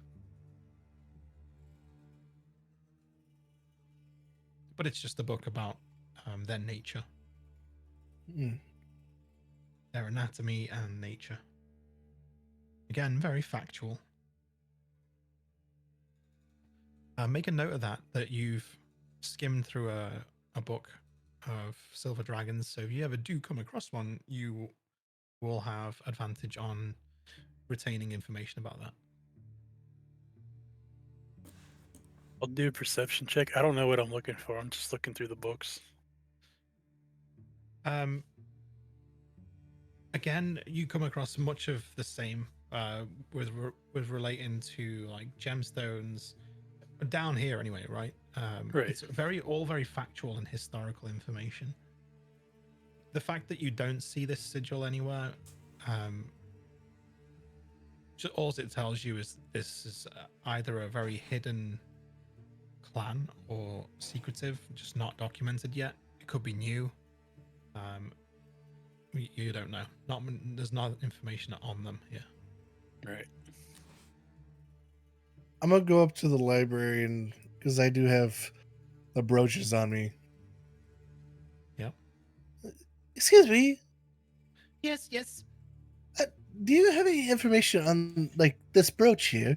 Speaker 2: But it's just a book about their nature, their anatomy and nature. Again, very factual. Make a note of that you've skimmed through a book of silver dragons. So if you ever do come across one, you will have advantage on retaining information about that.
Speaker 1: I'll do a perception check. I don't know what I'm looking for. I'm just looking through the books.
Speaker 2: Again, you come across much of the same with relating to like gemstones down here anyway, right?
Speaker 1: Right.
Speaker 2: It's all very factual and historical information. The fact that you don't see this sigil anywhere, just all it tells you is this is either a very hidden clan or secretive, just not documented yet. It could be new. You don't know. There's not information on them here.
Speaker 1: Right.
Speaker 4: I'm gonna go up to the library and because I do have the brooches on me.
Speaker 2: Yep.
Speaker 4: Excuse me.
Speaker 2: Yes.
Speaker 4: Do you have any information on like this brooch here?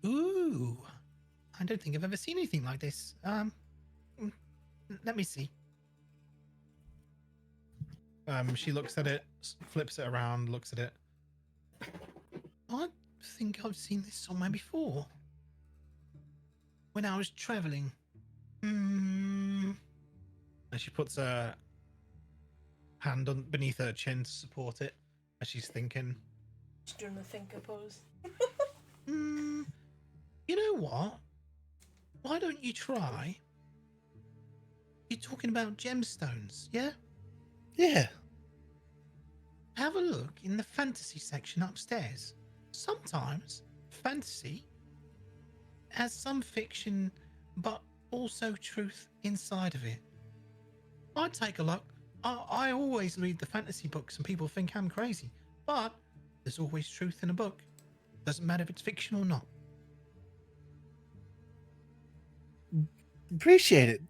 Speaker 2: Ooh, I don't think I've ever seen anything like this. Let me see. She looks at it, flips it around, looks at it. I think I've seen this somewhere before. When I was traveling. And she puts her hand beneath her chin to support it as she's thinking.
Speaker 3: She's doing the thinker pose.
Speaker 2: You know what? Why don't you try? You're talking about gemstones, yeah?
Speaker 4: Yeah.
Speaker 2: have a look in the fantasy section upstairs. Sometimes fantasy has some fiction, but also truth inside of it. I'd take a look. I always read the fantasy books and people think I'm crazy, but there's always truth in a book. Doesn't matter if it's fiction or not.
Speaker 4: Appreciate it.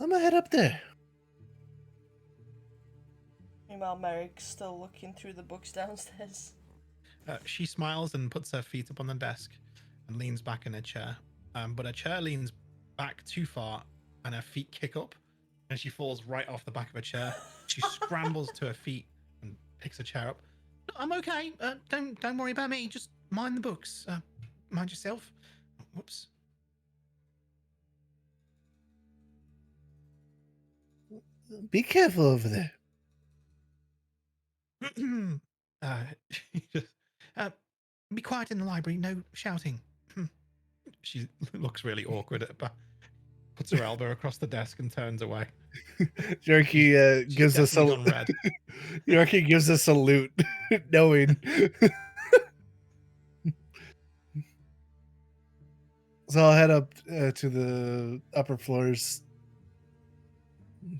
Speaker 4: I'm gonna head up there.
Speaker 3: Meanwhile, Merrick's still looking through the books downstairs.
Speaker 2: She smiles and puts her feet up on the desk and leans back in her chair. But her chair leans back too far and her feet kick up and she falls right off the back of her chair. She scrambles to her feet and picks her chair up. I'm okay. Don't worry about me. Just mind the books. Mind yourself. Whoops.
Speaker 4: Be careful over there.
Speaker 2: Be quiet in the library. No shouting. She looks really awkward at back. Puts her elbow across the desk and turns away.
Speaker 4: Yorkie
Speaker 2: She's
Speaker 4: gives us a
Speaker 2: definitely gone red.
Speaker 4: Yorkie gives a salute, knowing. So I'll head up to the upper floors.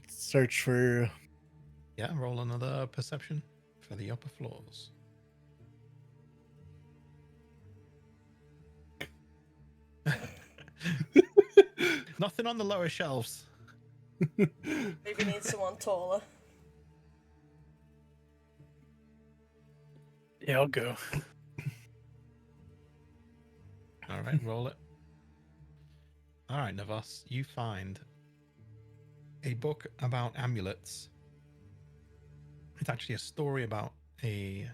Speaker 4: Search for.
Speaker 2: Yeah, roll another perception for the upper floors. Nothing on the lower shelves.
Speaker 3: Maybe need someone taller.
Speaker 1: Yeah, I'll go.
Speaker 2: All right, roll it. All right, Navas, you find a book about amulets. It's actually a story about a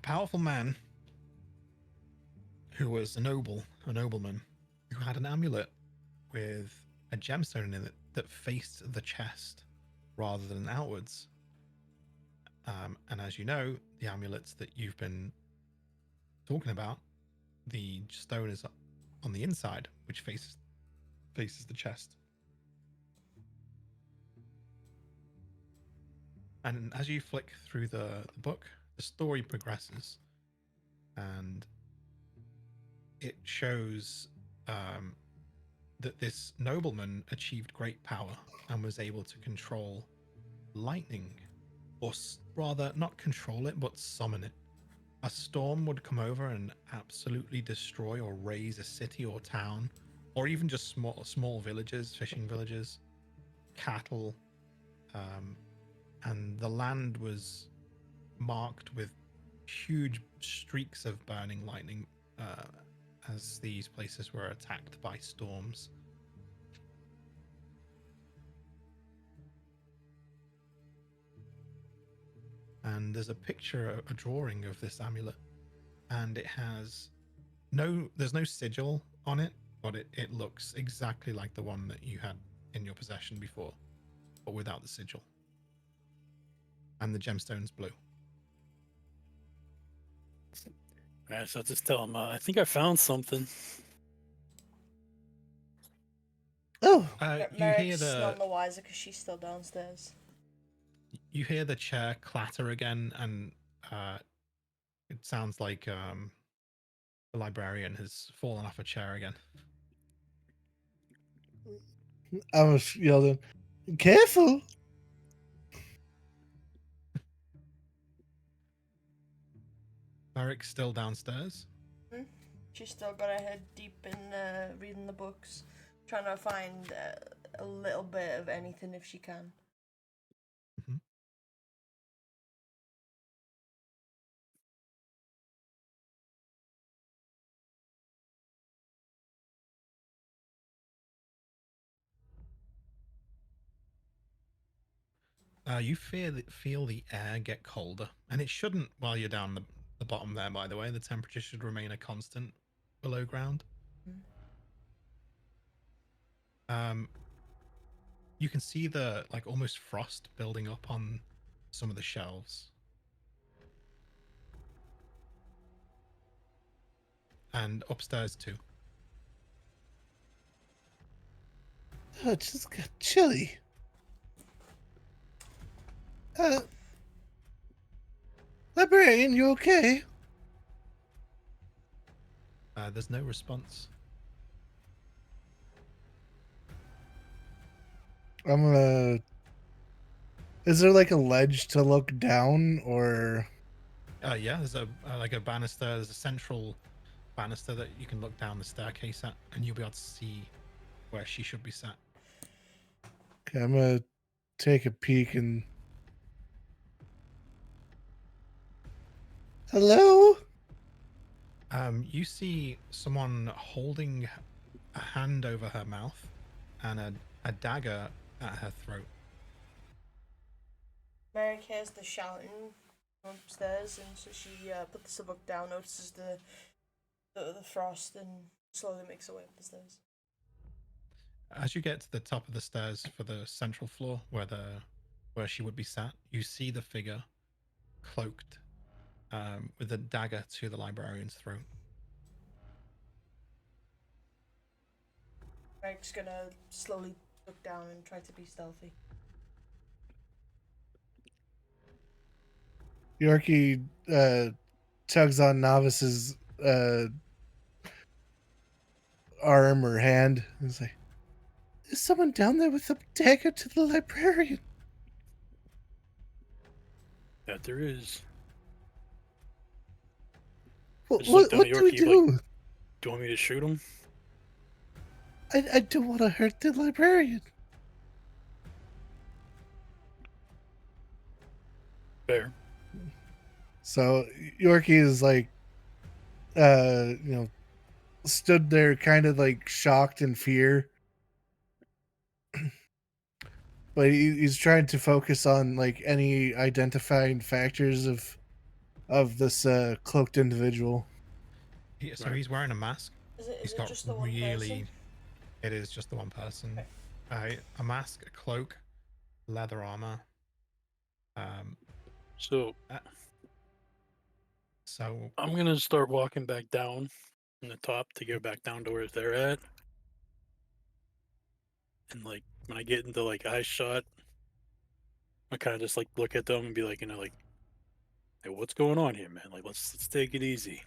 Speaker 2: powerful man who was a nobleman, who had an amulet with a gemstone in it that faced the chest rather than outwards. And as you know, the amulets that you've been talking about, the stone is on the inside, which faces the chest. And as you flick through the book, the story progresses, and it shows that this nobleman achieved great power and was able to control lightning, or rather, not control it, but summon it. A storm would come over and absolutely destroy or raze a city or town, or even just small villages, fishing villages, cattle, and the land was marked with huge streaks of burning lightning as these places were attacked by storms. And there's a picture, a drawing of this amulet, and it has there's no sigil on it, but it looks exactly like the one that you had in your possession before, but without the sigil. And the gemstone's blue.
Speaker 1: Alright, so I'll just tell him, I think I found something.
Speaker 4: Oh,
Speaker 2: You hear
Speaker 3: Merrick's none the wiser because she's still downstairs.
Speaker 2: you hear the chair clatter again, and it sounds like the librarian has fallen off a chair again.
Speaker 4: I was yelling, "Careful!"
Speaker 2: Eric's still downstairs.
Speaker 3: She's still got her head deep in reading the books, trying to find a little bit of anything if she can.
Speaker 2: Mm-hmm. You feel the air get colder, and it shouldn't while you're down the bottom there, by the way. The temperature should remain a constant below ground. You can see the almost frost building up on some of the shelves. And upstairs too.
Speaker 4: Oh, it just got chilly. Uh, librarian, you okay?
Speaker 2: There's no response.
Speaker 4: I'm gonna. Is there like a ledge to look down, or?
Speaker 2: Yeah, there's a like a banister. There's a central banister that you can look down the staircase at, and you'll be able to see where she should be sat.
Speaker 4: Okay, I'm gonna take a peek and. Hello?
Speaker 2: You see someone holding a hand over her mouth and a dagger at her throat.
Speaker 3: Merrick hears the shouting from upstairs, and so she puts the book down, notices the frost, and slowly makes her way up the stairs.
Speaker 2: As you get to the top of the stairs for the central floor where she would be sat, you see the figure cloaked with a dagger to the librarian's throat.
Speaker 3: Merrick's gonna slowly look down and try to be stealthy.
Speaker 4: Yorkie tugs on Novice's arm or hand. And is like, "There's someone down there with a dagger to the librarian."
Speaker 1: That there is.
Speaker 4: What,
Speaker 1: Just look
Speaker 4: what,
Speaker 1: down at
Speaker 4: what do we
Speaker 1: Yorkie,
Speaker 4: do?
Speaker 1: like, do you want me to shoot him?
Speaker 4: I don't want to hurt the librarian.
Speaker 1: Fair.
Speaker 4: So Yorkie is like, stood there kind of like shocked in fear. But he's trying to focus on like any identifying factors of this cloaked individual.
Speaker 2: So
Speaker 1: Right.
Speaker 2: he's wearing a mask.
Speaker 3: Is it
Speaker 2: He's got
Speaker 3: just the one
Speaker 2: really.
Speaker 3: person?
Speaker 2: It is just the one person.
Speaker 3: Okay.
Speaker 2: A mask, a cloak, leather armor.
Speaker 1: So
Speaker 2: So
Speaker 1: I'm gonna start walking back down from the top to go back down to where they're at. And like when I get into like eye shot, I kind of just like look at them and be like, like, hey, what's going on here, man? Like, let's take it easy.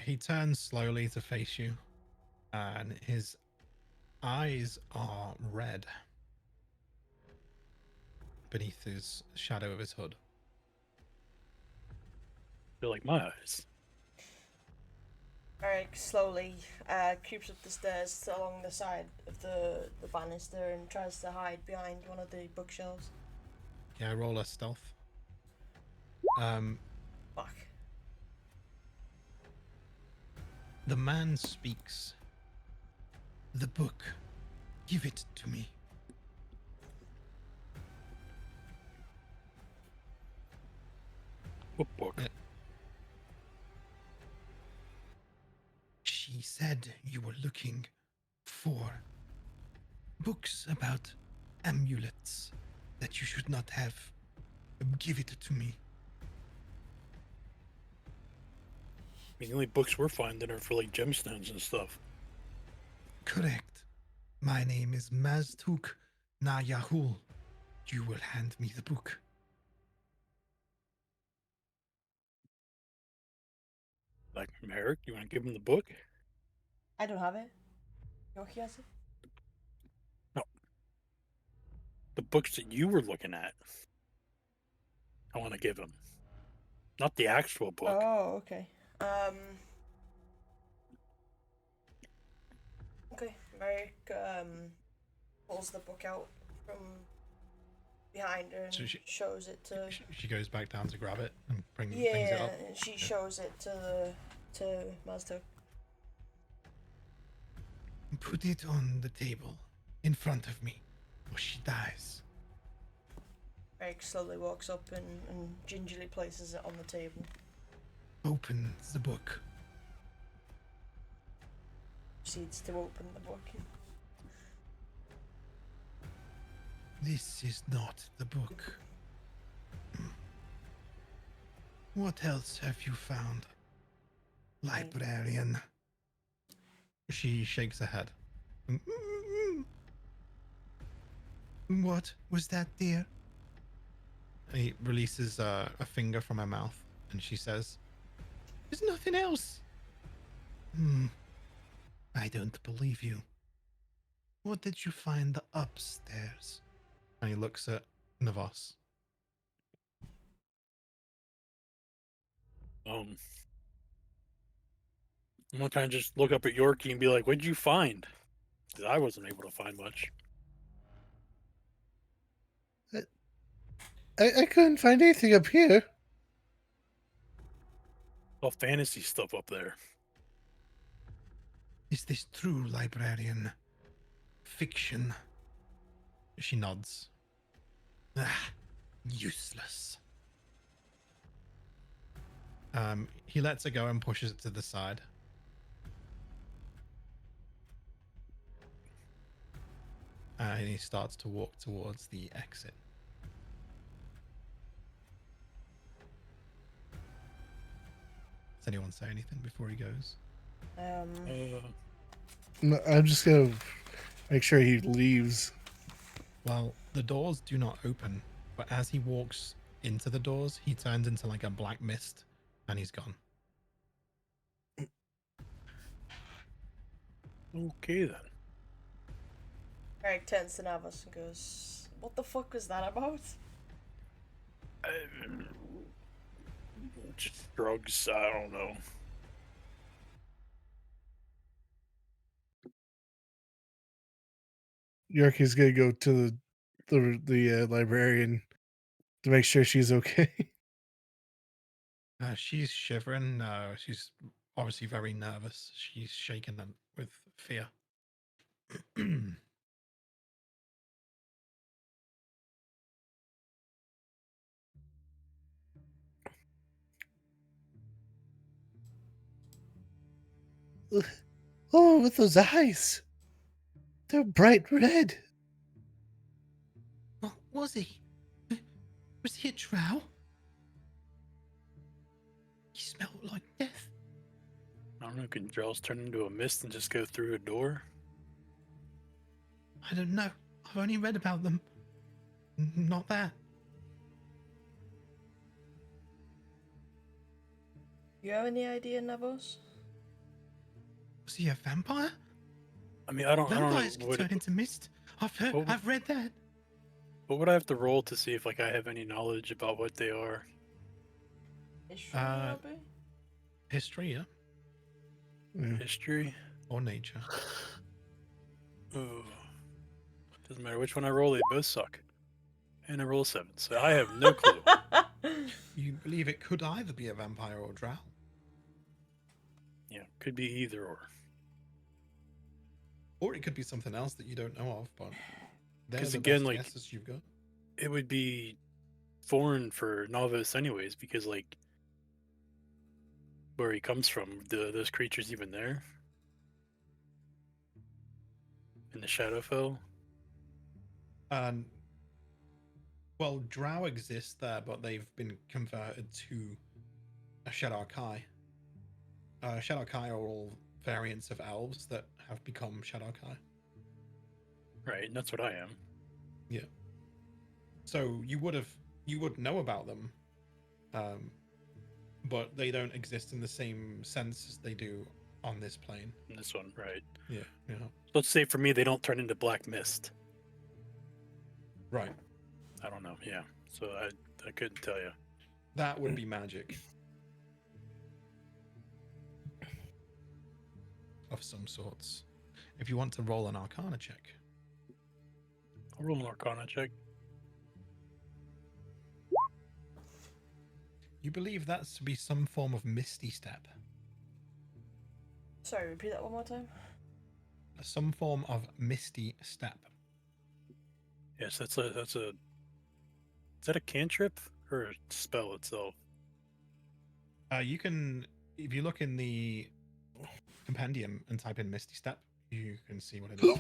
Speaker 2: he turns slowly to face you, and his eyes are red beneath his shadow of his hood.
Speaker 1: They're like my eyes.
Speaker 3: Merrick slowly creeps up the stairs along the side of the banister and tries to hide behind one of the bookshelves.
Speaker 2: Yeah, roll a stealth.
Speaker 3: Fuck.
Speaker 2: The man speaks. The book. Give it to me.
Speaker 1: What book?
Speaker 2: She said you were looking for books about amulets that you should not have. Give it to me.
Speaker 1: I mean, the only books we're finding are for like gemstones and stuff.
Speaker 2: Correct. My name is Maztuk Nayahul. You will hand me the book.
Speaker 1: Like, Merrick, you want to give him the book?
Speaker 3: I don't have it. Yorkie has it.
Speaker 1: The books that you were looking at, I want to give him. Not the actual book.
Speaker 3: Oh, okay. Okay, Merrick pulls the book out from behind her and
Speaker 2: So
Speaker 3: shows it to.
Speaker 2: She goes back down to grab it and brings it
Speaker 3: Yeah,
Speaker 2: up.
Speaker 3: and she shows it to Mazda.
Speaker 2: Put it on the table in front of me, or she dies.
Speaker 3: Merrick slowly walks up and gingerly places it on the table.
Speaker 2: Open the book.
Speaker 3: Proceeds to open the book.
Speaker 2: This is not the book. What else have you found, librarian? She shakes her head. What was that, dear? he releases a finger from her mouth, and she says, "There's nothing else." I don't believe you. What did you find upstairs? And he looks at Navos.
Speaker 1: I'm gonna kind of just look up at Yorkie and be like, "What'd you find?" 'Cause I wasn't able to find much.
Speaker 4: I couldn't find anything up here.
Speaker 1: All fantasy stuff up there.
Speaker 2: Is this true, librarian? Fiction? She nods. Ah, useless. He lets her go and pushes it to the side. And he starts to walk towards the exit. Does anyone say anything before he goes?
Speaker 4: No, I'm just gonna make sure he leaves.
Speaker 2: Well, the doors do not open, but as he walks into the doors, he turns into like a black mist and he's gone.
Speaker 1: Okay then.
Speaker 3: Eric turns to Navas and goes, "What the fuck was that about?"
Speaker 1: Just drugs. I don't know.
Speaker 4: Yorkie's gonna go to the librarian to make sure she's okay.
Speaker 2: She's shivering. She's obviously very nervous. She's shaken with fear.
Speaker 4: Oh, with those eyes. They're bright red.
Speaker 2: What was he? Was he a drow? He smelled like death.
Speaker 1: I don't know. Can Drells turn into a mist and just go through a door?
Speaker 2: I don't know. I've only read about them. Not that.
Speaker 3: You have any idea, Navos?
Speaker 2: Was he a vampire?
Speaker 1: I mean, I don't
Speaker 2: Vampires
Speaker 1: know.
Speaker 2: can turn into mist. I've read that.
Speaker 1: What would I have to roll to see if like I have any knowledge about what they are?
Speaker 3: History, maybe?
Speaker 2: History, yeah,
Speaker 4: Yeah.
Speaker 1: History?
Speaker 2: or nature.
Speaker 1: Ooh. Doesn't matter which one I roll, they both suck. And I roll a 7, so I have no clue.
Speaker 2: You believe it could either be a vampire or a drow?
Speaker 1: Yeah, could be either or.
Speaker 2: Or it could be something else that you don't know of, but they're
Speaker 1: 'Cause
Speaker 2: the
Speaker 1: again,
Speaker 2: best
Speaker 1: like-
Speaker 2: guesses you've got.
Speaker 1: It would be foreign for Novice anyways, because like where he comes from, those creatures even there? In the Shadowfell?
Speaker 2: Well, drow exist there, but they've been converted to a Shadar-kai. Shadar-kai are all variants of elves that have become Shadar-kai.
Speaker 1: Right, and that's what I am.
Speaker 2: Yeah. So you would know about them, but they don't exist in the same sense as they do on this plane.
Speaker 1: In this one, right.
Speaker 2: Yeah.
Speaker 1: Let's say for me they don't turn into black mist.
Speaker 2: Right.
Speaker 1: I don't know, yeah. So I couldn't tell you.
Speaker 2: That would be magic. Of some sorts. If you want to roll an Arcana check.
Speaker 1: I'll roll an Arcana check.
Speaker 2: You believe that's to be some form of misty step.
Speaker 3: Sorry, repeat that one more time.
Speaker 2: Some form of misty step.
Speaker 1: Yes, that's a is that a cantrip or a spell itself?
Speaker 2: You can, if you look in the compendium and type in misty step, you can see what it is.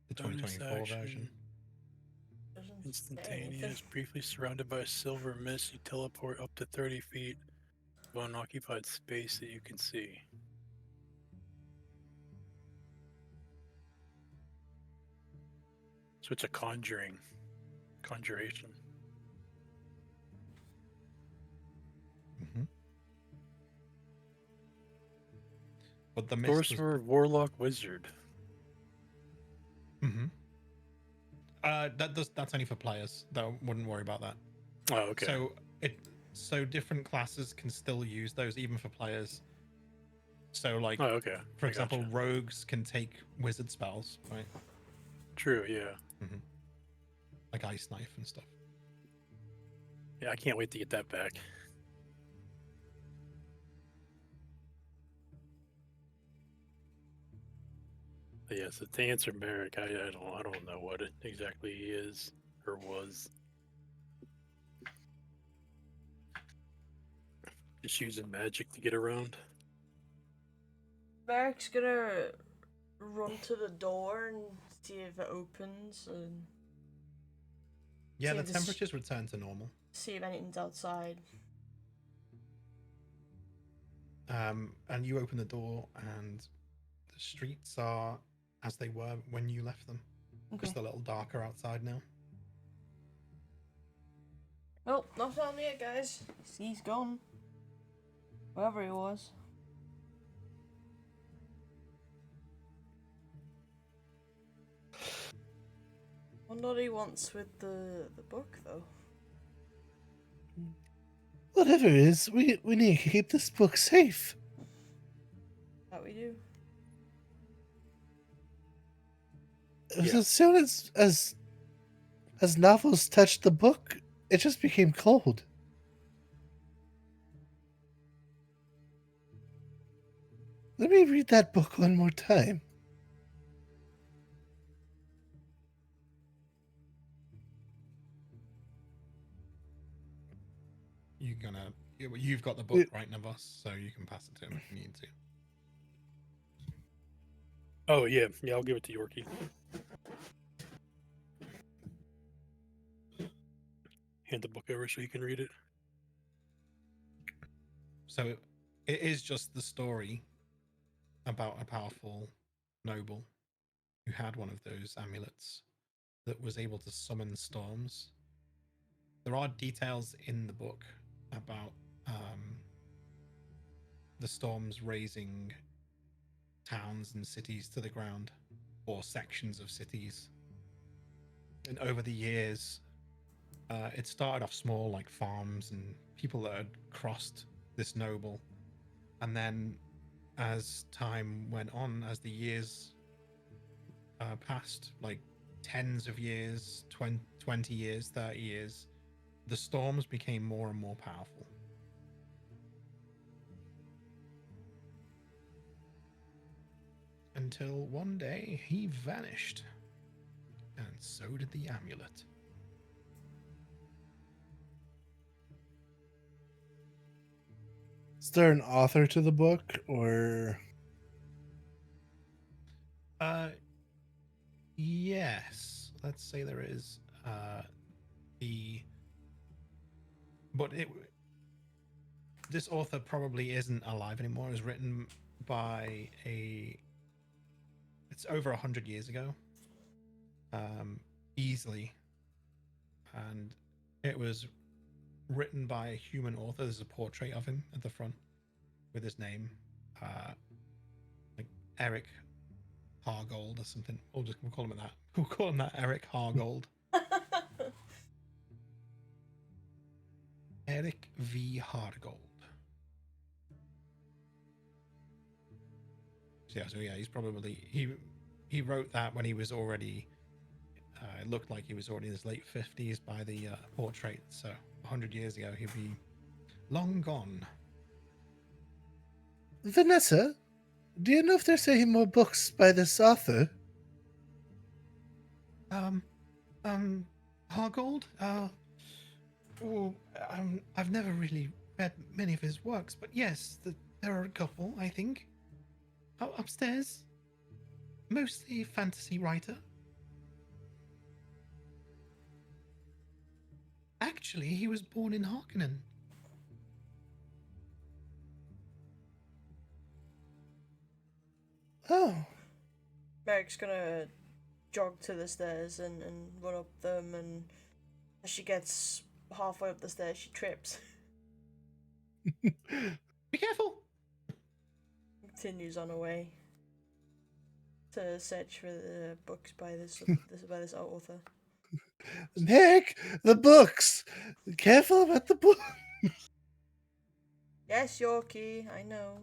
Speaker 2: The
Speaker 1: Bonus
Speaker 2: 2024
Speaker 1: action.
Speaker 2: version.
Speaker 3: Doesn't say
Speaker 1: Instantaneous,
Speaker 3: anything.
Speaker 1: briefly surrounded by a silver mist, you teleport up to 30 feet unoccupied space that you can see. So it's a conjuration.
Speaker 2: Mm-hmm. But the mist was...
Speaker 1: Sorcerer, warlock, wizard.
Speaker 2: Mm-hmm. That's only for players. Though, wouldn't worry about that.
Speaker 1: Oh, okay.
Speaker 2: So different classes can still use those even for players. So like,
Speaker 1: Oh, okay.
Speaker 2: for
Speaker 1: I
Speaker 2: example,
Speaker 1: gotcha.
Speaker 2: rogues can take wizard spells, right?
Speaker 1: True, yeah.
Speaker 2: Mm-hmm. Like ice knife and stuff.
Speaker 1: Yeah, I can't wait to get that back. But yeah, so to answer Merrick, I don't know what it exactly is or was. Just using magic to get around.
Speaker 3: Merrick's gonna run to the door and see if it opens and
Speaker 2: Yeah,
Speaker 3: See
Speaker 2: the
Speaker 3: this-
Speaker 2: temperatures return to normal.
Speaker 3: see if anything's outside.
Speaker 2: And you open the door, and the streets are as they were when you left them.
Speaker 3: Okay.
Speaker 2: Just a little darker outside now.
Speaker 3: Well, not found yet, guys. He's gone. Wherever he was. Wonder what he wants with the book, though.
Speaker 4: Whatever it is, we need to keep this book safe.
Speaker 3: That we do.
Speaker 1: Yeah.
Speaker 4: As soon as Novels touched the book, it just became cold. Let me read that book one more time.
Speaker 2: You've got the book, right, Navas? So you can pass it to him if you need to.
Speaker 1: Oh yeah, I'll give it to Yorkie. Hand the book over so you can read it.
Speaker 2: So it is just the story about a powerful noble who had one of those amulets that was able to summon storms. There are details in the book about the storms raising towns and cities to the ground, or sections of cities. And over the years, it started off small, like farms and people that had crossed this noble. And then as time went on, as the years passed, like tens of years, 20 years, 30 years, the storms became more and more powerful. Until one day he vanished. And so did the amulet.
Speaker 4: Is there an author to the book, or
Speaker 2: Yes. Let's say there is. This author probably isn't alive anymore. It was written by it's over 100 years ago. Easily. And it was written by a human author. There's a portrait of him at the front with his name. Like Eric Hargold or something. We'll call him that. We'll call him that, Eric Hargold. Eric V. Hargold. So yeah, he's probably he wrote that when he was already. It looked like he was already in his late 50s by the portrait. So 100 years ago, he'd be long gone.
Speaker 4: Vanessa? Do you know if there's any more books by this author?
Speaker 2: Hargold? I've never really read many of his works, but yes, there are a couple, I think. Upstairs. Mostly fantasy writer. Actually, he was born in Harkonnen.
Speaker 3: Eric's gonna jog to the stairs and run up them, and as she gets halfway up the stairs, she trips.
Speaker 2: Be careful.
Speaker 3: Continues on her way to search for the books by this author.
Speaker 4: Nick, the books. Careful about the book.
Speaker 3: Yes, Yorkie, I know.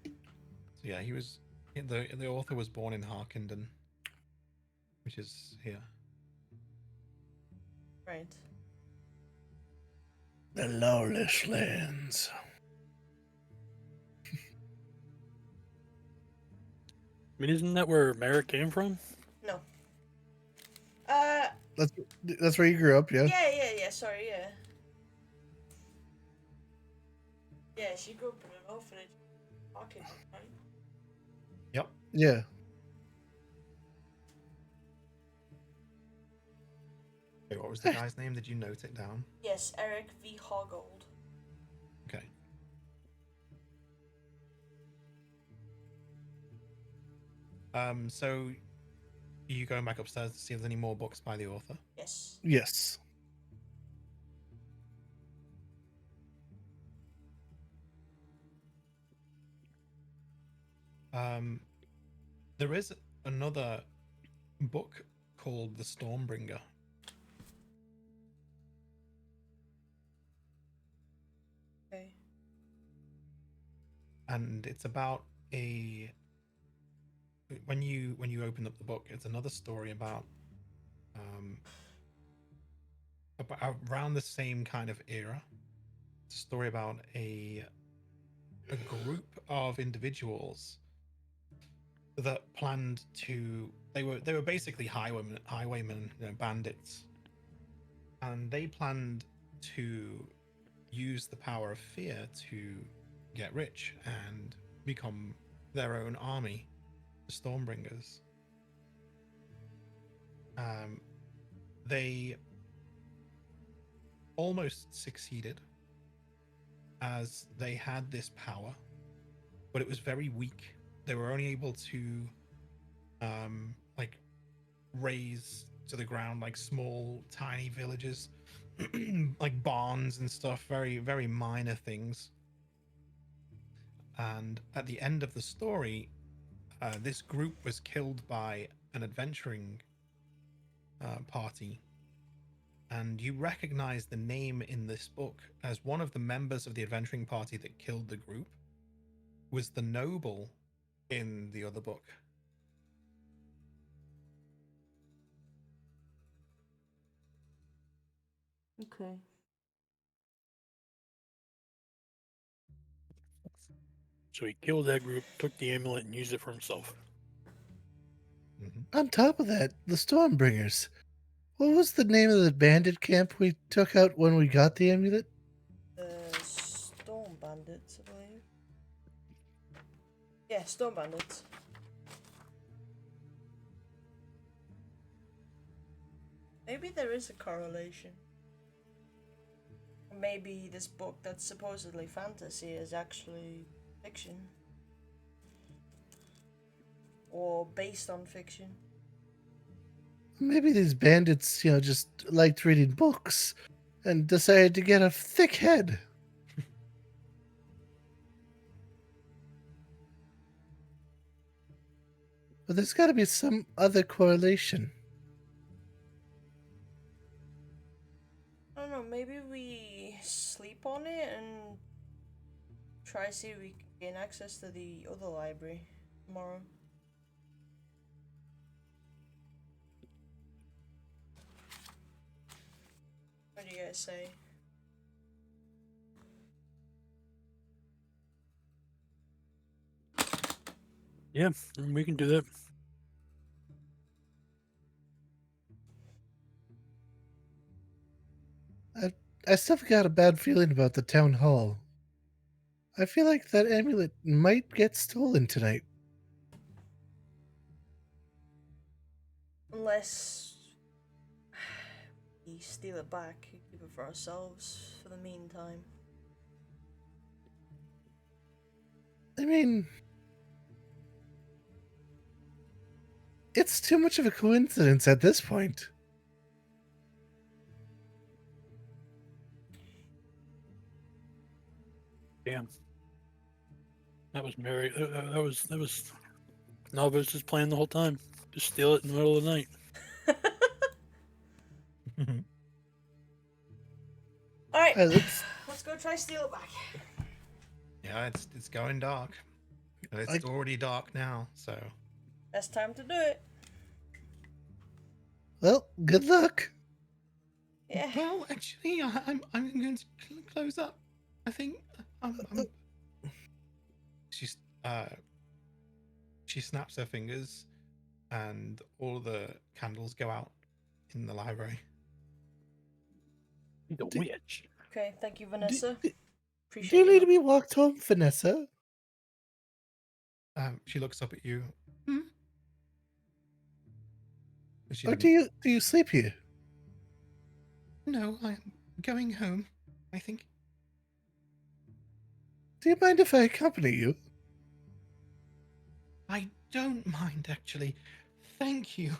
Speaker 2: So yeah, he was the author was born in Harkenden, which is here.
Speaker 3: Right.
Speaker 4: The lawless lands.
Speaker 1: I mean, isn't that where Merrick came from?
Speaker 3: No.
Speaker 4: That's where you grew up, yeah?
Speaker 3: Yeah. Sorry, yeah. Yeah, she grew up in an orphanage. Okay, right?
Speaker 2: Yep.
Speaker 4: Yeah.
Speaker 2: Wait, what was the guy's name? Did you note it down?
Speaker 3: Yes, Eric V. Hoggold.
Speaker 2: Okay. So are you going back upstairs to see if there's any more books by the author?
Speaker 3: Yes.
Speaker 4: Yes.
Speaker 2: There is another book called The Stormbringer.
Speaker 3: Okay.
Speaker 2: And it's about when you open up the book, it's another story about around the same kind of era. It's a story about a group of individuals that planned to they were basically highwaymen, bandits, and they planned to use the power of fear to get rich and become their own army, the Stormbringers. They almost succeeded, as they had this power, but it was very weak. They were only able to like raise to the ground like small tiny villages, like barns and stuff, very very minor things. And at the end of the story, this group was killed by an adventuring party, and you recognize the name in this book as one of the members of the adventuring party that killed the group was the noble in the other book.
Speaker 3: Okay.
Speaker 1: So he killed that group, took the amulet, and used it for himself.
Speaker 4: On top of that, the Stormbringers. What was the name of the bandit camp we took out when we got the amulet?
Speaker 3: The Storm Bandits, I believe. Yeah, Storm Bandits. Maybe there is a correlation. Maybe this book that's supposedly fantasy is actually fiction. Or based on fiction.
Speaker 4: Maybe these bandits, just liked reading books and decided to get a thick head. But there's got to be some other correlation.
Speaker 3: I don't know, maybe we sleep on it and try to see if we can gain access to the other library tomorrow. What do you guys say?
Speaker 1: Yeah, we can do that.
Speaker 4: I still got a bad feeling about the town hall. I feel like that amulet might get stolen tonight.
Speaker 3: Unless we steal it back, keep it for ourselves for the meantime.
Speaker 4: I mean, It's too much of a coincidence at this point.
Speaker 1: Damn. That was Mary. That was. Nova was just playing the whole time. Just steal it in the middle of the night.
Speaker 3: All right,
Speaker 4: Let's.
Speaker 3: let's go try steal it back.
Speaker 2: Yeah, it's going dark. And it's
Speaker 4: I-
Speaker 2: already dark now, so
Speaker 3: Best time to do it.
Speaker 4: Well, good luck.
Speaker 3: Yeah.
Speaker 2: well, actually, I'm going to close up. I think she's she snaps her fingers, and all the candles go out in the library.
Speaker 1: The witch.
Speaker 3: Okay, thank you, Vanessa.
Speaker 4: Do
Speaker 3: Appreciate
Speaker 4: you need
Speaker 3: your
Speaker 4: to be walked home, Vanessa?
Speaker 2: She looks up at you. Hmm? She
Speaker 4: Or
Speaker 2: didn't-
Speaker 4: do you sleep here?
Speaker 2: No, I'm going home. I think.
Speaker 4: Do you mind if I accompany you?
Speaker 2: I don't mind, actually. Thank you.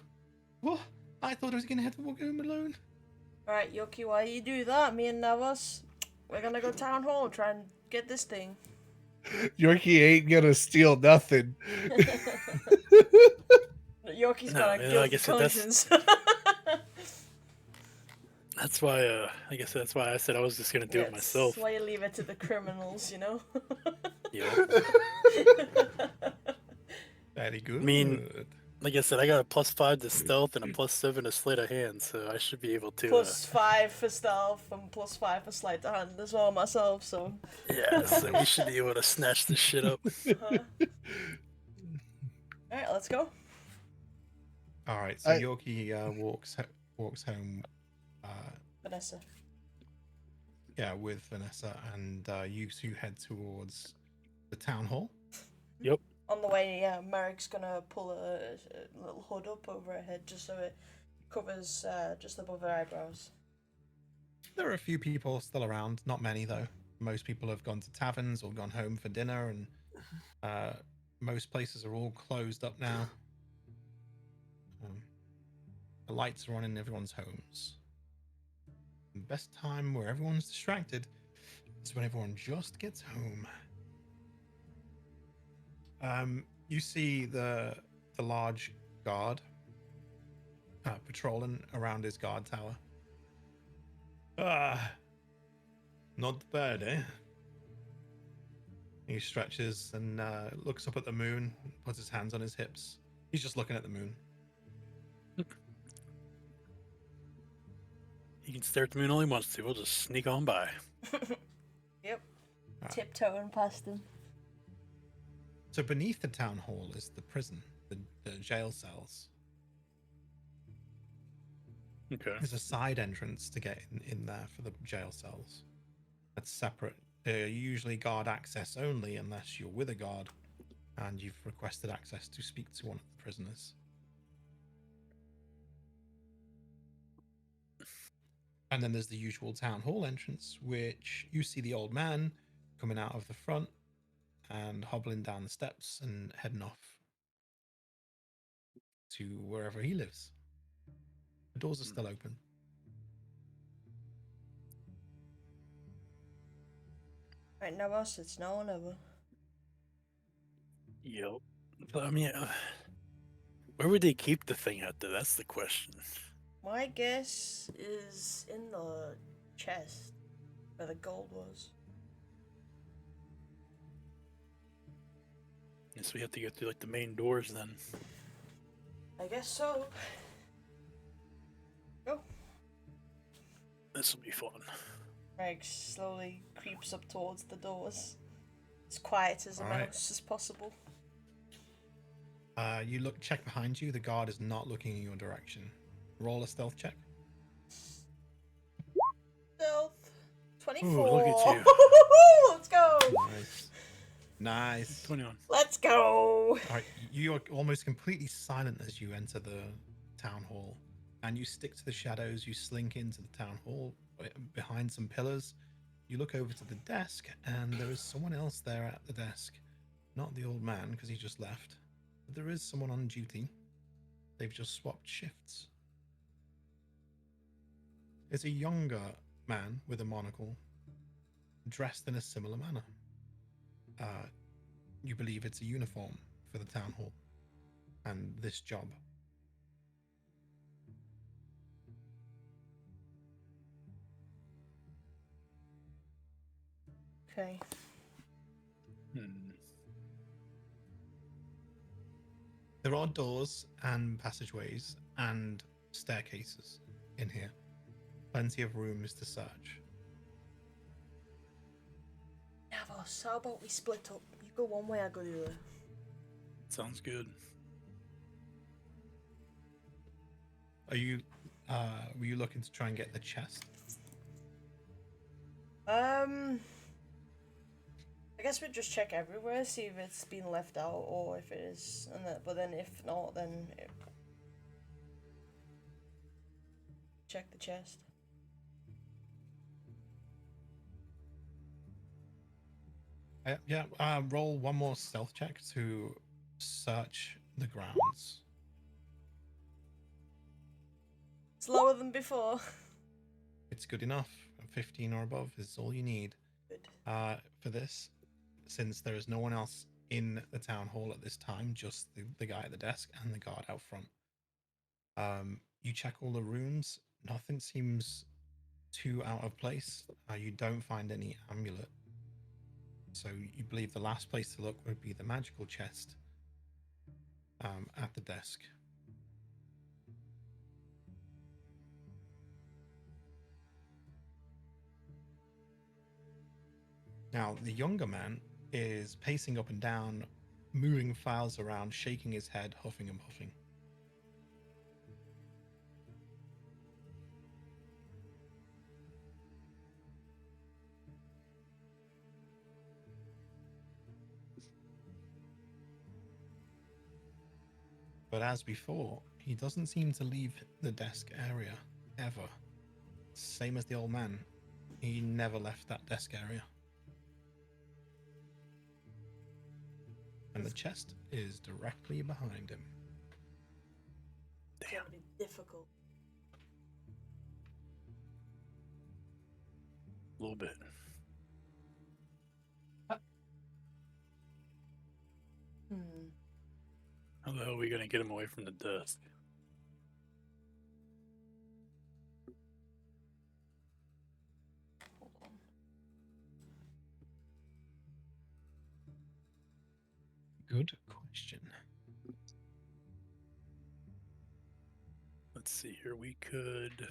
Speaker 2: What? I thought I was going to have to walk home alone.
Speaker 3: Alright, Yoki, while you do that, me and Navas, we're gonna go town hall and try and get this thing.
Speaker 4: Yorkie ain't gonna steal nothing.
Speaker 3: Yoki's
Speaker 1: No,
Speaker 3: got a
Speaker 1: yeah, I
Speaker 3: guilty
Speaker 1: guess that's-
Speaker 3: conscience.
Speaker 1: That's why. I guess that's why I said I was just gonna do it myself.
Speaker 3: That's why you leave it to the criminals, you know?
Speaker 1: Yeah.
Speaker 2: Very good.
Speaker 1: I mean, Like I said, I got a +5 to stealth and a +7 to sleight of hand, so I should be able to.
Speaker 3: +5 for stealth and +5 for sleight of hand as well myself, so.
Speaker 1: Yeah, so we should be able to snatch this shit up.
Speaker 3: Alright, let's go.
Speaker 2: All right, so
Speaker 4: I-
Speaker 2: Yorkie walks home.
Speaker 3: Vanessa.
Speaker 2: Yeah, with Vanessa, and you two head towards the town hall.
Speaker 3: On the way, yeah, Merrick's gonna pull a little hood up over her head just so it covers just above her eyebrows.
Speaker 2: There are a few people still around, not many though. Most people have gone to taverns or gone home for dinner, and most places are all closed up now. The lights are on in everyone's homes. The best time where everyone's distracted is when everyone just gets home. You see the large guard patrolling around his guard tower. Not bad, eh? He stretches and looks up at the moon, puts his hands on his hips. He's just looking at the moon.
Speaker 1: He can stare at the moon all he wants to. We'll just sneak on by.
Speaker 3: Yep.
Speaker 2: Ah.
Speaker 3: Tiptoeing past him.
Speaker 2: So beneath the town hall is the prison, the jail cells.
Speaker 1: Okay.
Speaker 2: There's a side entrance to get in there for the jail cells. That's separate. They're usually guard access only unless you're with a guard and you've requested access to speak to one of the prisoners. And then there's the usual town hall entrance, which you see the old man coming out of the front and hobbling down the steps and heading off to wherever he lives. The doors are still open.
Speaker 3: Right, Navas, it's now or never.
Speaker 1: Yep. But, I mean, where would they keep the thing at, though? That's the question.
Speaker 3: My guess is in the chest where the gold was.
Speaker 1: Guess we have to go through, like, the main doors then.
Speaker 3: I guess so. Go.
Speaker 1: This will be fun.
Speaker 3: Meg slowly creeps up towards the doors. As quiet as a
Speaker 2: Alright.
Speaker 3: mouse as possible.
Speaker 2: You check behind you. The guard is not looking in your direction. Roll a stealth check.
Speaker 3: Stealth. 24.
Speaker 1: Ooh, look at you.
Speaker 3: Let's go.
Speaker 2: Nice. Nice.
Speaker 1: 21.
Speaker 3: Let's go.
Speaker 2: All right, you are almost completely silent as you enter the town hall, and you stick to the shadows. You slink into the town hall behind some pillars. You look over to the desk, and there is someone else there at the desk. Not the old man, because he just left. But there is someone on duty. they've just swapped shifts. It's a younger man with a monocle, dressed in a similar manner. You believe it's a uniform for the town hall and this job.
Speaker 3: Okay.
Speaker 1: Hmm.
Speaker 2: There are doors and passageways and staircases in here. Plenty of rooms to search.
Speaker 3: Navos, how about we split up? You go one way, I go the other.
Speaker 1: Sounds good.
Speaker 2: Were you looking to try and get the chest?
Speaker 3: I guess we'd just check everywhere, see if it's been left out or if it is, but then if not, then check the chest.
Speaker 2: Roll one more stealth check to search the grounds.
Speaker 3: It's lower than before.
Speaker 2: It's good enough. 15 or above is all you need.
Speaker 3: Good.
Speaker 2: For this, since there is no one else in the town hall at this time, just the guy at the desk and the guard out front. You check all the rooms. Nothing seems too out of place. You don't find any amulet. So you believe the last place to look would be the magical chest at the desk. Now, the younger man is pacing up and down, moving files around, shaking his head, huffing and puffing. But as before, he doesn't seem to leave the desk area, ever. Same as the old man. He never left that desk area. And the chest is directly behind him.
Speaker 3: It's gonna be difficult.
Speaker 1: A little bit. How the hell are we gonna get him away from the desk?
Speaker 3: Hold on.
Speaker 2: Good question.
Speaker 1: Let's see here. We could.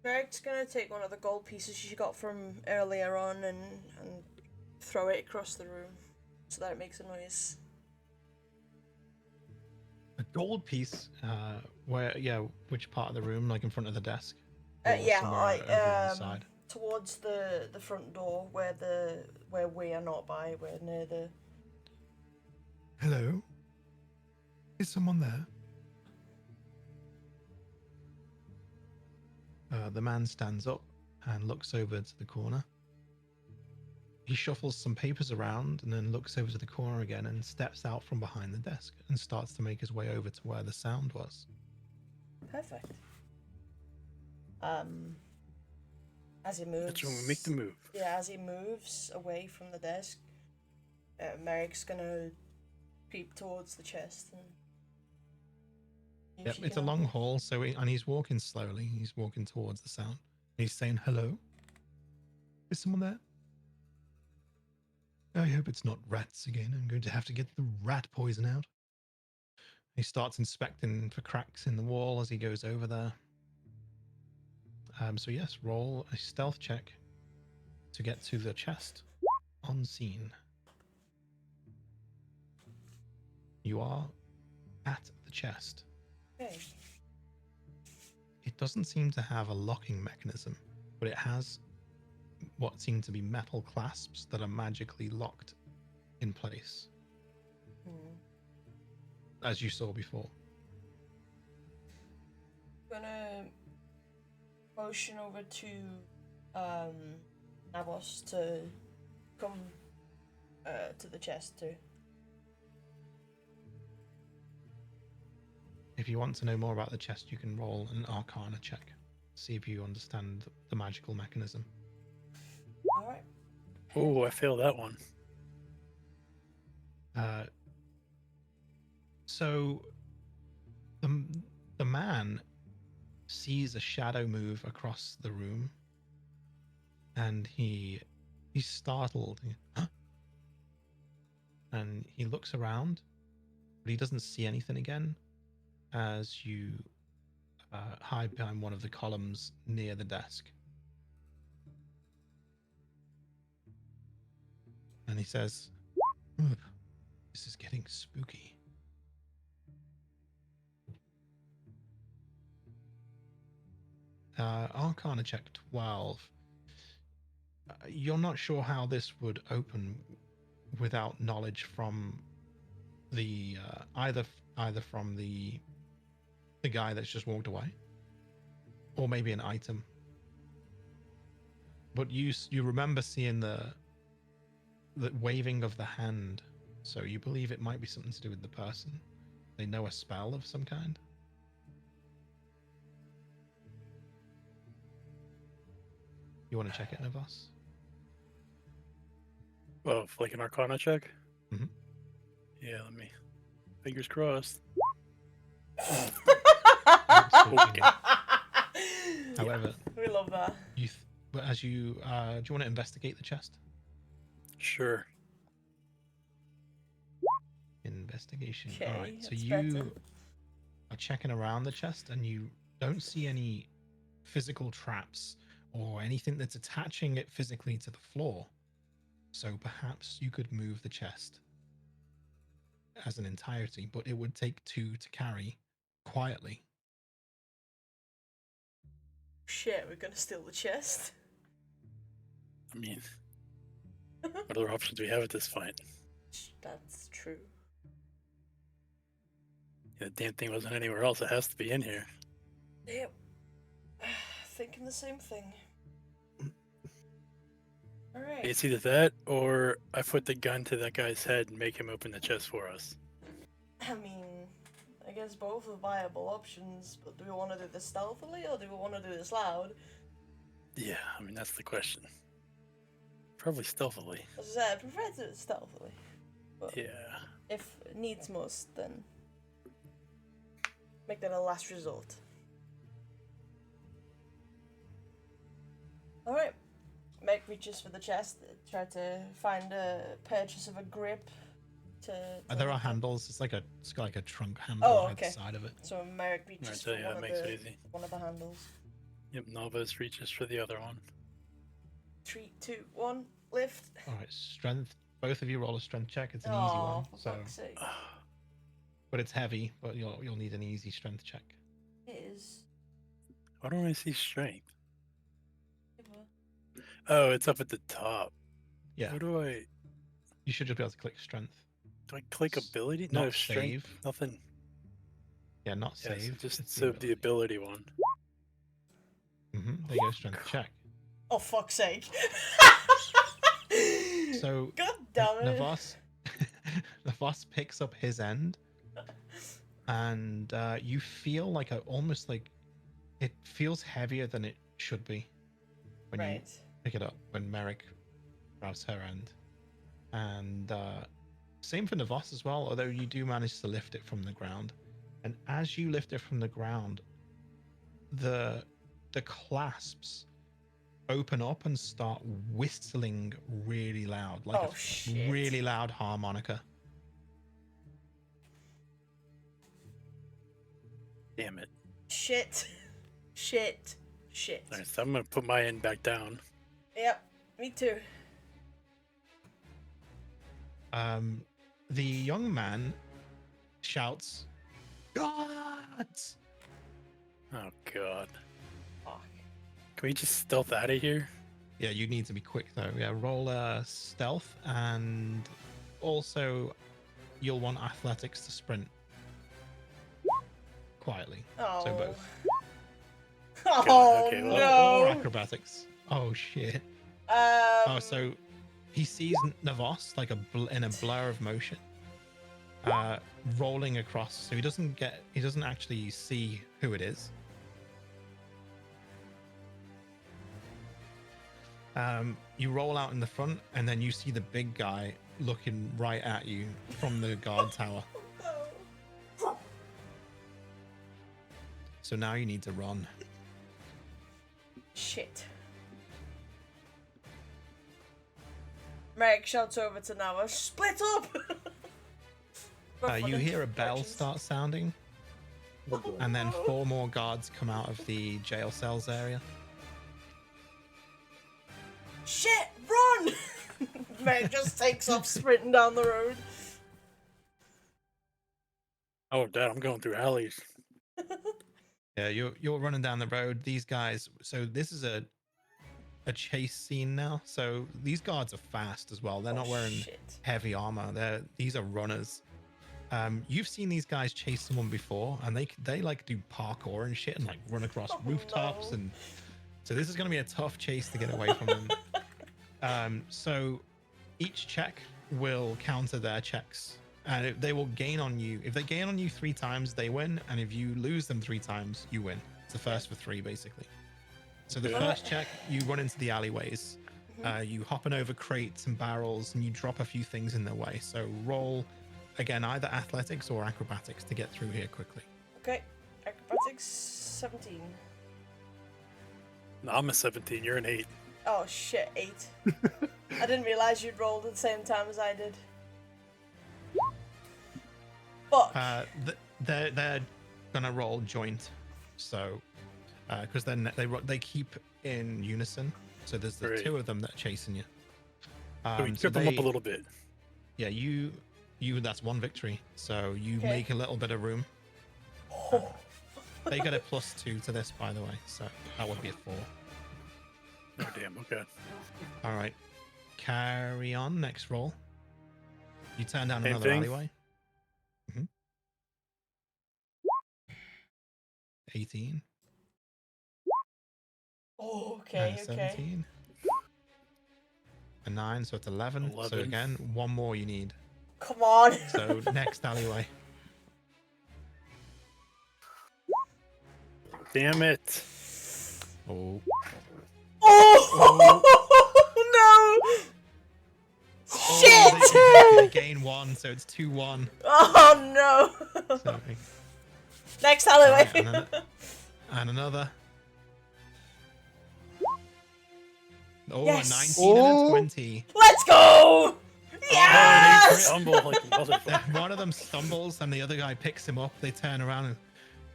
Speaker 3: Greg's gonna take one of the gold pieces she got from earlier on and throw it across the room so that it makes a noise.
Speaker 2: A gold piece, which part of the room, like in front of the desk? Or
Speaker 3: Yeah,
Speaker 2: somewhere over on the side?
Speaker 3: towards the front door where we are not by. We're near the.
Speaker 2: Hello? Is someone there? The man stands up and looks over to the corner. He shuffles some papers around and then looks over to the corner again and steps out from behind the desk and starts to make his way over to where the sound was.
Speaker 3: Perfect. As he moves.
Speaker 1: That's when we make the move.
Speaker 3: Yeah, as he moves away from the desk, Merrick's gonna creep towards the chest and.
Speaker 2: Yep, it's a long hall, and he's walking slowly. He's walking towards the sound. He's saying, "Hello? Is someone there? I hope it's not rats again. I'm going to have to get the rat poison out." He starts inspecting for cracks in the wall as he goes over there. So yes, roll a stealth check to get to the chest on scene. You are at the chest.
Speaker 3: Okay.
Speaker 2: It doesn't seem to have a locking mechanism, but it has what seem to be metal clasps that are magically locked in place, as you saw before.
Speaker 3: Gonna motion over to Navos to come to the chest too.
Speaker 2: If you want to know more about the chest, you can roll an Arcana check. See if you understand the magical mechanism.
Speaker 3: All right.
Speaker 1: Oh, I failed that one.
Speaker 2: So the man sees a shadow move across the room, and he's startled. Huh? And he looks around, but he doesn't see anything again as you hide behind one of the columns near the desk. And he says, "This is getting spooky." Arcana check 12. You're not sure how this would open without knowledge from the either from the guy that's just walked away, or maybe an item. But you remember seeing the waving of the hand, so you believe it might be something to do with the person. They know a spell of some kind. You want to check it, Navas?
Speaker 1: Well, like an Arcana check?
Speaker 2: Mhm.
Speaker 1: Yeah, let me. Fingers crossed.
Speaker 2: Okay. However,
Speaker 3: We love that.
Speaker 2: but as you do you want to investigate the chest?
Speaker 1: Sure.
Speaker 2: Investigation.
Speaker 3: Okay,
Speaker 2: All right. So
Speaker 3: that's
Speaker 2: you
Speaker 3: better.
Speaker 2: are checking around the chest, and you don't see any physical traps or anything that's attaching it physically to the floor. So perhaps you could move the chest as an entirety, but it would take 2 to carry quietly.
Speaker 3: Shit, we're gonna steal the chest.
Speaker 1: I mean, what other options do we have at this point?
Speaker 3: That's true.
Speaker 1: The damn thing wasn't anywhere else. It has to be in here.
Speaker 3: Yep. Thinking the same thing. Alright.
Speaker 1: It's either that or I put the gun to that guy's head and make him open the chest for us.
Speaker 3: I mean, I guess both are viable options, but do we want to do this stealthily or do we want to do this loud?
Speaker 1: Yeah, I mean, that's the question. Probably stealthily.
Speaker 3: As I said, I prefer to do it stealthily. But
Speaker 1: Yeah.
Speaker 3: if it needs must, then make that a last resort. Alright. Meg reaches for the chest, try to find a purchase of a grip to
Speaker 2: There are handles. It's got like a trunk handle
Speaker 3: Oh,
Speaker 2: on
Speaker 3: okay.
Speaker 2: the side of it.
Speaker 3: So Merrick reaches
Speaker 1: Alright, so
Speaker 3: for
Speaker 1: yeah, that makes it easy.
Speaker 3: one of the handles.
Speaker 1: Yep, Novus reaches for the other one.
Speaker 3: 3, 2, 1, lift.
Speaker 2: All right, strength. Both of you roll a strength check. It's an
Speaker 3: Aw,
Speaker 2: easy one.
Speaker 3: for
Speaker 2: So,
Speaker 3: fuck's sake.
Speaker 2: but it's heavy. But you'll need an easy strength check.
Speaker 3: It is.
Speaker 1: Why don't I see strength?
Speaker 3: Yeah, well,
Speaker 1: Oh, it's up at the top.
Speaker 2: Yeah,
Speaker 1: What do I
Speaker 2: you should just be able to click strength.
Speaker 1: click ability? No,
Speaker 2: Not
Speaker 1: strength.
Speaker 2: save.
Speaker 1: Nothing.
Speaker 2: Yeah, not
Speaker 1: Yeah, so
Speaker 2: save.
Speaker 1: just
Speaker 2: it's
Speaker 1: so the ability one.
Speaker 2: There you go, strength check.
Speaker 3: Oh, fuck's sake.
Speaker 2: So
Speaker 3: God damn it.
Speaker 2: Navas picks up his end, and you feel like almost like it feels heavier than it should be when you
Speaker 3: Right.
Speaker 2: pick it up. When Merrick grabs her end, and same for Navas as well. Although you do manage to lift it from the ground, and as you lift it from the ground, the clasps open up and start whistling really loud, like
Speaker 3: Oh,
Speaker 2: a
Speaker 3: shit.
Speaker 2: really loud harmonica.
Speaker 1: Damn it.
Speaker 3: Shit. Shit. Shit.
Speaker 1: Alright, so I'm gonna put my end back down.
Speaker 3: Yep, me too.
Speaker 2: The young man shouts, "Gods!"
Speaker 1: Oh god.
Speaker 3: Fuck.
Speaker 1: Can we just stealth out of here?
Speaker 2: Yeah, you need to be quick though. Yeah, roll stealth, and also you'll want athletics to sprint quietly.
Speaker 3: Oh.
Speaker 2: So both.
Speaker 3: Oh,
Speaker 1: okay, well-
Speaker 3: no.
Speaker 2: Or acrobatics. Oh shit. Oh, so he sees Navos like in a blur of motion, rolling across. So he doesn't actually see who it is. You roll out in the front, and then you see the big guy looking right at you from the guard tower. So now you need to run.
Speaker 3: Shit. Merrick shouts over to Nawa, split up! For
Speaker 2: You
Speaker 3: fun
Speaker 2: hear a bell
Speaker 3: directions.
Speaker 2: start sounding, and then 4 more guards come out of the jail cells area.
Speaker 3: Shit, run! Merrick just takes off sprinting down the road.
Speaker 1: Oh, Dad, I'm going through alleys.
Speaker 2: Yeah, you're running down the road. These guys. So this is a chase scene now. So these guards are fast as well. They're not wearing
Speaker 3: Shit.
Speaker 2: heavy armor. These are runners. You've seen these guys chase someone before, and they like do parkour and shit and like run across
Speaker 3: Oh,
Speaker 2: rooftops,
Speaker 3: no.
Speaker 2: and so this is going to be a tough chase to get away from them. So each check will counter their checks, and they will gain on you. If they gain on you 3 times, they win, and if you lose them 3 times, you win. It's the first for 3 basically. So the
Speaker 1: Okay.
Speaker 2: first check, you run into the alleyways. You hopping over crates and barrels, and you drop a few things in their way. So roll, again, either athletics or acrobatics to get through here quickly.
Speaker 3: Okay, acrobatics 17.
Speaker 1: No, I'm a 17. You're an 8.
Speaker 3: Oh shit, 8. I didn't realize you'd rolled at the same time as I did. Fuck.
Speaker 2: They're gonna roll joint, so because then they keep in unison. So there's the
Speaker 1: Right.
Speaker 2: 2 of them that are chasing you.
Speaker 1: So we
Speaker 2: So
Speaker 1: trip them up a little bit.
Speaker 2: Yeah, you that's 1 victory. So you
Speaker 3: Okay.
Speaker 2: make a little bit of room.
Speaker 3: Oh.
Speaker 2: They get a +2 to this, by the way, so that would be a 4.
Speaker 1: Oh, damn. Okay.
Speaker 2: All right, carry on. Next roll. You turn down
Speaker 1: Same
Speaker 2: another
Speaker 1: thing?
Speaker 2: alleyway. 18.
Speaker 3: Oh, okay, okay.
Speaker 2: 17. A 9, so it's 11. So
Speaker 1: 11.
Speaker 2: again, 1 more you need.
Speaker 3: Come on.
Speaker 2: So next alleyway.
Speaker 1: Damn it.
Speaker 2: Oh,
Speaker 3: Oh, no! Shit!
Speaker 2: They gain 1, so it's 2-1.
Speaker 3: Oh no!
Speaker 2: So,
Speaker 3: Next alleyway.
Speaker 2: Alright, and another. Oh,
Speaker 3: Yes.
Speaker 2: a 19 and a
Speaker 4: Oh.
Speaker 2: 20.
Speaker 3: Let's go!
Speaker 1: Oh,
Speaker 3: Yes!
Speaker 1: they stumble like a motherfucker.
Speaker 2: One of them stumbles and the other guy picks him up. They turn around and,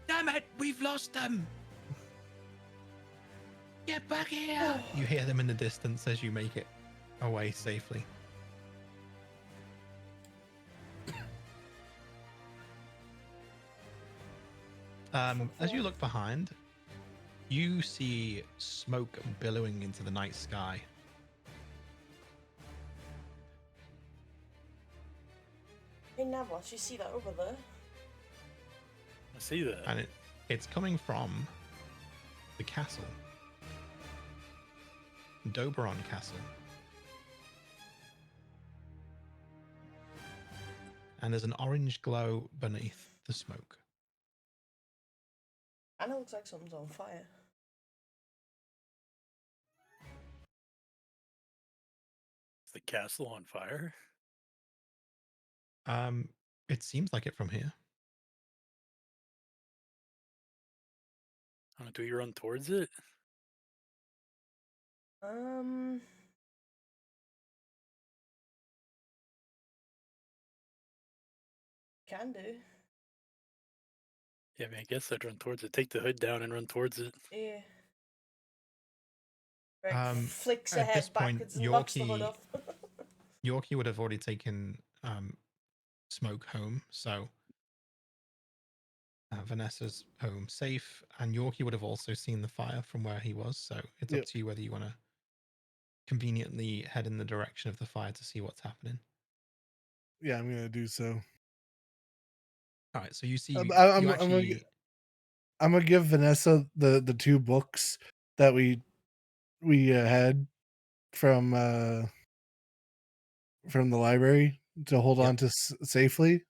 Speaker 2: damn it, we've lost them. Get back here. You hear them in the distance as you make it away safely. As you look behind, you see smoke billowing into the night sky.
Speaker 3: Hey Navos, you see that over there?
Speaker 1: I see that.
Speaker 2: And it's coming from the castle. Doberon Castle. And there's an orange glow beneath the smoke.
Speaker 3: And it looks like something's on fire.
Speaker 1: Is the castle on fire?
Speaker 2: It seems like it from here.
Speaker 1: Do you run towards it?
Speaker 3: Can do.
Speaker 1: Yeah, I mean, I guess I'd run towards it. Take the hood down and run towards it.
Speaker 3: Yeah. Greg flicks
Speaker 2: at
Speaker 3: her head
Speaker 2: this point,
Speaker 3: backwards and knocks the hood
Speaker 2: Yorkie-
Speaker 3: off.
Speaker 2: Yorkie would have already taken smoke home, so Vanessa's home safe, and Yorkie would have also seen the fire from where he was, so it's
Speaker 4: Yep.
Speaker 2: up to you whether you want to conveniently head in the direction of the fire to see what's happening.
Speaker 4: Yeah, I'm gonna do so.
Speaker 2: All right, so you see,
Speaker 4: I'm
Speaker 2: you
Speaker 4: gonna
Speaker 2: actually,
Speaker 4: get- I'm gonna give Vanessa the 2 books that we had from the library to hold
Speaker 2: Yep.
Speaker 4: on to safely,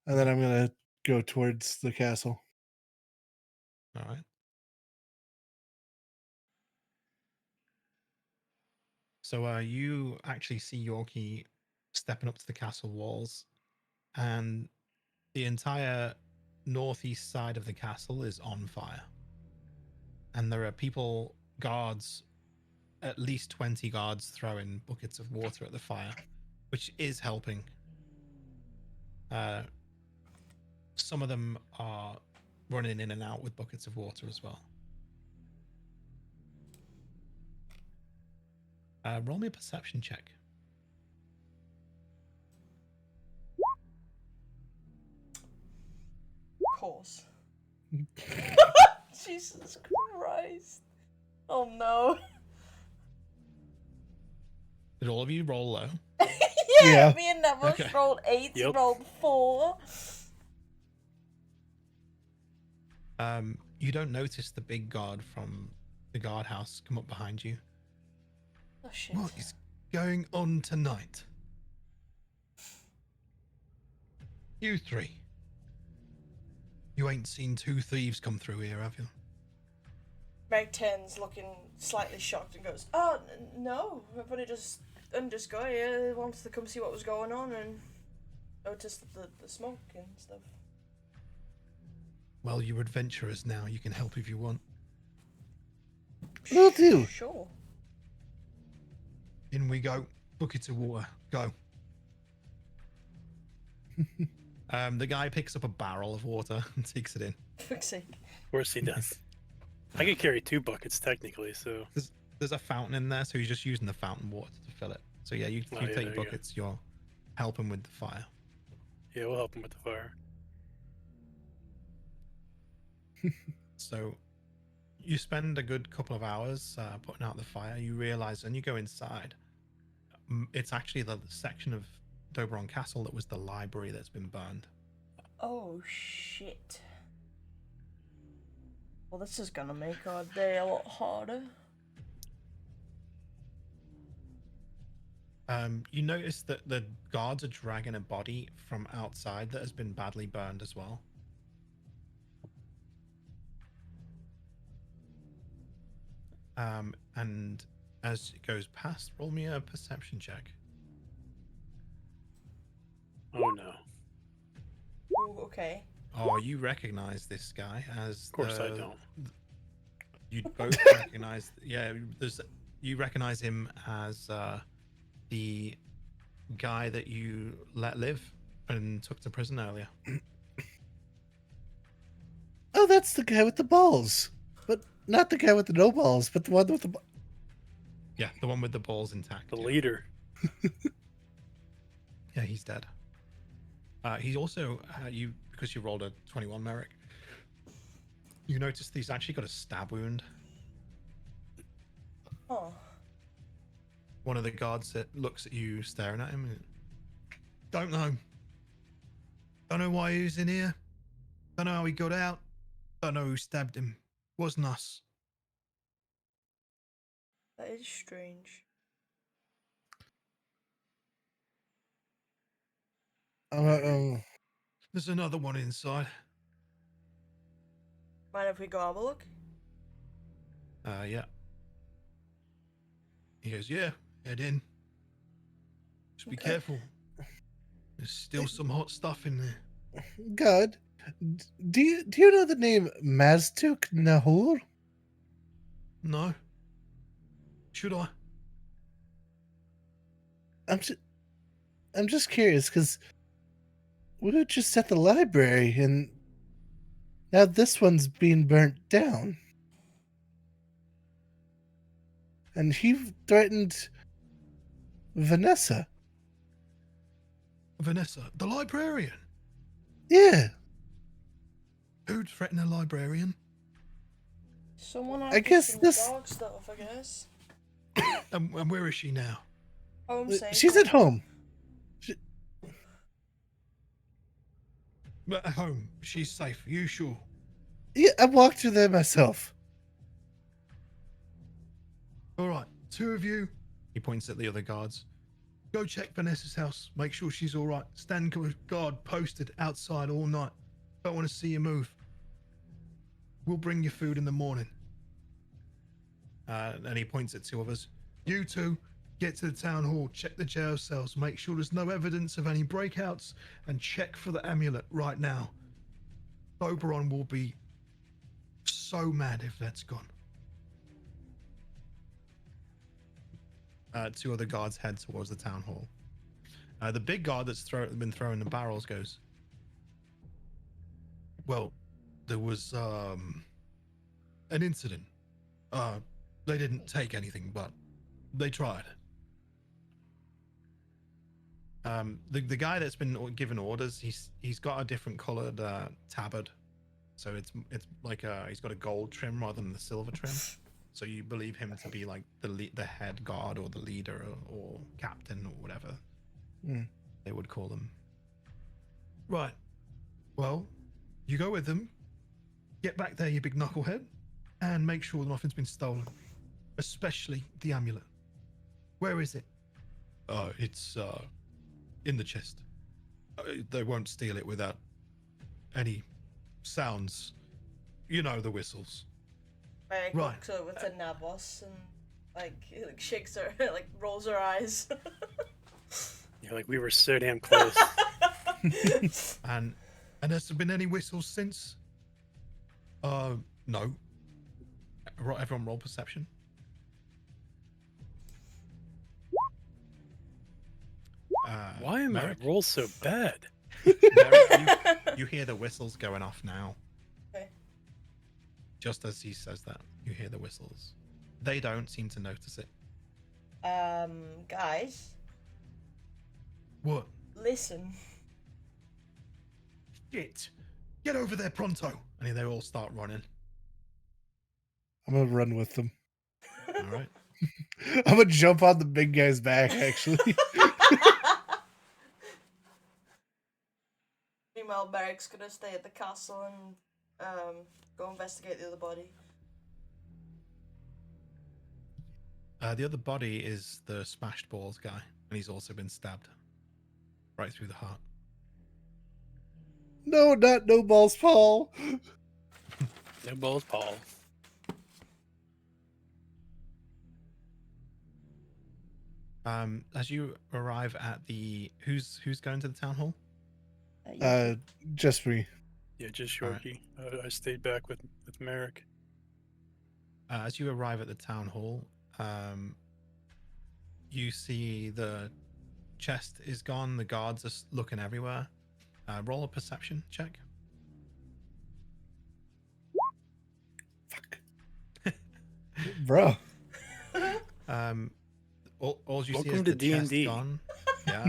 Speaker 4: and then I'm gonna go towards the castle.
Speaker 2: All right. So you actually see Yorkie stepping up to the castle walls, and the entire northeast side of the castle is on fire. And there are people, guards, at least 20 guards throwing buckets of water at the fire, which is helping. Some of them are running in and out with buckets of water as well. Roll me a perception check.
Speaker 3: Of course. Jesus Christ. Oh no.
Speaker 2: Did all of you roll low?
Speaker 3: Yeah,
Speaker 4: Yeah.
Speaker 3: me and Neville
Speaker 2: Okay.
Speaker 3: rolled 8,
Speaker 1: Yep.
Speaker 3: rolled 4.
Speaker 2: You don't notice the big guard from the guardhouse come up behind you.
Speaker 3: Oh shit.
Speaker 2: What is going on tonight? You three. You ain't seen two thieves come through here, have you?
Speaker 3: Meg turns looking slightly shocked and goes, "Oh, no, everybody just guy here wanted to come see what was going on and noticed the smoke and stuff."
Speaker 2: Well, you're adventurers now. You can help if you want.
Speaker 4: Will do.
Speaker 3: Sure.
Speaker 2: In we go. Buckets of water. Go. The guy picks up a barrel of water and takes it in.
Speaker 3: Fuck's sake.
Speaker 1: Of course he does. I could carry 2 buckets technically, so
Speaker 2: There's a fountain in there, so he's just using the fountain water to fill it. So yeah, you
Speaker 1: Oh, yeah, there
Speaker 2: take
Speaker 1: you go.
Speaker 2: buckets. You're helping with the fire.
Speaker 1: yeah, we'll help him with the fire.
Speaker 2: So you spend a good couple of hours putting out the fire. You realize when you go inside, it's actually the section of Dobron Castle that was the library that's been burned.
Speaker 3: Oh shit. Well, this is gonna make our day a lot harder.
Speaker 2: You notice that the guards are dragging a body from outside that has been badly burned as well. And as it goes past, roll me a perception check.
Speaker 1: Oh no.
Speaker 3: Ooh, okay.
Speaker 2: Oh, you recognize this guy as
Speaker 1: Of course I don't.
Speaker 2: You both recognize, yeah. You recognize him as the guy that you let live and took to prison earlier.
Speaker 4: Oh, that's the guy with the balls, but not the guy with the no balls, but the one with the.
Speaker 2: Yeah, the one with the balls intact.
Speaker 1: The
Speaker 2: yeah.
Speaker 1: leader.
Speaker 2: Yeah, he's dead. He's also you because you rolled a 21, Merrick. You noticed he's actually got a stab wound.
Speaker 3: Oh.
Speaker 2: One of the guards that looks at you staring at him. Don't know. Don't know why he was in here. Don't know how he got out. Don't know who stabbed him. Wasn't us.
Speaker 3: That is strange.
Speaker 2: There's another one inside.
Speaker 3: Mind if we go have a look?
Speaker 2: Yeah. He goes, yeah, head in. Just be
Speaker 3: Okay.
Speaker 2: careful. There's still some hot stuff in there.
Speaker 4: God, do you know the name Maztuk Nahur?
Speaker 2: No. Should I?
Speaker 4: I'm just curious because we were just at the library and now this one's being burnt down. And he threatened Vanessa.
Speaker 2: Vanessa, the librarian.
Speaker 4: Yeah,
Speaker 2: Who'd threaten a librarian?
Speaker 3: Someone
Speaker 4: I guess
Speaker 3: some
Speaker 4: this-
Speaker 3: dog stuff, I guess.
Speaker 2: And where is she now?
Speaker 3: Home safe.
Speaker 4: she's at home.
Speaker 2: At home. She's safe. You sure?
Speaker 4: Yeah, I walked her there myself.
Speaker 2: All right. 2 of you, He points at the other guards. Go check Vanessa's house. Make sure she's all right. Stand guard posted outside all night. Don't want to see you move. We'll bring you food in the morning. And he points at two others. You two, get to the town hall. Check the jail cells. Make sure there's no evidence of any breakouts. And check for the amulet right now. Oberon will be so mad if that's gone. Two other guards head towards the town hall. The big guard that's been throwing the barrels goes, well, there was an incident. They didn't take anything, but they tried. The guy that's been given orders, he's got a different colored tabard, so it's like he's got a gold trim rather than the silver trim. So you believe him to be like the head guard or the leader or captain or whatever they would call them. Right. Well, you go with them. Get back there, you big knucklehead, and make sure nothing's been stolen, especially the amulet. Where is it? It's in the chest. They won't steal it without any sounds. You know, the whistles.
Speaker 3: Merrick
Speaker 2: Right.
Speaker 3: walks over to Navos and like shakes her, like rolls her eyes.
Speaker 1: Yeah, like we were so damn close.
Speaker 2: And has there been any whistles since? No. Everyone roll perception.
Speaker 1: Why am
Speaker 2: Merrick?
Speaker 1: I roll so bad?
Speaker 2: Merrick, you hear the whistles going off now.
Speaker 3: Okay.
Speaker 2: Just as he says that, you hear the whistles. They don't seem to notice it.
Speaker 3: Guys,
Speaker 2: What?
Speaker 3: listen.
Speaker 2: Shit! Get over there pronto! And they all start running.
Speaker 4: I'm gonna run with them.
Speaker 2: All right.
Speaker 4: I'm gonna jump on the big guy's back, actually.
Speaker 3: Meanwhile, Merrick's gonna stay at the castle and go investigate the other body.
Speaker 2: The other body is the smashed balls guy, and he's also been stabbed right through the heart.
Speaker 4: No, not no balls, Paul.
Speaker 1: No balls, Paul.
Speaker 2: As you arrive at the who's going to the town hall?
Speaker 4: Just me.
Speaker 1: Yeah, just
Speaker 2: All right.
Speaker 1: Yorkie. I stayed back with Merrick.
Speaker 2: As you arrive at the town hall, you see the chest is gone. The guards are looking everywhere. Roll a perception check.
Speaker 4: Fuck. Bro.
Speaker 2: All you see
Speaker 1: Welcome
Speaker 2: is
Speaker 1: to
Speaker 2: the chest
Speaker 1: D&D.
Speaker 2: gone. Yeah.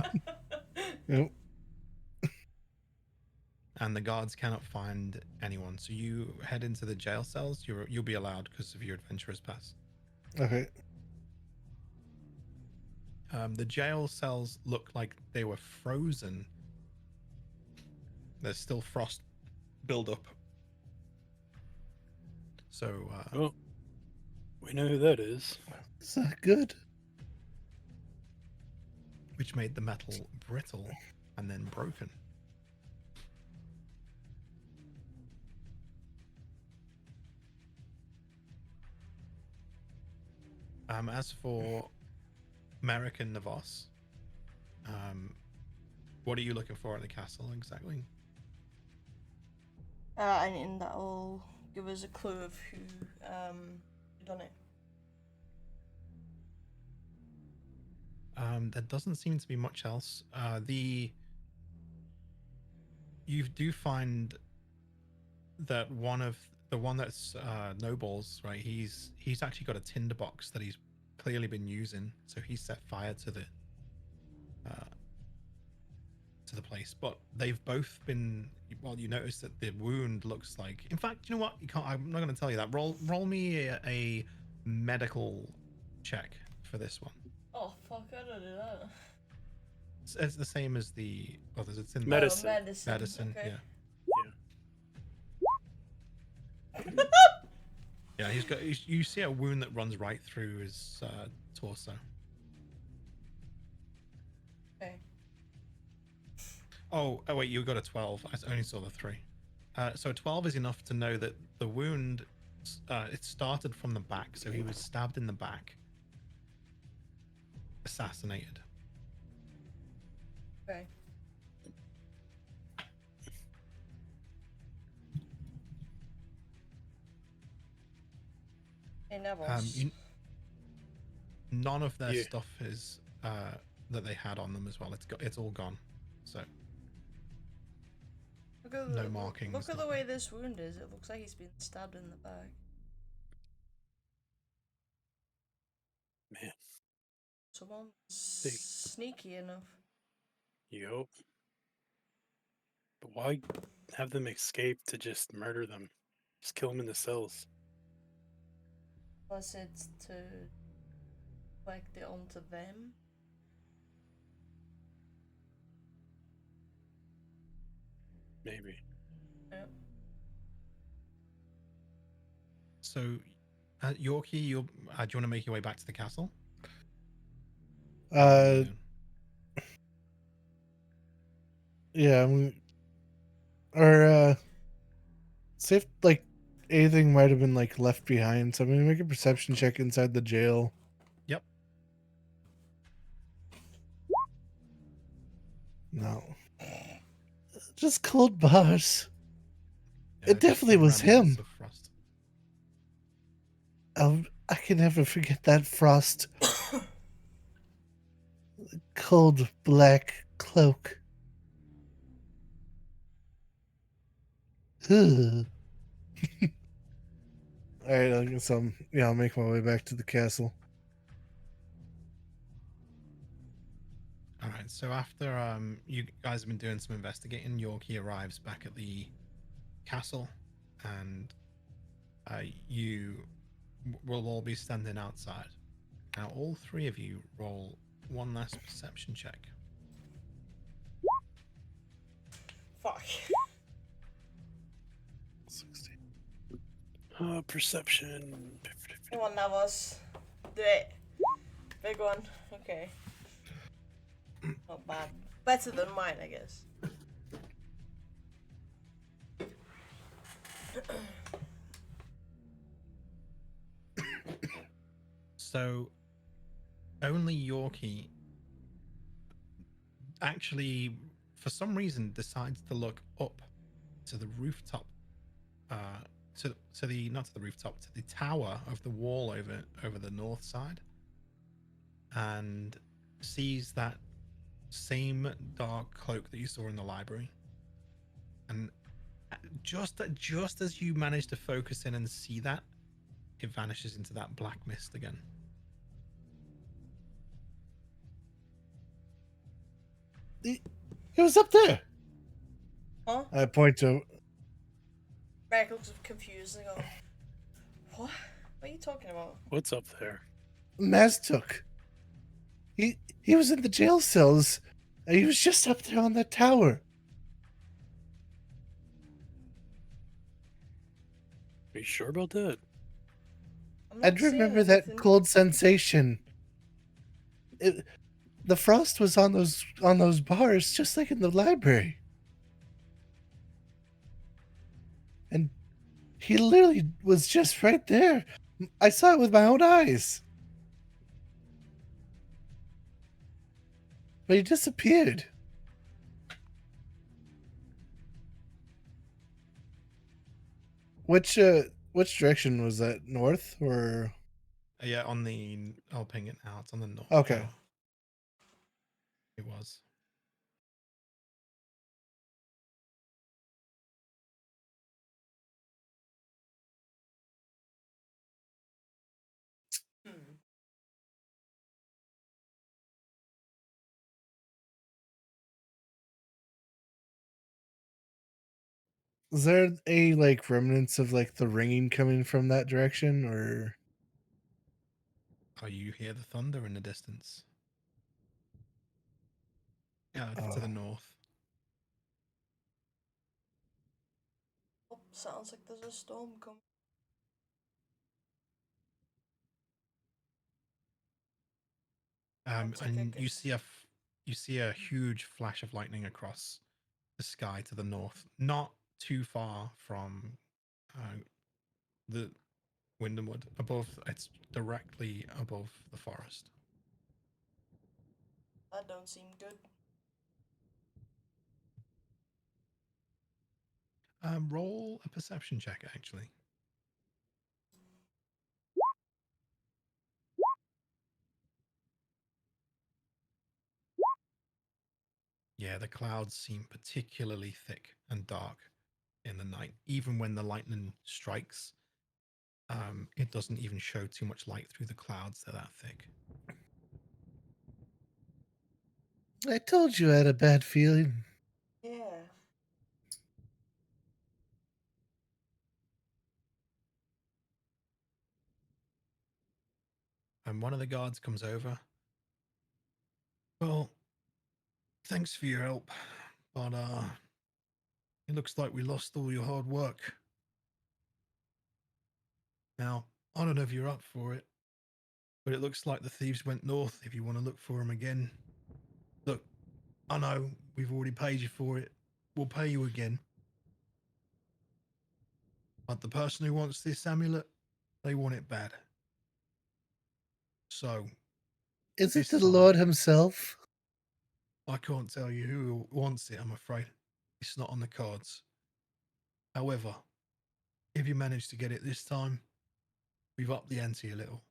Speaker 4: Nope.
Speaker 2: And the guards cannot find anyone. So you head into the jail cells. You'll be allowed because of your adventurer's pass.
Speaker 4: Okay.
Speaker 2: The jail cells look like they were frozen. There's still frost buildup. So,
Speaker 1: Oh, we know who that is.
Speaker 4: Is that good?
Speaker 2: which made the metal brittle and then broken. As for Merrick and Navos, what are you looking for at the castle exactly?
Speaker 3: Anything that'll give us a clue of who done it.
Speaker 2: There doesn't seem to be much else. You do find that the one that's Noble's, right? He's actually got a tinderbox that he's clearly been using, so he set fire to the place. But they've both been. Well, you notice that the wound looks like. In fact, you know what? You can't. I'm not going to tell you that. Roll me a medical check for this one.
Speaker 3: Oh fuck! I don't do that.
Speaker 2: It's the same as the others. It's in
Speaker 1: Medicine.
Speaker 3: Oh, medicine.
Speaker 2: medicine.
Speaker 3: Okay.
Speaker 2: Yeah. Yeah, he's got. You see a wound that runs right through his torso. Oh, wait, you got a 12. I only saw the 3. So 12 is enough to know that the wound, it started from the back. So he was stabbed in the back, assassinated.
Speaker 3: Okay. Hey, Neville's.
Speaker 2: None of their
Speaker 1: Yeah.
Speaker 2: stuff is that they had on them as well. It's all gone. So
Speaker 3: Look at
Speaker 2: no
Speaker 3: the,
Speaker 2: markings,
Speaker 3: Look at the
Speaker 2: nothing.
Speaker 3: way this wound is. It looks like he's been stabbed in the back.
Speaker 1: Man,
Speaker 3: Someone
Speaker 1: Big.
Speaker 3: sneaky enough.
Speaker 1: you hope. But why have them escape to just murder them? Just kill them in the cells.
Speaker 3: Unless it's to reflect it onto them.
Speaker 1: Maybe.
Speaker 3: Yep.
Speaker 2: So, Yorkie, do you want to make your way back to the castle?
Speaker 4: Uh, yeah. Or see if like anything might have been like left behind. So I'm gonna make a perception check inside the jail.
Speaker 2: Yep.
Speaker 4: No, just cold bars.
Speaker 2: Yeah,
Speaker 4: It
Speaker 2: just
Speaker 4: definitely
Speaker 2: the
Speaker 4: was
Speaker 2: remnants
Speaker 4: him.
Speaker 2: of Frost.
Speaker 4: I can never forget that Frost. Cold black cloak. Ugh. All right, I guess I'll make my way back to the castle.
Speaker 2: All right. So after you guys have been doing some investigating, Yorkie arrives back at the castle, and you will all be standing outside. Now, all 3 of you roll one last perception check.
Speaker 3: Fuck.
Speaker 4: 16.
Speaker 1: Perception.
Speaker 3: Come on, Neville's. Do it. Big one. Okay. Not bad. Better than mine, I guess.
Speaker 2: So, only Yorkie actually, for some reason, decides to look up to the rooftop, to the not to the rooftop, to the tower of the wall over the north side, and sees that same dark cloak that you saw in the library. And just as you manage to focus in and see that, it vanishes into that black mist again.
Speaker 4: He was up there.
Speaker 3: Huh?
Speaker 4: I point to.
Speaker 3: Merrick looks confused and go, what? What are you talking about?
Speaker 1: What's up there?
Speaker 4: Maztuk. He was in the jail cells. He was just up there on that tower.
Speaker 1: Are you sure about that?
Speaker 3: I'm not
Speaker 4: I'd remember
Speaker 3: seeing
Speaker 4: that
Speaker 3: anything.
Speaker 4: cold sensation. The frost was on those bars, just like in the library. And he literally was just right there. I saw it with my own eyes. But he disappeared. Which direction was that? North or
Speaker 2: Yeah, I'll ping it now. It's on the north.
Speaker 4: okay?
Speaker 2: It was.
Speaker 3: Hmm.
Speaker 4: Is there a like remnants of like the ringing coming from that direction, or
Speaker 2: Oh, you hear the thunder in the distance. Yeah, to the
Speaker 4: oh,
Speaker 2: north.
Speaker 3: Oh, sounds like there's a storm coming. Sounds like
Speaker 2: And
Speaker 3: a
Speaker 2: you see a huge flash of lightning across the sky to the north, not too far from the Windhamwood. Above, it's directly above the forest.
Speaker 3: That don't seem good.
Speaker 2: Roll a perception check, actually. Yeah, the clouds seem particularly thick and dark in the night. Even when the lightning strikes, it doesn't even show too much light through the clouds. They're that thick.
Speaker 4: I told you I had a bad feeling.
Speaker 3: Yeah.
Speaker 2: And one of the guards comes over. Well, thanks for your help, but it looks like we lost all your hard work. Now, I don't know if you're up for it, but it looks like the thieves went north if you want to look for them again. Look, I know we've already paid you for it. We'll pay you again. But the person who wants this amulet, they want it bad. So,
Speaker 4: Is it
Speaker 2: This
Speaker 4: the
Speaker 2: time.
Speaker 4: Lord himself?
Speaker 2: I can't tell you who wants it, I'm afraid. It's not on the cards. However, if you manage to get it this time, we've upped the ante a little.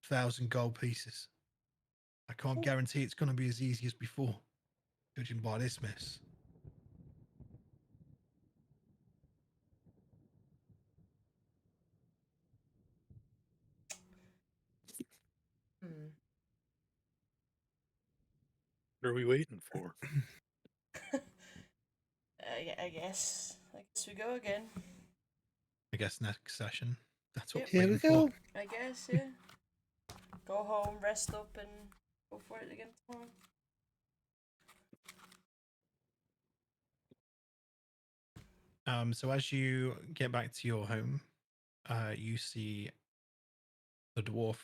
Speaker 2: 1,000 gold pieces. I can't guarantee it's going to be as easy as before, judging by this mess.
Speaker 3: Hmm.
Speaker 1: What are we waiting for?
Speaker 3: Yeah, I guess we go again.
Speaker 2: I guess next session. That's what
Speaker 3: Yep.
Speaker 2: we're
Speaker 4: Here we
Speaker 2: waiting for.
Speaker 4: go.
Speaker 3: I guess, yeah. Go home, rest up, and go for it again tomorrow.
Speaker 2: So as you get back to your home, you see the dwarf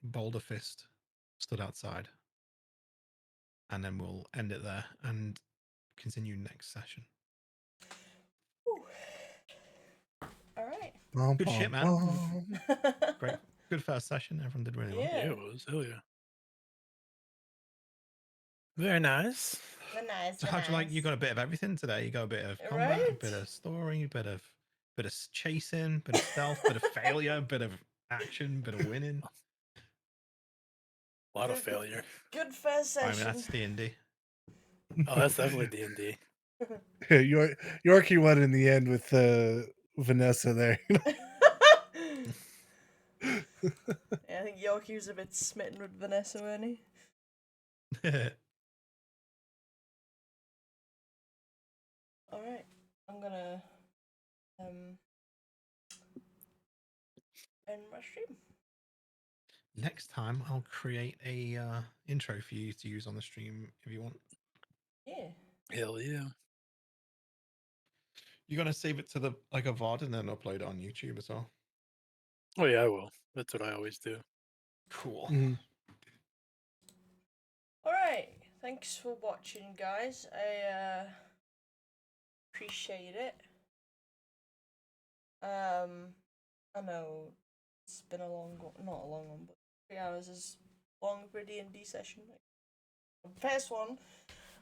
Speaker 2: Boulder Fist stood outside. And then we'll end it there and continue next session.
Speaker 3: Whew. All right.
Speaker 4: Bum,
Speaker 2: Good
Speaker 4: bum,
Speaker 2: shit, man.
Speaker 4: bum.
Speaker 2: Great. Good first session. Everyone did really well.
Speaker 3: Yeah.
Speaker 1: Yeah, it was. Hell yeah. Very nice.
Speaker 3: The nice.
Speaker 2: So how'd you like? You got a bit of everything today. You got a bit of combat, a
Speaker 3: Right?
Speaker 2: bit of story, a bit of chasing, bit of stealth, bit of failure, bit of action, bit of winning.
Speaker 1: A lot of
Speaker 3: Good-
Speaker 1: failure.
Speaker 3: Good first
Speaker 2: I
Speaker 3: session.
Speaker 2: mean, that's D&D.
Speaker 1: Oh, that's definitely D&D.
Speaker 4: Yorkie won in the end with Vanessa there.
Speaker 3: Yeah, I think Yorkie was a bit smitten with Vanessa, weren't he? All right, I'm gonna end my stream.
Speaker 2: Next time, I'll create a intro for you to use on the stream if you want.
Speaker 3: Yeah.
Speaker 1: Hell yeah.
Speaker 2: You're gonna save it to the like a VOD and then upload it on YouTube as well.
Speaker 1: Oh yeah, I will. That's what I always do.
Speaker 2: Cool.
Speaker 4: Mhm.
Speaker 3: All right. Thanks for watching, guys. I appreciate it. I know it's been a long, not a long one, but 3 hours is long for a D&D session. First one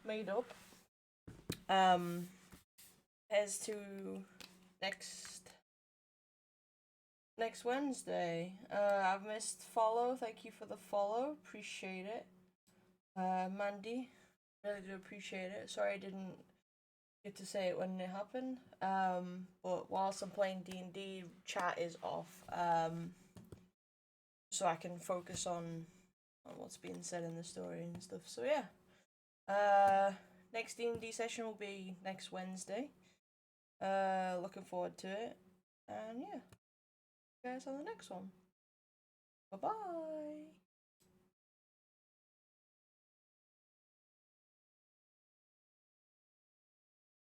Speaker 3: made up. Here's to next Wednesday. I've missed follow. Thank you for the follow. Appreciate it. Mandy, really do appreciate it. Sorry I didn't get to say it when it happened. But whilst I'm playing D&D, chat is off. So I can focus on what's being said in the story and stuff. So yeah. Next D&D session will be next Wednesday. Looking forward to it. And yeah. See you guys on the next one. Bye bye.